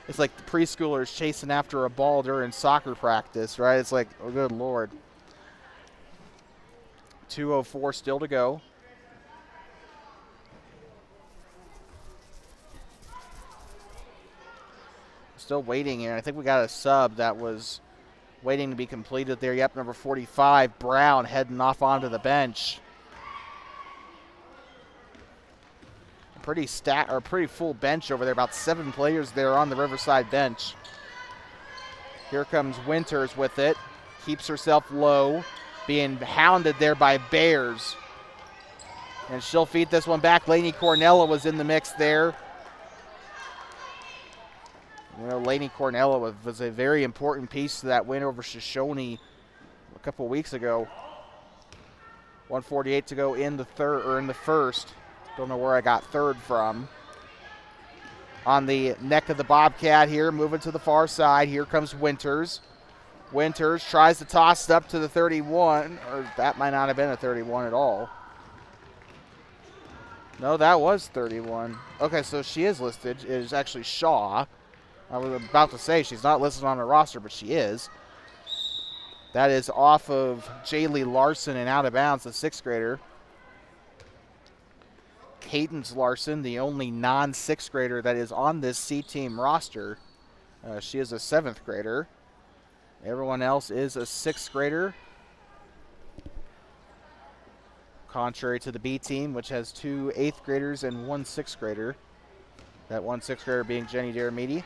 It's like the preschoolers chasing after a ball during soccer practice, right? It's like, oh, good Lord. 2:04 still to go. Still waiting here. I think we got a sub that was waiting to be completed there. Yep, number 45, Brown, heading off onto the bench. Pretty full bench over there. About 7 players there on the Riverside bench. Here comes Winters with it. Keeps herself low. Being hounded there by Bears. And she'll feed this one back. Lainey Cornella was in the mix there. You know, Lainey Cornella was a very important piece to that win over Shoshone a couple weeks ago. 1:48 to go in the first. Don't know where I got third from. On the neck of the Bobcat here, moving to the far side. Here comes Winters. Winters tries to toss it up to the 31, or that might not have been a 31 at all. No, that was 31. Okay, so she is listed. It is actually Shaw. I was about to say she's not listed on the roster, but she is. That is off of Jaylee Larson and out of bounds, the 6th grader. Cadence Larson, the only non-6th grader that is on this C team roster. She is a 7th grader. Everyone else is a 6th grader. Contrary to the B team, which has 2 8th graders and 1 6th grader. That 1 6th grader being Jenny Deramiti.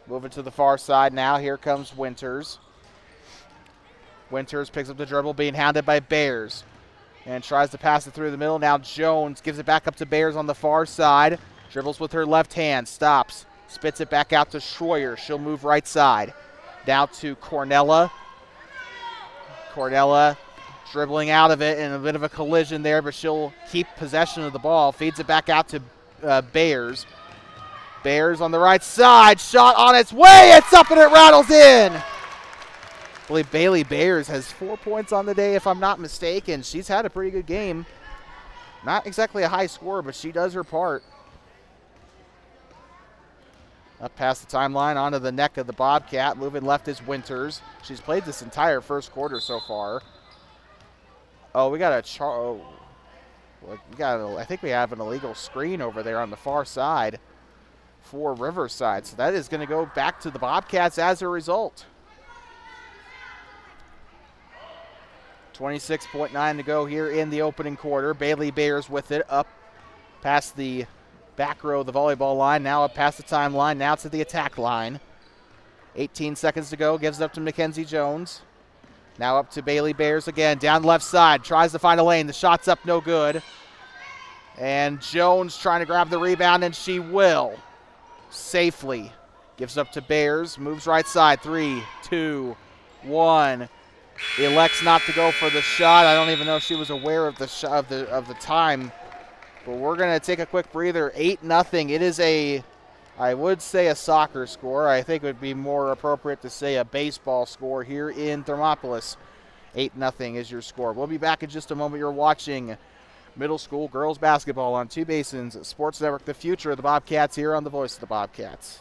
Moving to the far side now. Here comes Winters. Winters picks up the dribble, being hounded by Bears. And tries to pass it through the middle. Now Jones gives it back up to Bears on the far side. Dribbles with her left hand. Stops. Spits it back out to Schroyer. She'll move right side. Down to Cornella. Cornella dribbling out of it in a bit of a collision there, but she'll keep possession of the ball. Feeds it back out to Bears. Bears on the right side. Shot on its way. It's up and it rattles in. I believe Bailey Bears has 4 points on the day, if I'm not mistaken. She's had a pretty good game. Not exactly a high score, but she does her part. Up past the timeline, onto the neck of the Bobcat. Moving left is Winters. She's played this entire first quarter so far. Oh, we got I think we have an illegal screen over there on the far side for Riverside. So that is going to go back to the Bobcats as a result. 26.9 to go here in the opening quarter. Bailey Bears with it up past the back row of the volleyball line, now up past the timeline, now to the attack line. 18 seconds to go, gives it up to Mackenzie Jones. Now up to Bailey Bears again, down the left side, tries to find a lane. The shot's up, no good. And Jones trying to grab the rebound, and she will. Safely. Gives up to Bears, moves right side. 3, 2, 1. Elects not to go for the shot. I don't even know if she was aware of the time. But we're going to take a quick breather. 8-0. It is I would say a soccer score. I think it would be more appropriate to say a baseball score here in Thermopolis. 8-0 is your score. We'll be back in just a moment. You're watching middle school girls basketball on Two Basins Sports Network, the future of the Bobcats, here on the Voice of the Bobcats.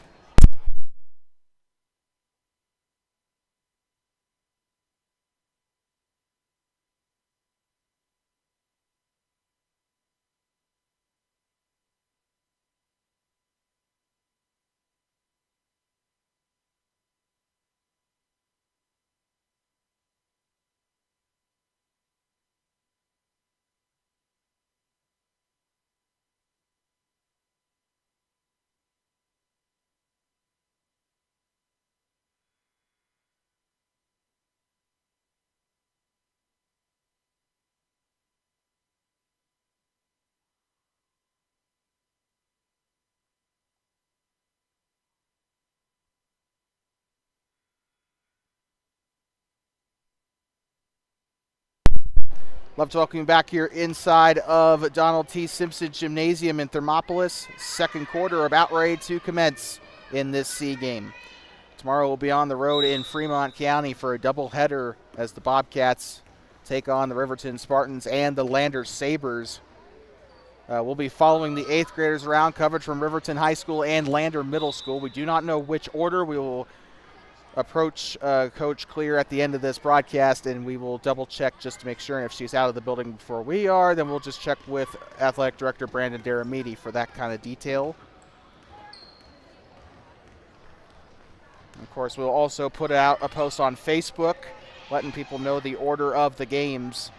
Love to welcome you back here inside of Donald T. Simpson Gymnasium in Thermopolis. Second quarter about ready to commence in this C game. Tomorrow we'll be on the road in Fremont County for a doubleheader as the Bobcats take on the Riverton Spartans and the Lander Sabres. We'll be following the 8th graders around, coverage from Riverton High School and Lander Middle School. We do not know which order. We will approach Coach Clear at the end of this broadcast, and we will double check just to make sure. And if she's out of the building before we are, then we'll just check with Athletic Director Brandon Daramidi for that kind of detail. Of course, we'll also put out a post on Facebook letting people know the order of the games.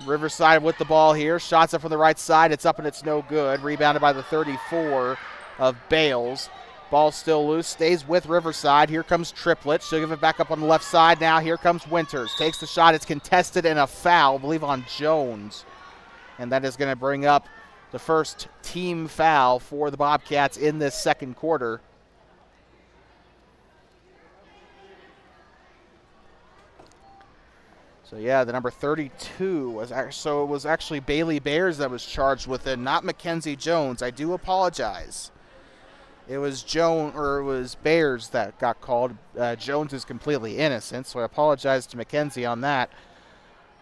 Riverside with the ball here. Shots up from the right side. It's up and it's no good. Rebounded by the 34 of Bales. Ball still loose, stays with Riverside. Here comes Triplett. She'll give it back up on the left side now. Here comes Winters. Takes the shot. It's contested and a foul, I believe, on Jones. And that is going to bring up the first team foul for the Bobcats in this second quarter. So, yeah, the number 32 was so it was actually Bailey Bears that was charged with it, not Mackenzie Jones. I do apologize. It was Bears that got called. Jones is completely innocent, so I apologize to Mackenzie on that.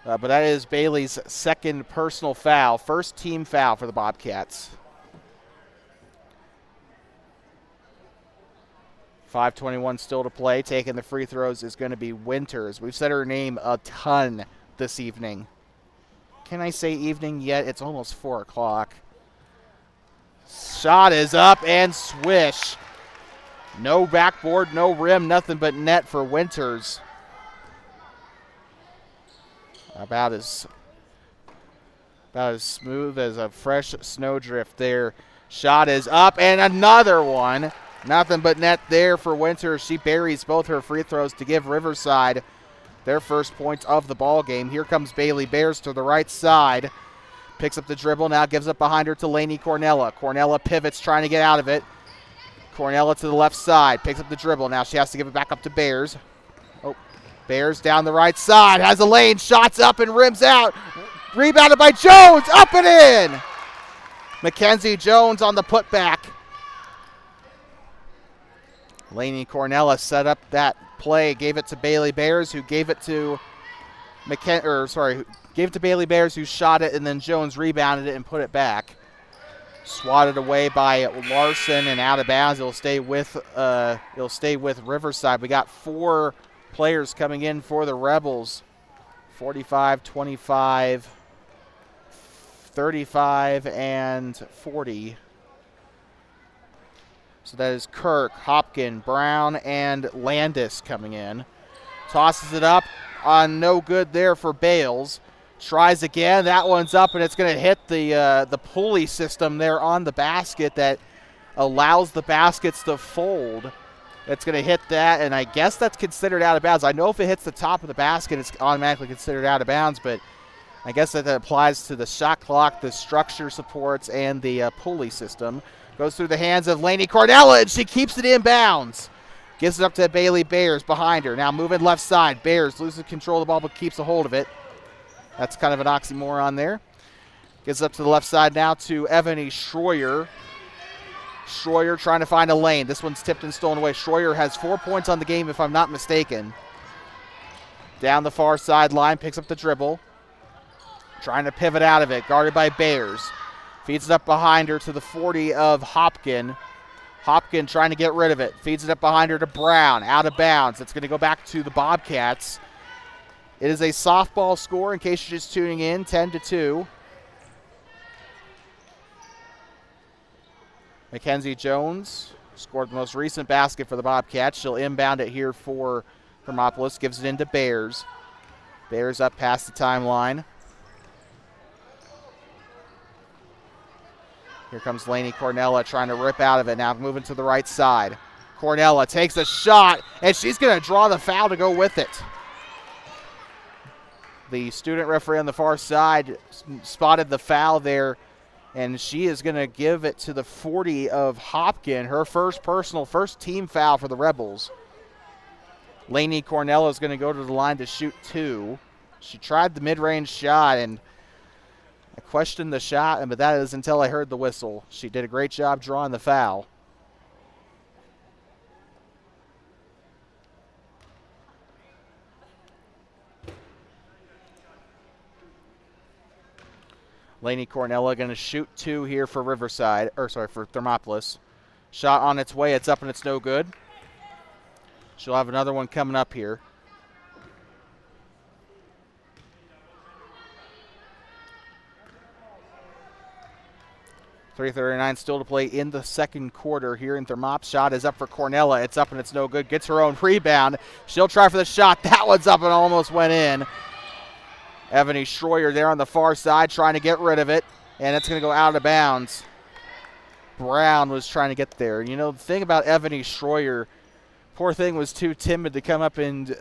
But that is Bailey's second personal foul, first team foul for the Bobcats. 5:21 still to play. Taking the free throws is going to be Winters. We've said her name a ton this evening. Can I say evening yet? It's almost 4 o'clock. Shot is up and swish. No backboard, no rim, nothing but net for Winters. About as smooth as a fresh snowdrift there. Shot is up and another one. Nothing but net there for Winters. She buries both her free throws to give Riverside their first points of the ball game. Here comes Bailey Bears to the right side. Picks up the dribble, now gives up behind her to Lainey Cornella. Cornella pivots, trying to get out of it. Cornella to the left side, picks up the dribble. Now she has to give it back up to Bears. Oh, Bears down the right side, has a lane, shots up and rims out. Rebounded by Jones, up and in. Mackenzie Jones on the putback. Lainey Cornella set up that play, gave it to Bailey Bears, who gave it to gave it to Bailey Bears, who shot it, and then Jones rebounded it and put it back. Swatted away by Larson and out of bounds. It'll stay with Riverside. We got 4 players coming in for the Rebels. 45, 25, 35, and 40. So that is Kirk, Hopkin, Brown, and Landis coming in. Tosses it up on no good there for Bales. Tries again. That one's up, and it's going to hit the pulley system there on the basket that allows the baskets to fold. It's going to hit that, and I guess that's considered out of bounds. I know if it hits the top of the basket, it's automatically considered out of bounds, but I guess that applies to the shot clock, the structure supports, and the pulley system. Goes through the hands of Lainey Cornella, and she keeps it in bounds. Gives it up to Bailey Bears behind her. Now moving left side. Bears loses control of the ball but keeps a hold of it. That's kind of an oxymoron there. Gives it up to the left side now to Ebony Schroyer. Schroyer trying to find a lane. This one's tipped and stolen away. Schroyer has 4 points on the game if I'm not mistaken. Down the far sideline, picks up the dribble. Trying to pivot out of it, guarded by Bears. Feeds it up behind her to the 40 of Hopkin. Hopkin trying to get rid of it. Feeds it up behind her to Brown, out of bounds. It's going to go back to the Bobcats. It is a softball score in case you're just tuning in, 10-2. Mackenzie Jones scored the most recent basket for the Bobcats. She'll inbound it here for Thermopolis. Gives it into Bears. Bears up past the timeline. Here comes Lainey Cornella trying to rip out of it. Now moving to the right side. Cornella takes a shot, and she's going to draw the foul to go with it. The student referee on the far side spotted the foul there, and she is going to give it to the 40 of Hopkin, her first team foul for the Rebels. Lainey Cornella is going to go to the line to shoot 2. She tried the mid-range shot, and I questioned the shot, but that is until I heard the whistle. She did a great job drawing the foul. Lainey Cornella going to shoot 2 here for for Thermopolis. Shot on its way, it's up and it's no good. She'll have another one coming up here. .339 still to play in the second quarter here in Thermop. Shot is up for Cornella. It's up and it's no good. Gets her own rebound. She'll try for the shot. That one's up and almost went in. Ebony Schroyer there on the far side trying to get rid of it, and it's going to go out of bounds. Brown was trying to get there. You know, the thing about Ebony Schroyer, poor thing was too timid to come up and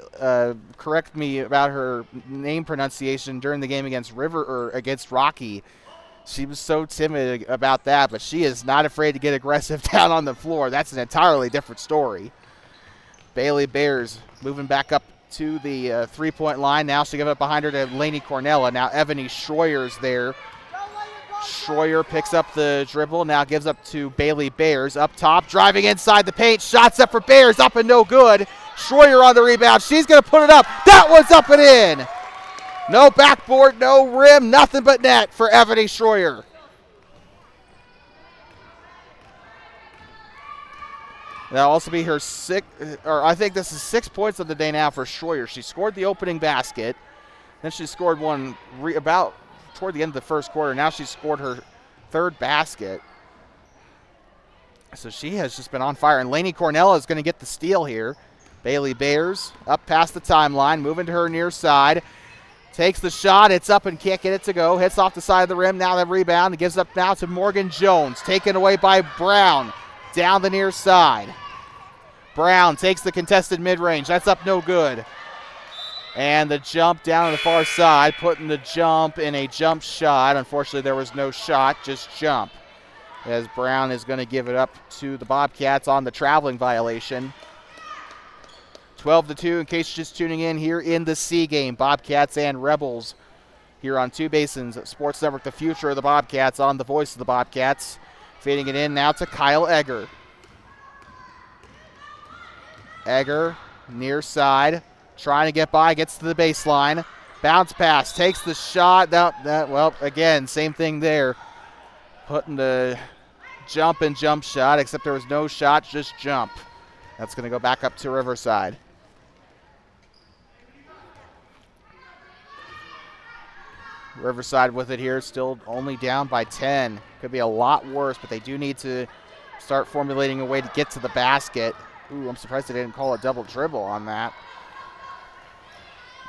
correct me about her name pronunciation during the game against Rocky. She was so timid about that, but she is not afraid to get aggressive down on the floor. That's an entirely different story. Bailey Bears moving back up to the three-point line. Now she'll give it behind her to Lainey Cornella. Now Ebony Schroyer's there. Schroyer picks up the dribble. Now gives up to Bailey Bears. Up top, driving inside the paint. Shots up for Bears. Up and no good. Schroyer on the rebound. She's going to put it up. That one's up and in. No backboard, no rim, nothing but net for Ebony Schroyer. That'll also be her I think this is 6 points of the day now for Schroyer. She scored the opening basket. Then she scored one about toward the end of the first quarter. Now she scored her third basket. So she has just been on fire. And Lainey Cornella is going to get the steal here. Bailey Bears up past the timeline, moving to her near side. Takes the shot. It's up and can't get it to go. Hits off the side of the rim. Now the rebound. It gives up now to Morgan Jones. Taken away by Brown. Down the near side. Brown takes the contested mid-range. That's up no good. And the jump down on the far side, putting the jump in a jump shot. Unfortunately, there was no shot, just jump. As Brown is going to give it up to the Bobcats on the traveling violation. 12-2 in case you're just tuning in here in the C game. Bobcats and Rebels here on Two Basins Sports Network, the future of the Bobcats on the voice of the Bobcats. Feeding it in now to Kyle Egger. Egger, near side, trying to get by, gets to the baseline. Bounce pass, takes the shot. Well, again, same thing there. Putting the jump and jump shot, except there was no shot, just jump. That's going to go back up to Riverside. Riverside with it here, still only down by 10. Could be a lot worse, but they do need to start formulating a way to get to the basket. Ooh, I'm surprised they didn't call a double dribble on that.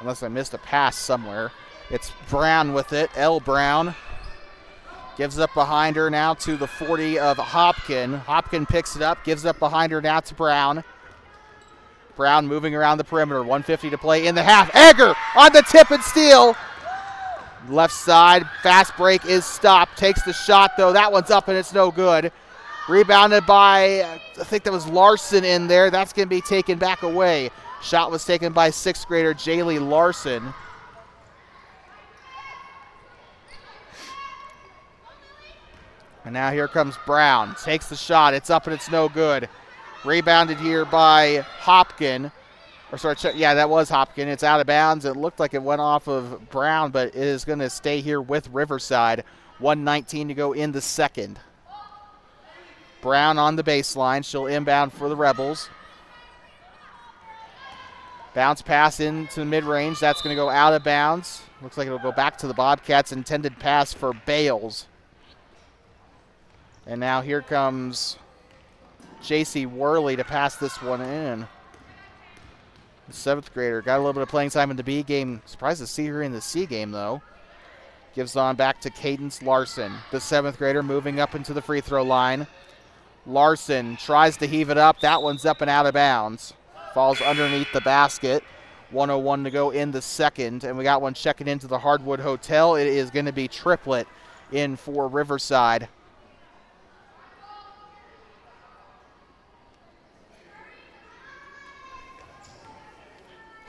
Unless I missed a pass somewhere. It's Brown with it. L. Brown gives up behind her now to the 40 of Hopkin. Hopkin picks it up, gives up behind her now to Brown. Brown moving around the perimeter. 1:50 to play in the half. Egger on the tip and steal. Left side, fast break is stopped. Takes the shot, though. That one's up, and it's no good. Rebounded by, I think that was Larson in there. That's going to be taken back away. Shot was taken by 6th grader Jaylee Larson. And now here comes Brown. Takes the shot. It's up, and it's no good. Rebounded here by Hopkin. Or sorry, yeah, that was Hopkin. It's out of bounds. It looked like it went off of Brown, but it is going to stay here with Riverside. 1:19 to go in the second. Brown on the baseline. She'll inbound for the Rebels. Bounce pass into the mid-range. That's going to go out of bounds. Looks like it'll go back to the Bobcats. Intended pass for Bales. And now here comes J.C. Worley to pass this one in. The 7th grader got a little bit of playing time in the B game. Surprised to see her in the C game, though. Gives on back to Cadence Larson. The 7th grader moving up into the free throw line. Larson tries to heave it up. That one's up and out of bounds. Falls underneath the basket. 1:01 to go in the second. And we got one checking into the Hardwood Hotel. It is going to be Triplet in for Riverside.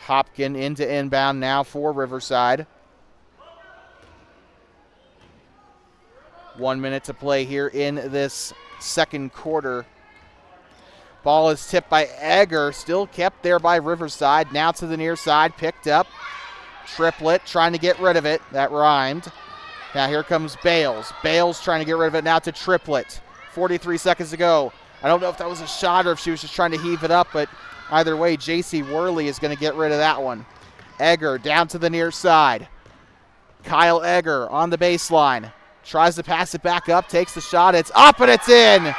Hopkin into inbound now for Riverside. 1 minute to play here in this second quarter. Ball is tipped by Egger, still kept there by Riverside. Now to the near side, picked up. Triplet trying to get rid of it. That rhymed. Now here comes Bales. Bales trying to get rid of it now to Triplet. 43 seconds to go. I don't know if that was a shot or if she was just trying to heave it up, but either way, J.C. Worley is going to get rid of that one. Egger down to the near side. Kyle Egger on the baseline. Tries to pass it back up, takes the shot. It's up and it's in.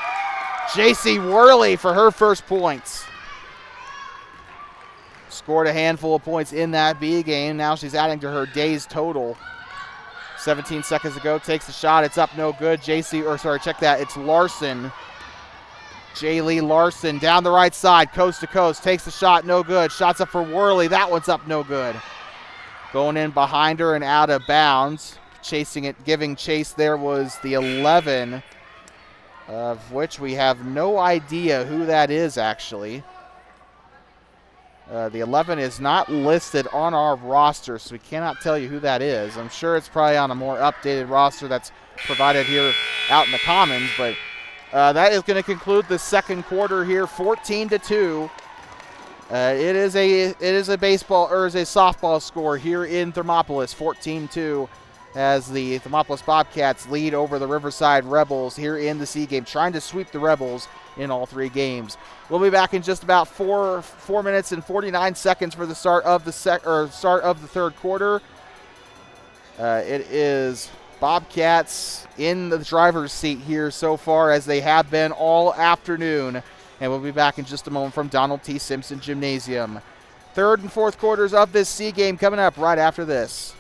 J.C. Worley for her first points. Scored a handful of points in that B game. Now she's adding to her day's total. 17 seconds to go, takes the shot. It's up, no good. Check that. It's Larson. Jaylee Larson down the right side, coast to coast, takes the shot, no good. Shots up for Worley. That one's up, no good. Going in behind her and out of bounds. Chasing it, giving chase there was the 11, of which we have no idea who that is, actually. The 11 is not listed on our roster, so we cannot tell you who that is. I'm sure it's probably on a more updated roster that's provided here out in the Commons, but that is going to conclude the second quarter here, 14-2. It is a baseball or is a softball score here in Thermopolis, 14-2. As the Thermopolis Bobcats lead over the Riverside Rebels here in the C game, trying to sweep the Rebels in all three games. We'll be back in just about 4 minutes and 49 seconds for the start of the third quarter. It is Bobcats in the driver's seat here so far, as they have been all afternoon. And we'll be back in just a moment from Donald T. Simpson Gymnasium. Third and fourth quarters of this C game coming up right after this.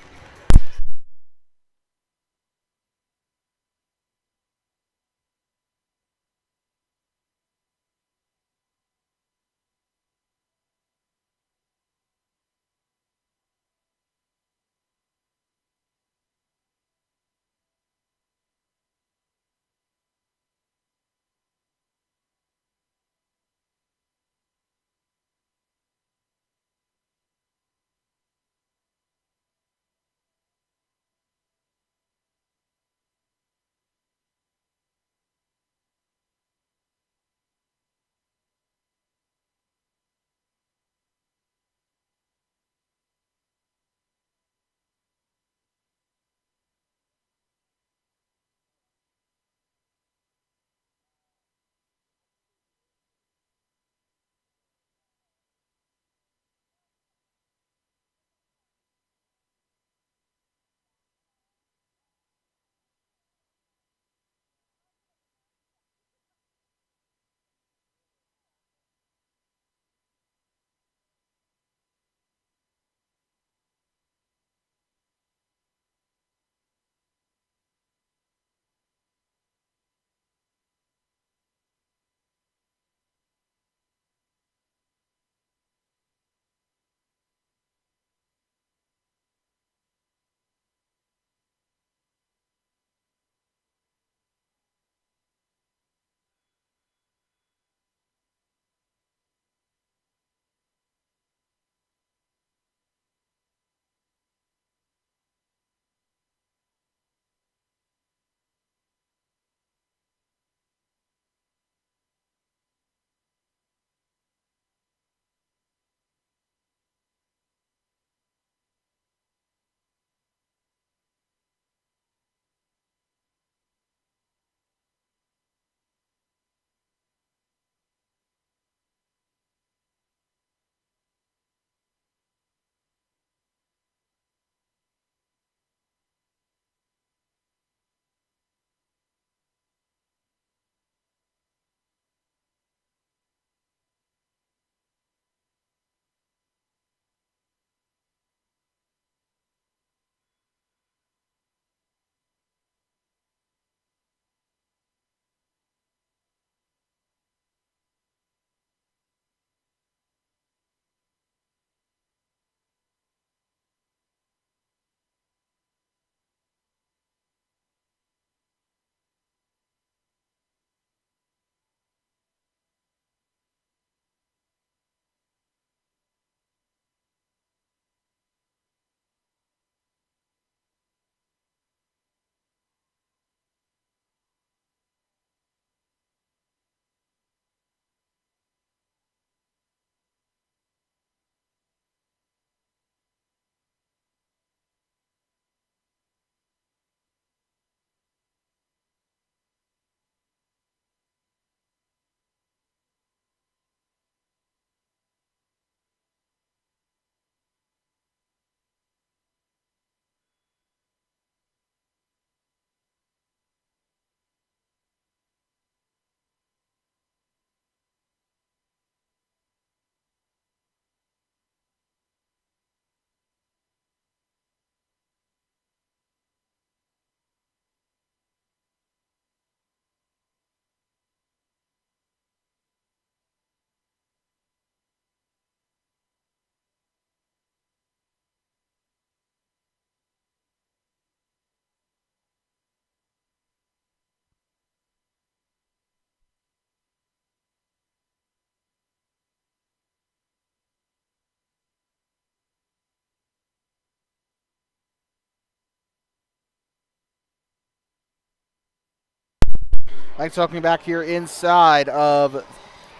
Thanks for welcoming back here inside of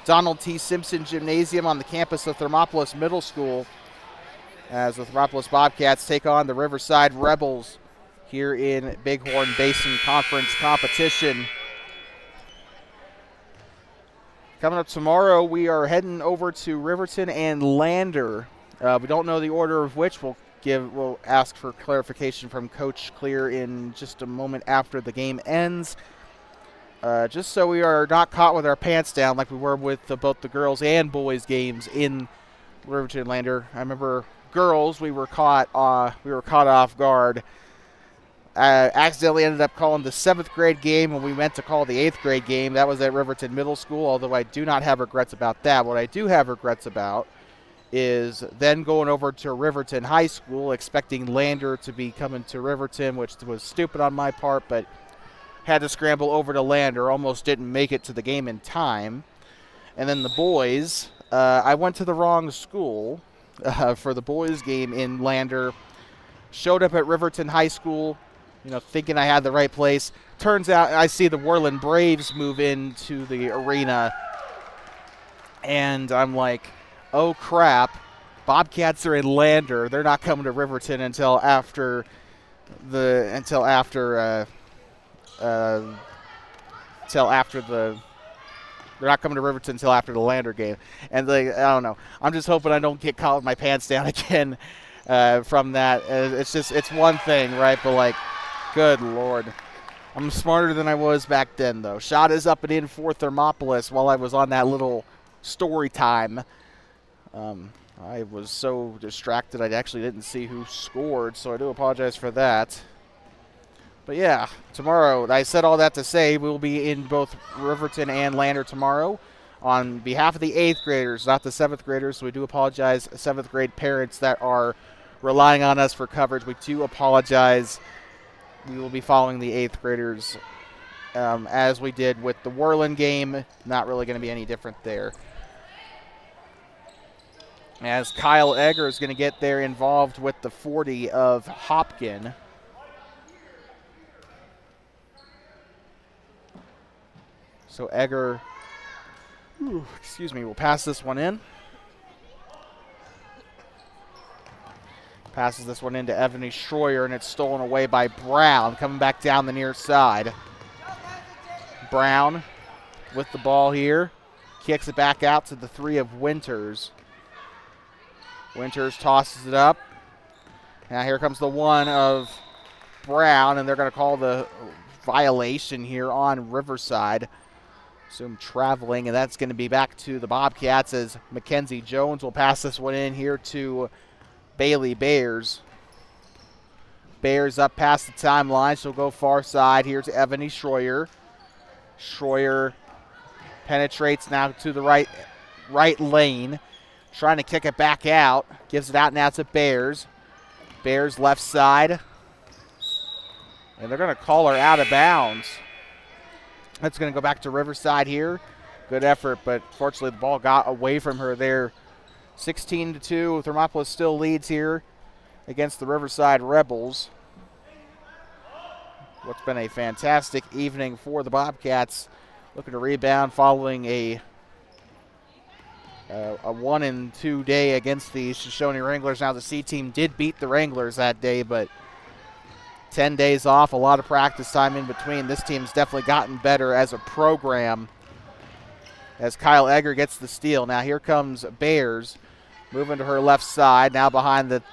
Donald T. Simpson Gymnasium on the campus of Thermopolis Middle School as the Thermopolis Bobcats take on the Riverside Rebels here in Bighorn Basin Conference competition. Coming up tomorrow, we are heading over to Riverton and Lander. We don't know the order of which. We'll ask for clarification from Coach Clear in just a moment after the game ends. Just so we are not caught with our pants down like we were with both the girls and boys games in Riverton and Lander. I remember girls, we were caught off guard. Accidentally ended up calling the 7th grade game when we meant to call the 8th grade game. That was at Riverton Middle School, although I do not have regrets about that. What I do have regrets about is then going over to Riverton High School, expecting Lander to be coming to Riverton, which was stupid on my part, but had to scramble over to Lander, almost didn't make it to the game in time. And then the boys, I went to the wrong school for the boys game in Lander. Showed up at Riverton High School, thinking I had the right place. Turns out I see the Worland Braves move into the arena, and I'm like, oh crap, Bobcats are in Lander. They're not coming to Riverton until after they're not coming to Riverton until after the Lander game. And I don't know. I'm just hoping I don't get caught with my pants down again from that. It's one thing, right? But good Lord. I'm smarter than I was back then, though. Shot is up and in for Thermopolis while I was on that little story time. I was so distracted I actually didn't see who scored, so I do apologize for that. But yeah, tomorrow, I said all that to say we'll be in both Riverton and Lander tomorrow on behalf of the 8th graders, not the 7th graders. So we do apologize, 7th grade parents that are relying on us for coverage. We do apologize. We will be following the 8th graders as we did with the Worland game. Not really going to be any different there. As Kyle Egger is going to get there involved with the 40 of Hopkin. So Egger, will pass this one in. Passes this one into Ebony Schroyer, and it's stolen away by Brown, coming back down the near side. Brown with the ball here. Kicks it back out to the 3 of Winters. Winters tosses it up. Now here comes the 1 of Brown, and they're going to call the violation here on Riverside. Assume traveling, and that's going to be back to the Bobcats as Mackenzie Jones will pass this one in here to Bailey Bears. Bears up past the timeline. She'll go far side here to Ebony Schroyer. Schroyer penetrates now to the right lane. Trying to kick it back out. Gives it out now to Bears. Bears left side. And they're going to call her out of bounds. That's going to go back to Riverside here. Good effort, but fortunately the ball got away from her there. 16-2. Thermopolis still leads here against the Riverside Rebels. What's been a fantastic evening for the Bobcats. Looking to rebound following a 1-2 day against the Shoshone Wranglers. Now the C team did beat the Wranglers that day, but 10 days off, a lot of practice time in between. This team's definitely gotten better as a program as Kyle Egger gets the steal. Now here comes Bears moving to her left side, now behind the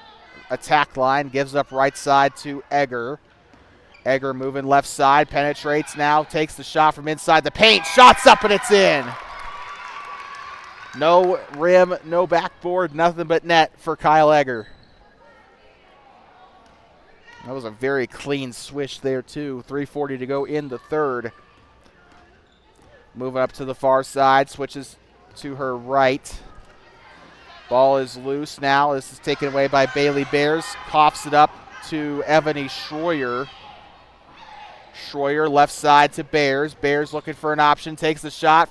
attack line, gives up right side to Egger. Egger moving left side, penetrates now, takes the shot from inside the paint, shots up and it's in. No rim, no backboard, nothing but net for Kyle Egger. That was a very clean swish there, too. 3:40 to go in the third. Moving up to the far side, switches to her right. Ball is loose now. This is taken away by Bailey Bears. Coughs it up to Ebony Schroyer. Schroyer left side to Bears. Bears looking for an option, takes the shot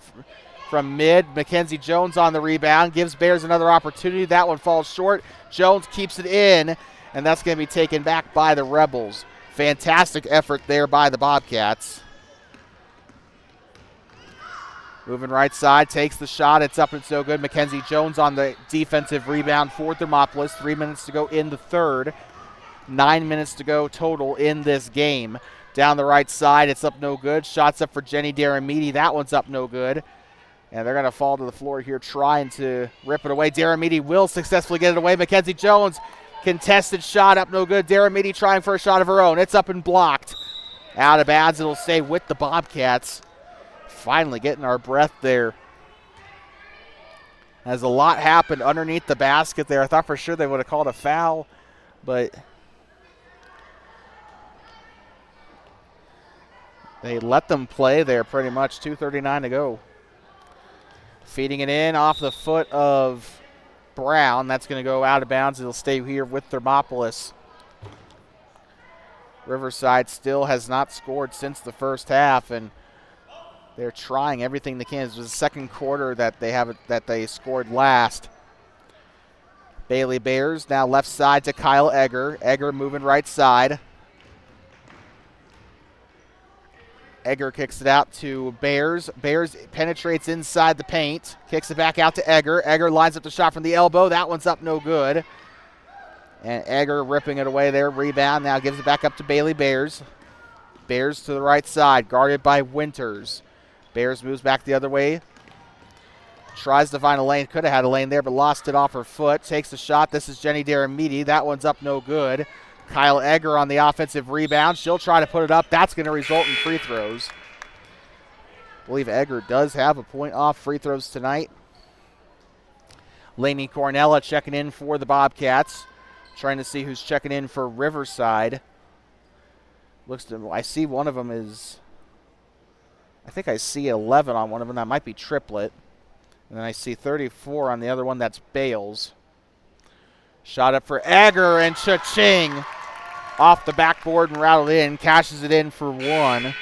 from mid. Mackenzie Jones on the rebound, gives Bears another opportunity. That one falls short. Jones keeps it in. And that's going to be taken back by the Rebels. Fantastic effort there by the Bobcats. Moving right side, takes the shot. It's up and it's no good. Mackenzie Jones on the defensive rebound for Thermopolis. 3 minutes to go in the third. 9 minutes to go total in this game. Down the right side, it's up no good. Shots up for Jenny Daramidi. That one's up no good. And they're going to fall to the floor here trying to rip it away. Daramidi will successfully get it away. Mackenzie Jones, contested shot up no good. Daramidi trying for a shot of her own. It's up and blocked. Out of bounds. It'll stay with the Bobcats. Finally getting our breath there. As a lot happened underneath the basket there. I thought for sure they would have called a foul, but they let them play there pretty much. 2:39 to go. Feeding it in off the foot of Brown. That's going to go out of bounds. It'll stay here with Thermopolis. Riverside still has not scored since the first half, and they're trying everything they can. It was the second quarter that they scored last. Bailey Bears now left side to Kyle Egger. Egger moving right side. Egger kicks it out to Bears. Bears penetrates inside the paint. Kicks it back out to Egger. Egger lines up the shot from the elbow. That one's up no good. And Egger ripping it away there. Rebound now gives it back up to Bailey Bears. Bears to the right side, guarded by Winters. Bears moves back the other way. Tries to find a lane. Could have had a lane there, but lost it off her foot. Takes the shot. This is Jenny Daramidi. That one's up no good. Kyle Egger on the offensive rebound. She'll try to put it up. That's going to result in free throws. I believe Egger does have a point off free throws tonight. Lainey Cornella checking in for the Bobcats. Trying to see who's checking in for Riverside. I see one of them is, I think I see 11 on one of them. That might be Triplet. And then I see 34 on the other one. That's Bales. Shot up for Egger, and cha-ching. Off the backboard and rattled in. Cashes it in for one.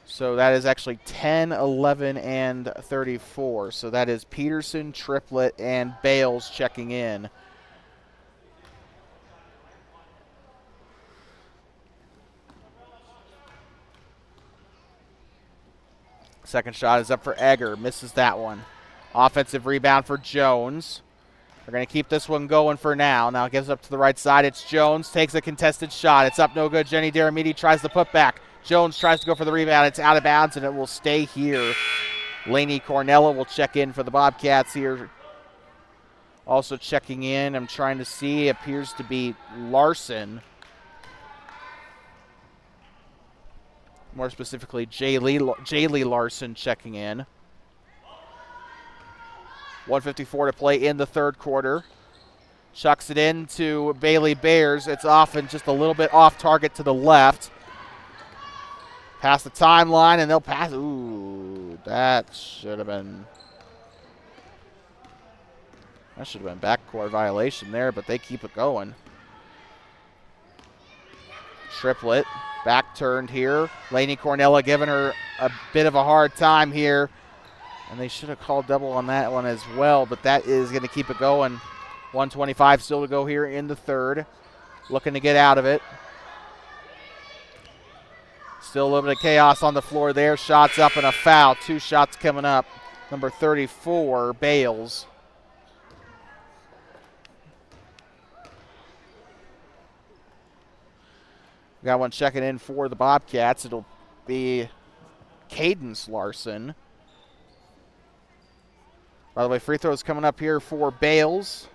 So that is actually 10, 11, and 34. So that is Peterson, Triplet, and Bales checking in. Second shot is up for Egger. Misses that one. Offensive rebound for Jones. They're going to keep this one going for now. Now it gives up to the right side. It's Jones. Takes a contested shot. It's up no good. Jenny Daramidi tries to put back. Jones tries to go for the rebound. It's out of bounds, and it will stay here. Lainey Cornella will check in for the Bobcats here. Also checking in, I'm trying to see, appears to be Larson. More specifically, Jaylee Larson checking in. 1:54 to play in the third quarter. Chucks it in to Bailey Bears. It's off and just a little bit off target to the left. Past the timeline, and they'll pass. Ooh, that should have been backcourt violation there, but they keep it going. Triplet. Back turned here. Lainey Cornella giving her a bit of a hard time here. And they should have called double on that one as well, but that is going to keep it going. 1:25 still to go here in the third. Looking to get out of it. Still a little bit of chaos on the floor there. Shots up and a foul. 2 shots coming up. Number 34, Bales. Got one checking in for the Bobcats. It'll be Cadence Larson. By the way, free throws coming up here for Bales.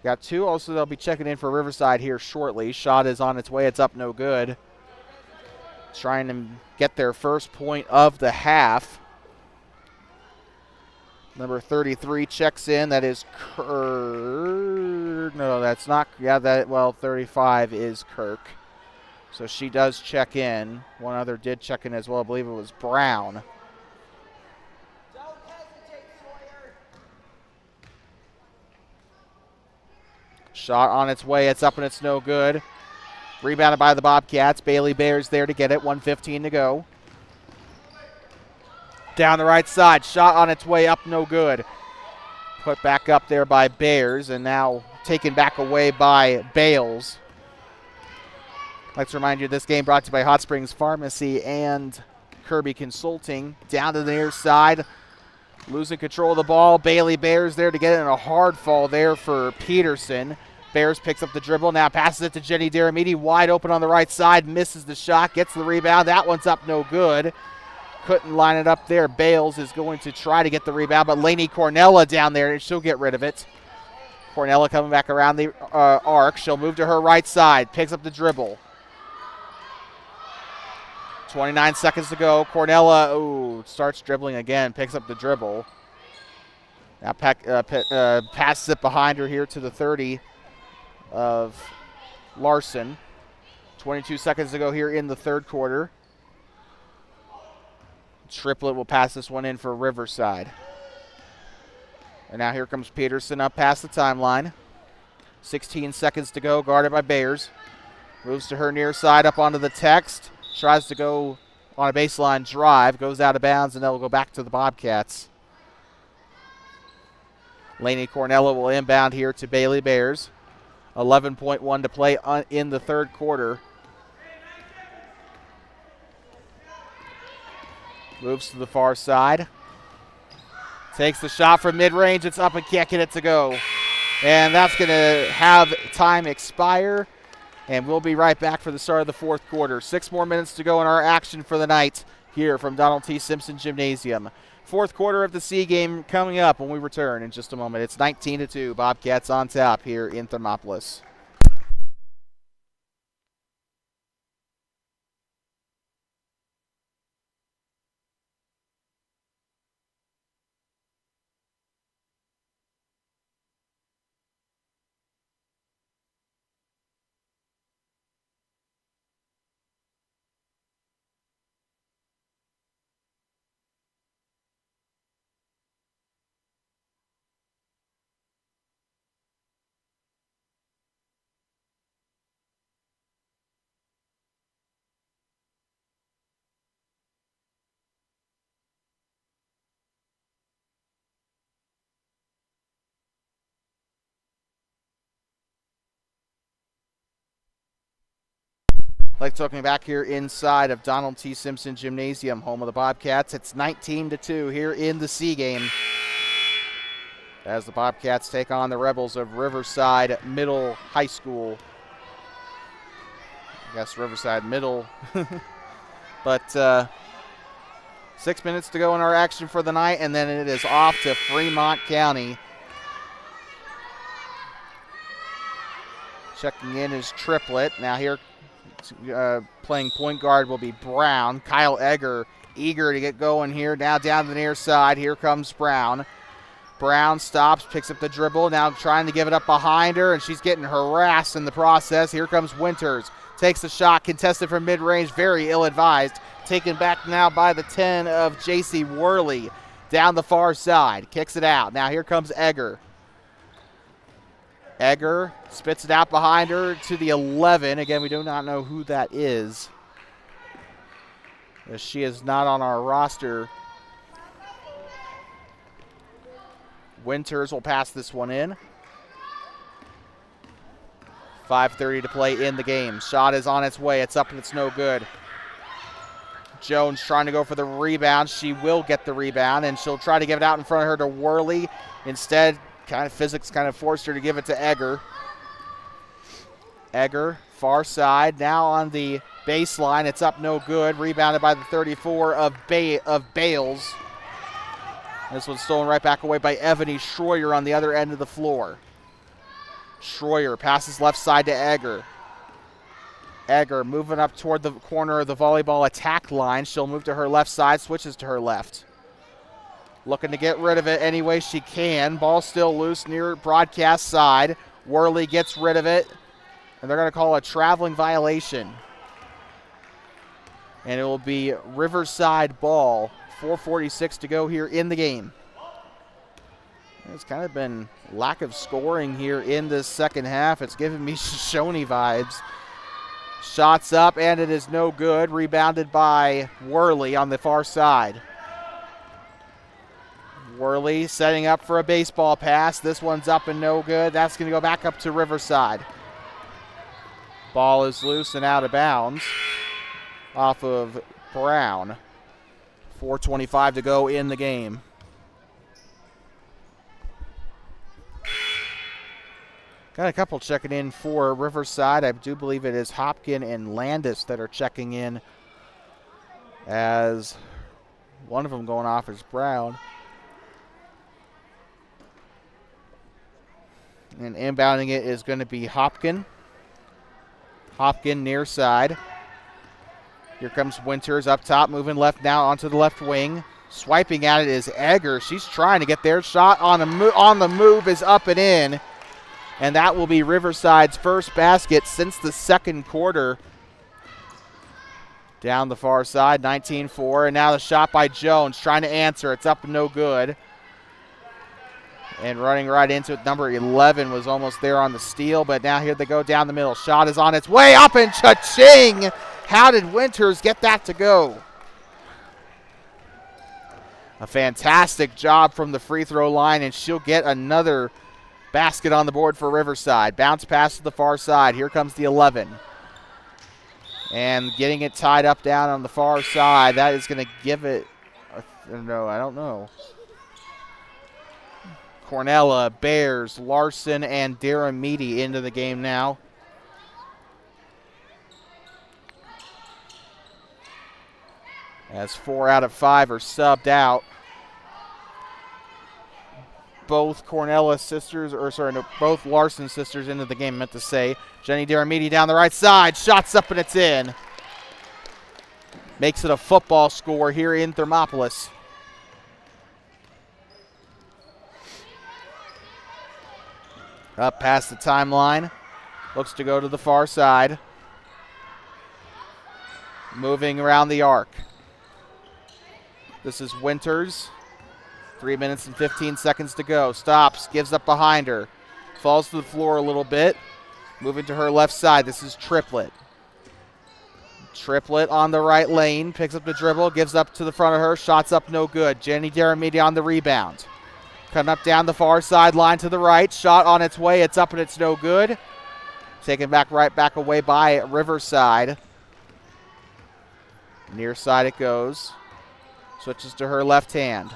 Got 2. Also, they'll be checking in for Riverside here shortly. Shot is on its way. It's up no good. Trying to get their first point of the half. Number 33 checks in. That is Kirk. No, that's not. Yeah, 35 is Kirk. So she does check in. One other did check in as well. I believe it was Brown. Shot on its way. It's up and it's no good. Rebounded by the Bobcats. Bailey Bears there to get it. 1:15 to go. Down the right side. Shot on its way up. No good. Put back up there by Bears, and now taken back away by Bales. I'd like to remind you this game brought to you by Hot Springs Pharmacy and Kirby Consulting. Down to the near side. Losing control of the ball. Bailey Bears there to get it in a hard fall there for Peterson. Bears picks up the dribble. Now passes it to Jenny Deramiti. Wide open on the right side. Misses the shot. Gets the rebound. That one's up no good. Couldn't line it up there. Bales is going to try to get the rebound, but Lainey Cornella down there, and she'll get rid of it. Cornella coming back around the arc. She'll move to her right side. Picks up the dribble. 29 seconds to go. Cornella, starts dribbling again. Picks up the dribble. Now passes it behind her here to the 30 of Larson. 22 seconds to go here in the third quarter. Triplett will pass this one in for Riverside. And now here comes Peterson up past the timeline. 16 seconds to go, guarded by Bears. Moves to her near side up onto the text. Tries to go on a baseline drive. Goes out of bounds, and they'll go back to the Bobcats. Lainey Cornella will inbound here to Bailey Bears. 11.1 to play in the third quarter. Moves to the far side. Takes the shot from mid-range. It's up and can't get it to go. And that's going to have time expire. And we'll be right back for the start of the fourth quarter. 6 more minutes to go in our action for the night here from Donald T. Simpson Gymnasium. Fourth quarter of the C game coming up when we return in just a moment. It's 19-2. Bobcats on top here in Thermopolis. Like talking back here inside of Donald T. Simpson Gymnasium, home of the Bobcats. It's 19-2 here in the C game as the Bobcats take on the Rebels of Riverside Middle High School. I guess Riverside Middle. But 6 minutes to go in our action for the night, and then it is off to Fremont County. Checking in is Triplett. Now here playing point guard will be Brown. Kyle Egger eager to get going here. Now down the near side. Here comes Brown. Brown stops, picks up the dribble. Now trying to give it up behind her, and she's getting harassed in the process. Here comes Winters. Takes the shot, contested from mid-range. Very ill-advised. Taken back now by the 10 of J.C. Worley. Down the far side. Kicks it out. Now here comes Egger. Egger spits it out behind her to the 11. Again, we do not know who that is, as she is not on our roster. Winters will pass this one in. 5:30 to play in the game. Shot is on its way. It's up and it's no good. Jones trying to go for the rebound. She will get the rebound, and she'll try to give it out in front of her to Worley. Instead, physics forced her to give it to Egger. Egger, far side, now on the baseline. It's up no good. Rebounded by the 34 of Bales. This one's stolen right back away by Ebony Schroyer on the other end of the floor. Schroyer passes left side to Egger. Egger moving up toward the corner of the volleyball attack line. She'll move to her left side, switches to her left. Looking to get rid of it any way she can. Ball still loose near broadcast side. Worley gets rid of it, and they're going to call a traveling violation. And it will be Riverside ball. 4:46 to go here in the game. It's kind of been lack of scoring here in this second half. It's giving me Shoshone vibes. Shots up, and it is no good. Rebounded by Worley on the far side. Worley setting up for a baseball pass. This one's up and no good. That's going to go back up to Riverside. Ball is loose and out of bounds off of Brown. 4:25 to go in the game. Got a couple checking in for Riverside. I do believe it is Hopkin and Landis that are checking in, as one of them going off is Brown. And inbounding it is going to be Hopkin. Hopkin near side. Here comes Winters up top, moving left now onto the left wing. Swiping at it is Egger. She's trying to get there. Shot on the move is up and in. And that will be Riverside's first basket since the second quarter. Down the far side, 19-4. And now the shot by Jones, trying to answer. It's up and no good. And running right into it, number 11 was almost there on the steal. But now here they go down the middle. Shot is on its way up and cha-ching! How did Winters get that to go? A fantastic job from the free throw line, and she'll get another basket on the board for Riverside. Bounce pass to the far side. Here comes the 11. And getting it tied up down on the far side. That is going to give it, no, I don't know. Cornella, Bears, Larson, and Daramidi into the game now. As 4 out of 5 are subbed out. Both Cornella sisters, both Larson sisters into the game, meant to say. Jenny Daramidi down the right side. Shots up and it's in. Makes it a football score here in Thermopolis. Up past the timeline. Looks to go to the far side. Moving around the arc. This is Winters. 3 minutes and 15 seconds to go. Stops, gives up behind her. Falls to the floor a little bit. Moving to her left side. This is Triplett. Triplett on the right lane. Picks up the dribble, gives up to the front of her. Shots up no good. Jenny Daramidi on the rebound. Cutting up down the far sideline to the right. Shot on its way. It's up and it's no good. Taken back right back away by Riverside. Near side it goes. Switches to her left hand.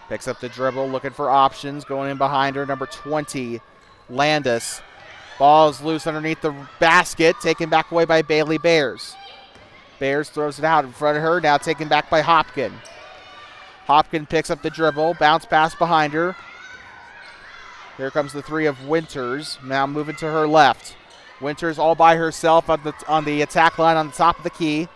Picks up the dribble, looking for options. Going in behind her, number 20, Landis. Ball is loose underneath the basket. Taken back away by Bailey Bears. Bears throws it out in front of her. Now taken back by Hopkin. Hopkin picks up the dribble. Bounce pass behind her. Here comes the 3 of Winters. Now moving to her left. Winters all by herself on the attack line on the top of the key.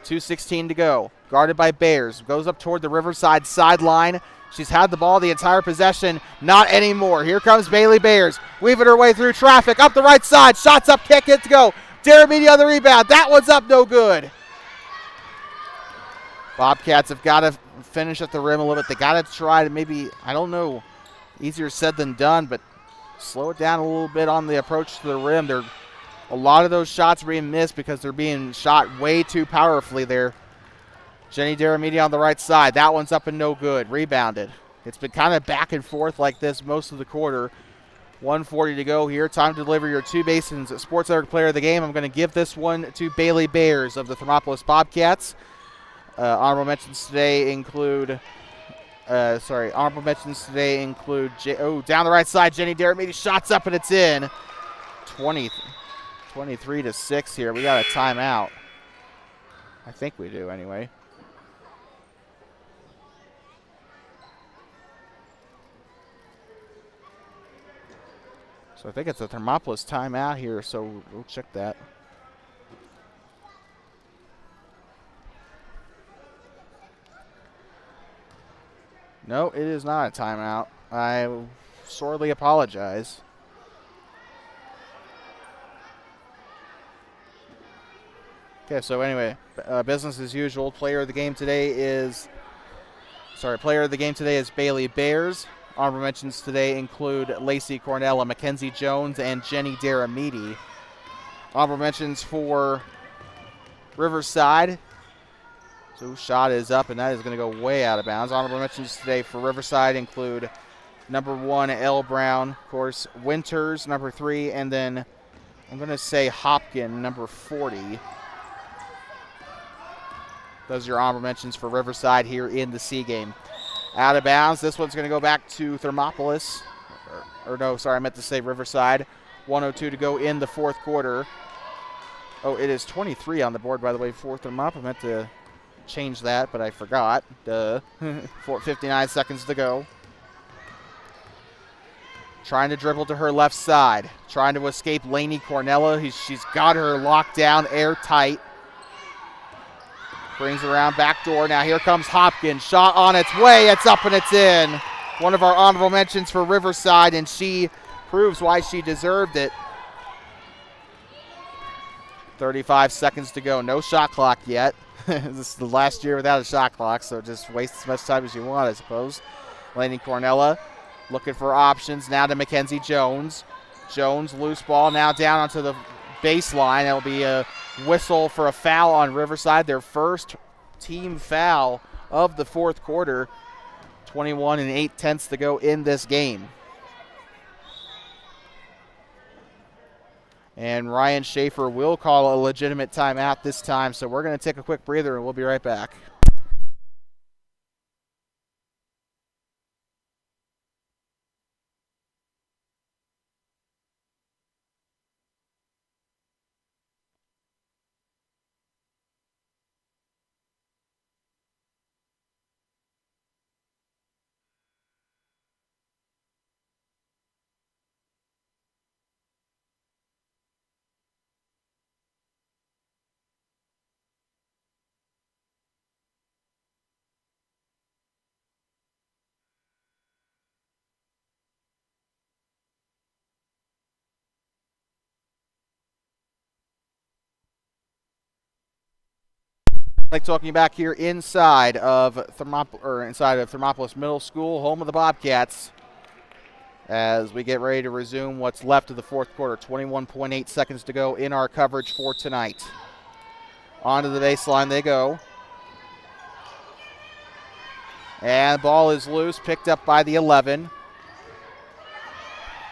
2:16 to go. Guarded by Bears. Goes up toward the Riverside sideline. She's had the ball the entire possession. Not anymore. Here comes Bailey Bears. Weaving her way through traffic. Up the right side. Shots up. Kick it to go. Daramidi on the rebound. That one's up. No good. Bobcats have got to finish at the rim a little bit. They got to try to maybe, I don't know, easier said than done, but slow it down a little bit on the approach to the rim. A lot of those shots are being missed because they're being shot way too powerfully there. Jenny Daramidi on the right side. That one's up and no good. Rebounded. It's been kind of back and forth like this most of the quarter. 1:40 to go here. Time to deliver your 2 Basins Sports Network Player of the Game. I'm going to give this one to Bailey Bears of the Thermopolis Bobcats. Honorable mentions today include, down the right side, Jenny Daramidi. Shots up and it's in. 23-6 here. We got a timeout. I think we do anyway. So I think it's a Thermopolis timeout here, so we'll check that. No, it is not a timeout. I sorely apologize. Okay, so anyway, business as usual. Player of the game today is Bailey Bears. Honorable mentions today include Lacey Cornella, Mackenzie Jones, and Jenny Daramidi. Honorable mentions for Riverside. So shot is up, and that is going to go way out of bounds. Honorable mentions today for Riverside include number 1, L. Brown, of course, Winters, number 3, and then I'm going to say Hopkin, number 40. Those are your honorable mentions for Riverside here in the C game. Out of bounds. This one's going to go back to Thermopolis. Or no, sorry, I meant to say Riverside. 1:02 to go in the fourth quarter. Oh, it is 23 on the board, by the way, for Thermop. I meant to change that, but I forgot. 59 seconds to go. Trying to dribble to her left side. Trying to escape Lainey Cornella. She's got her locked down airtight. Brings around back door. Now here comes Hopkins. Shot on its way. It's up and it's in. One of our honorable mentions for Riverside, and she proves why she deserved it. 35 seconds to go. No shot clock yet. This is the last year without a shot clock, so just waste as much time as you want, I suppose. Lainey Cornella looking for options. Now to Mackenzie Jones. Jones, loose ball, now down onto the baseline. It'll be a whistle for a foul on Riverside, their first team foul of the fourth quarter. 21 8/10 to go in this game. And Ryan Schaefer will call a legitimate timeout this time, so we're going to take a quick breather and we'll be right back. Like talking back here inside of Thermopolis Middle School, home of the Bobcats, as we get ready to resume what's left of the fourth quarter. 21.8 seconds to go in our coverage for tonight. Onto the baseline they go. And the ball is loose, picked up by the 11.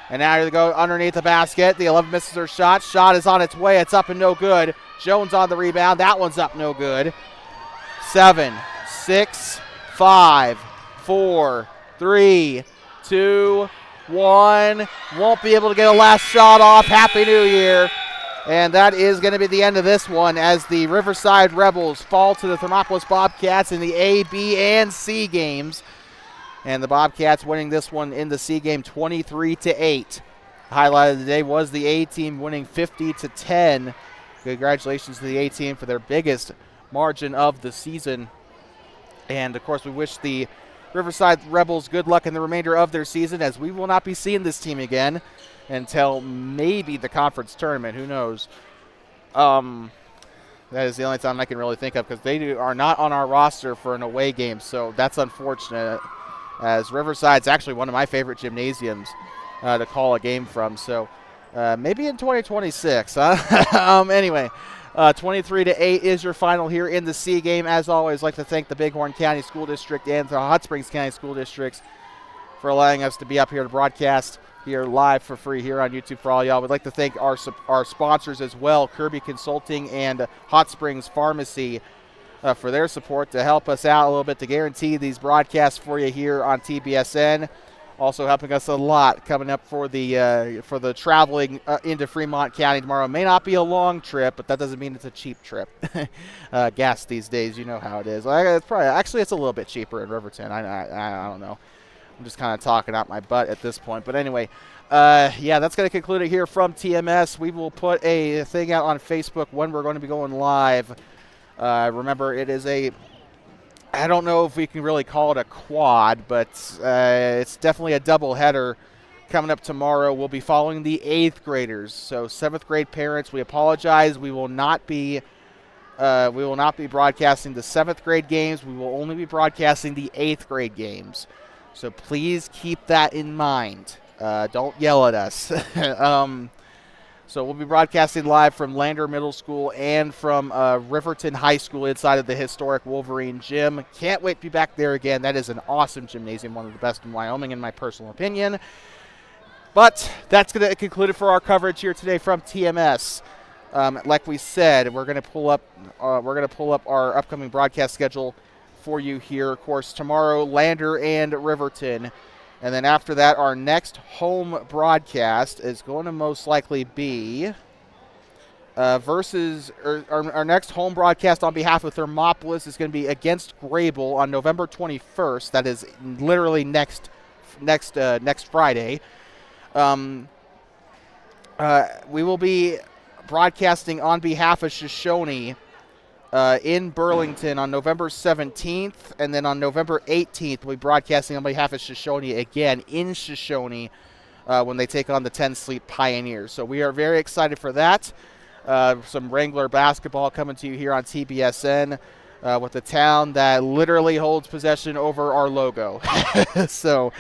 And now they go underneath the basket. The 11 misses her shot. Shot is on its way. It's up and no good. Jones on the rebound. That one's up, no good. 7, 6, 5, 4, 3, 2, 1. Won't be able to get a last shot off. Happy New Year. And that is going to be the end of this one as the Riverside Rebels fall to the Thermopolis Bobcats in the A, B, and C games. And the Bobcats winning this one in the C game 23-8. Highlight of the day was the A team winning 50-10. Congratulations to the A team for their biggest margin of the season. And of course we wish the Riverside Rebels good luck in the remainder of their season, as we will not be seeing this team again until maybe the conference tournament. Who knows? That is the only time I can really think of, because they are not on our roster for an away game, so that's unfortunate, as Riverside's actually one of my favorite gymnasiums to call a game from. So maybe in 2026. Anyway, 23-8 is your final here in the C game. As always, I'd like to thank the Bighorn County School District and the Hot Springs County School Districts for allowing us to be up here to broadcast here live for free here on YouTube for all y'all. We'd like to thank our sponsors as well, Kirby Consulting and Hot Springs Pharmacy, for their support to help us out a little bit to guarantee these broadcasts for you here on TBSN. Also helping us a lot coming up for the traveling into Fremont County tomorrow. It may not be a long trip, but that doesn't mean it's a cheap trip. Gas these days, you know how it is. It's a little bit cheaper in Riverton. I don't know. I'm just kind of talking out my butt at this point. But anyway, yeah, that's going to conclude it here from TMS. We will put a thing out on Facebook when we're going to be going live. Remember, it is I don't know if we can really call it a quad, but it's definitely a double header coming up tomorrow. We'll be following the 8th graders. So 7th grade parents, we apologize. We will not be broadcasting the 7th grade games. We will only be broadcasting the 8th grade games. So please keep that in mind. Don't yell at us. So we'll be broadcasting live from Lander Middle School and from Riverton High School inside of the historic Wolverine Gym. Can't wait to be back there again. That is an awesome gymnasium, one of the best in Wyoming in my personal opinion. But that's going to conclude it for our coverage here today from TMS. Like we said, we're going to pull up our upcoming broadcast schedule for you here. Of course, tomorrow Lander and Riverton, and then after that, our next home broadcast is going to most likely be our next home broadcast on behalf of Thermopolis is going to be against Grable on November 21st. That is literally next Friday. We will be broadcasting on behalf of Shoshone in Burlington on November 17th, and then on November 18th, we'll be broadcasting on behalf of Shoshone again in Shoshone when they take on the 10 Sleep Pioneers. So we are very excited for that. Some Wrangler basketball coming to you here on TBSN with the town that literally holds possession over our logo. So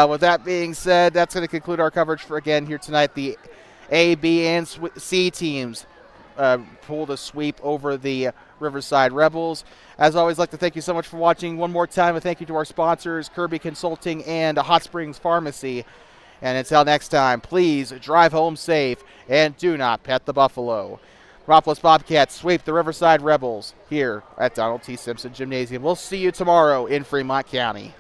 with that being said, that's going to conclude our coverage for again here tonight. The A, B, and C teams pulled a sweep over the Riverside Rebels. As always, I'd like to thank you so much for watching. One more time, a thank you to our sponsors, Kirby Consulting and Hot Springs Pharmacy. And until next time, please drive home safe and do not pet the buffalo. Thermopolis Bobcats sweep the Riverside Rebels here at Donald T. Simpson Gymnasium. We'll see you tomorrow in Fremont County.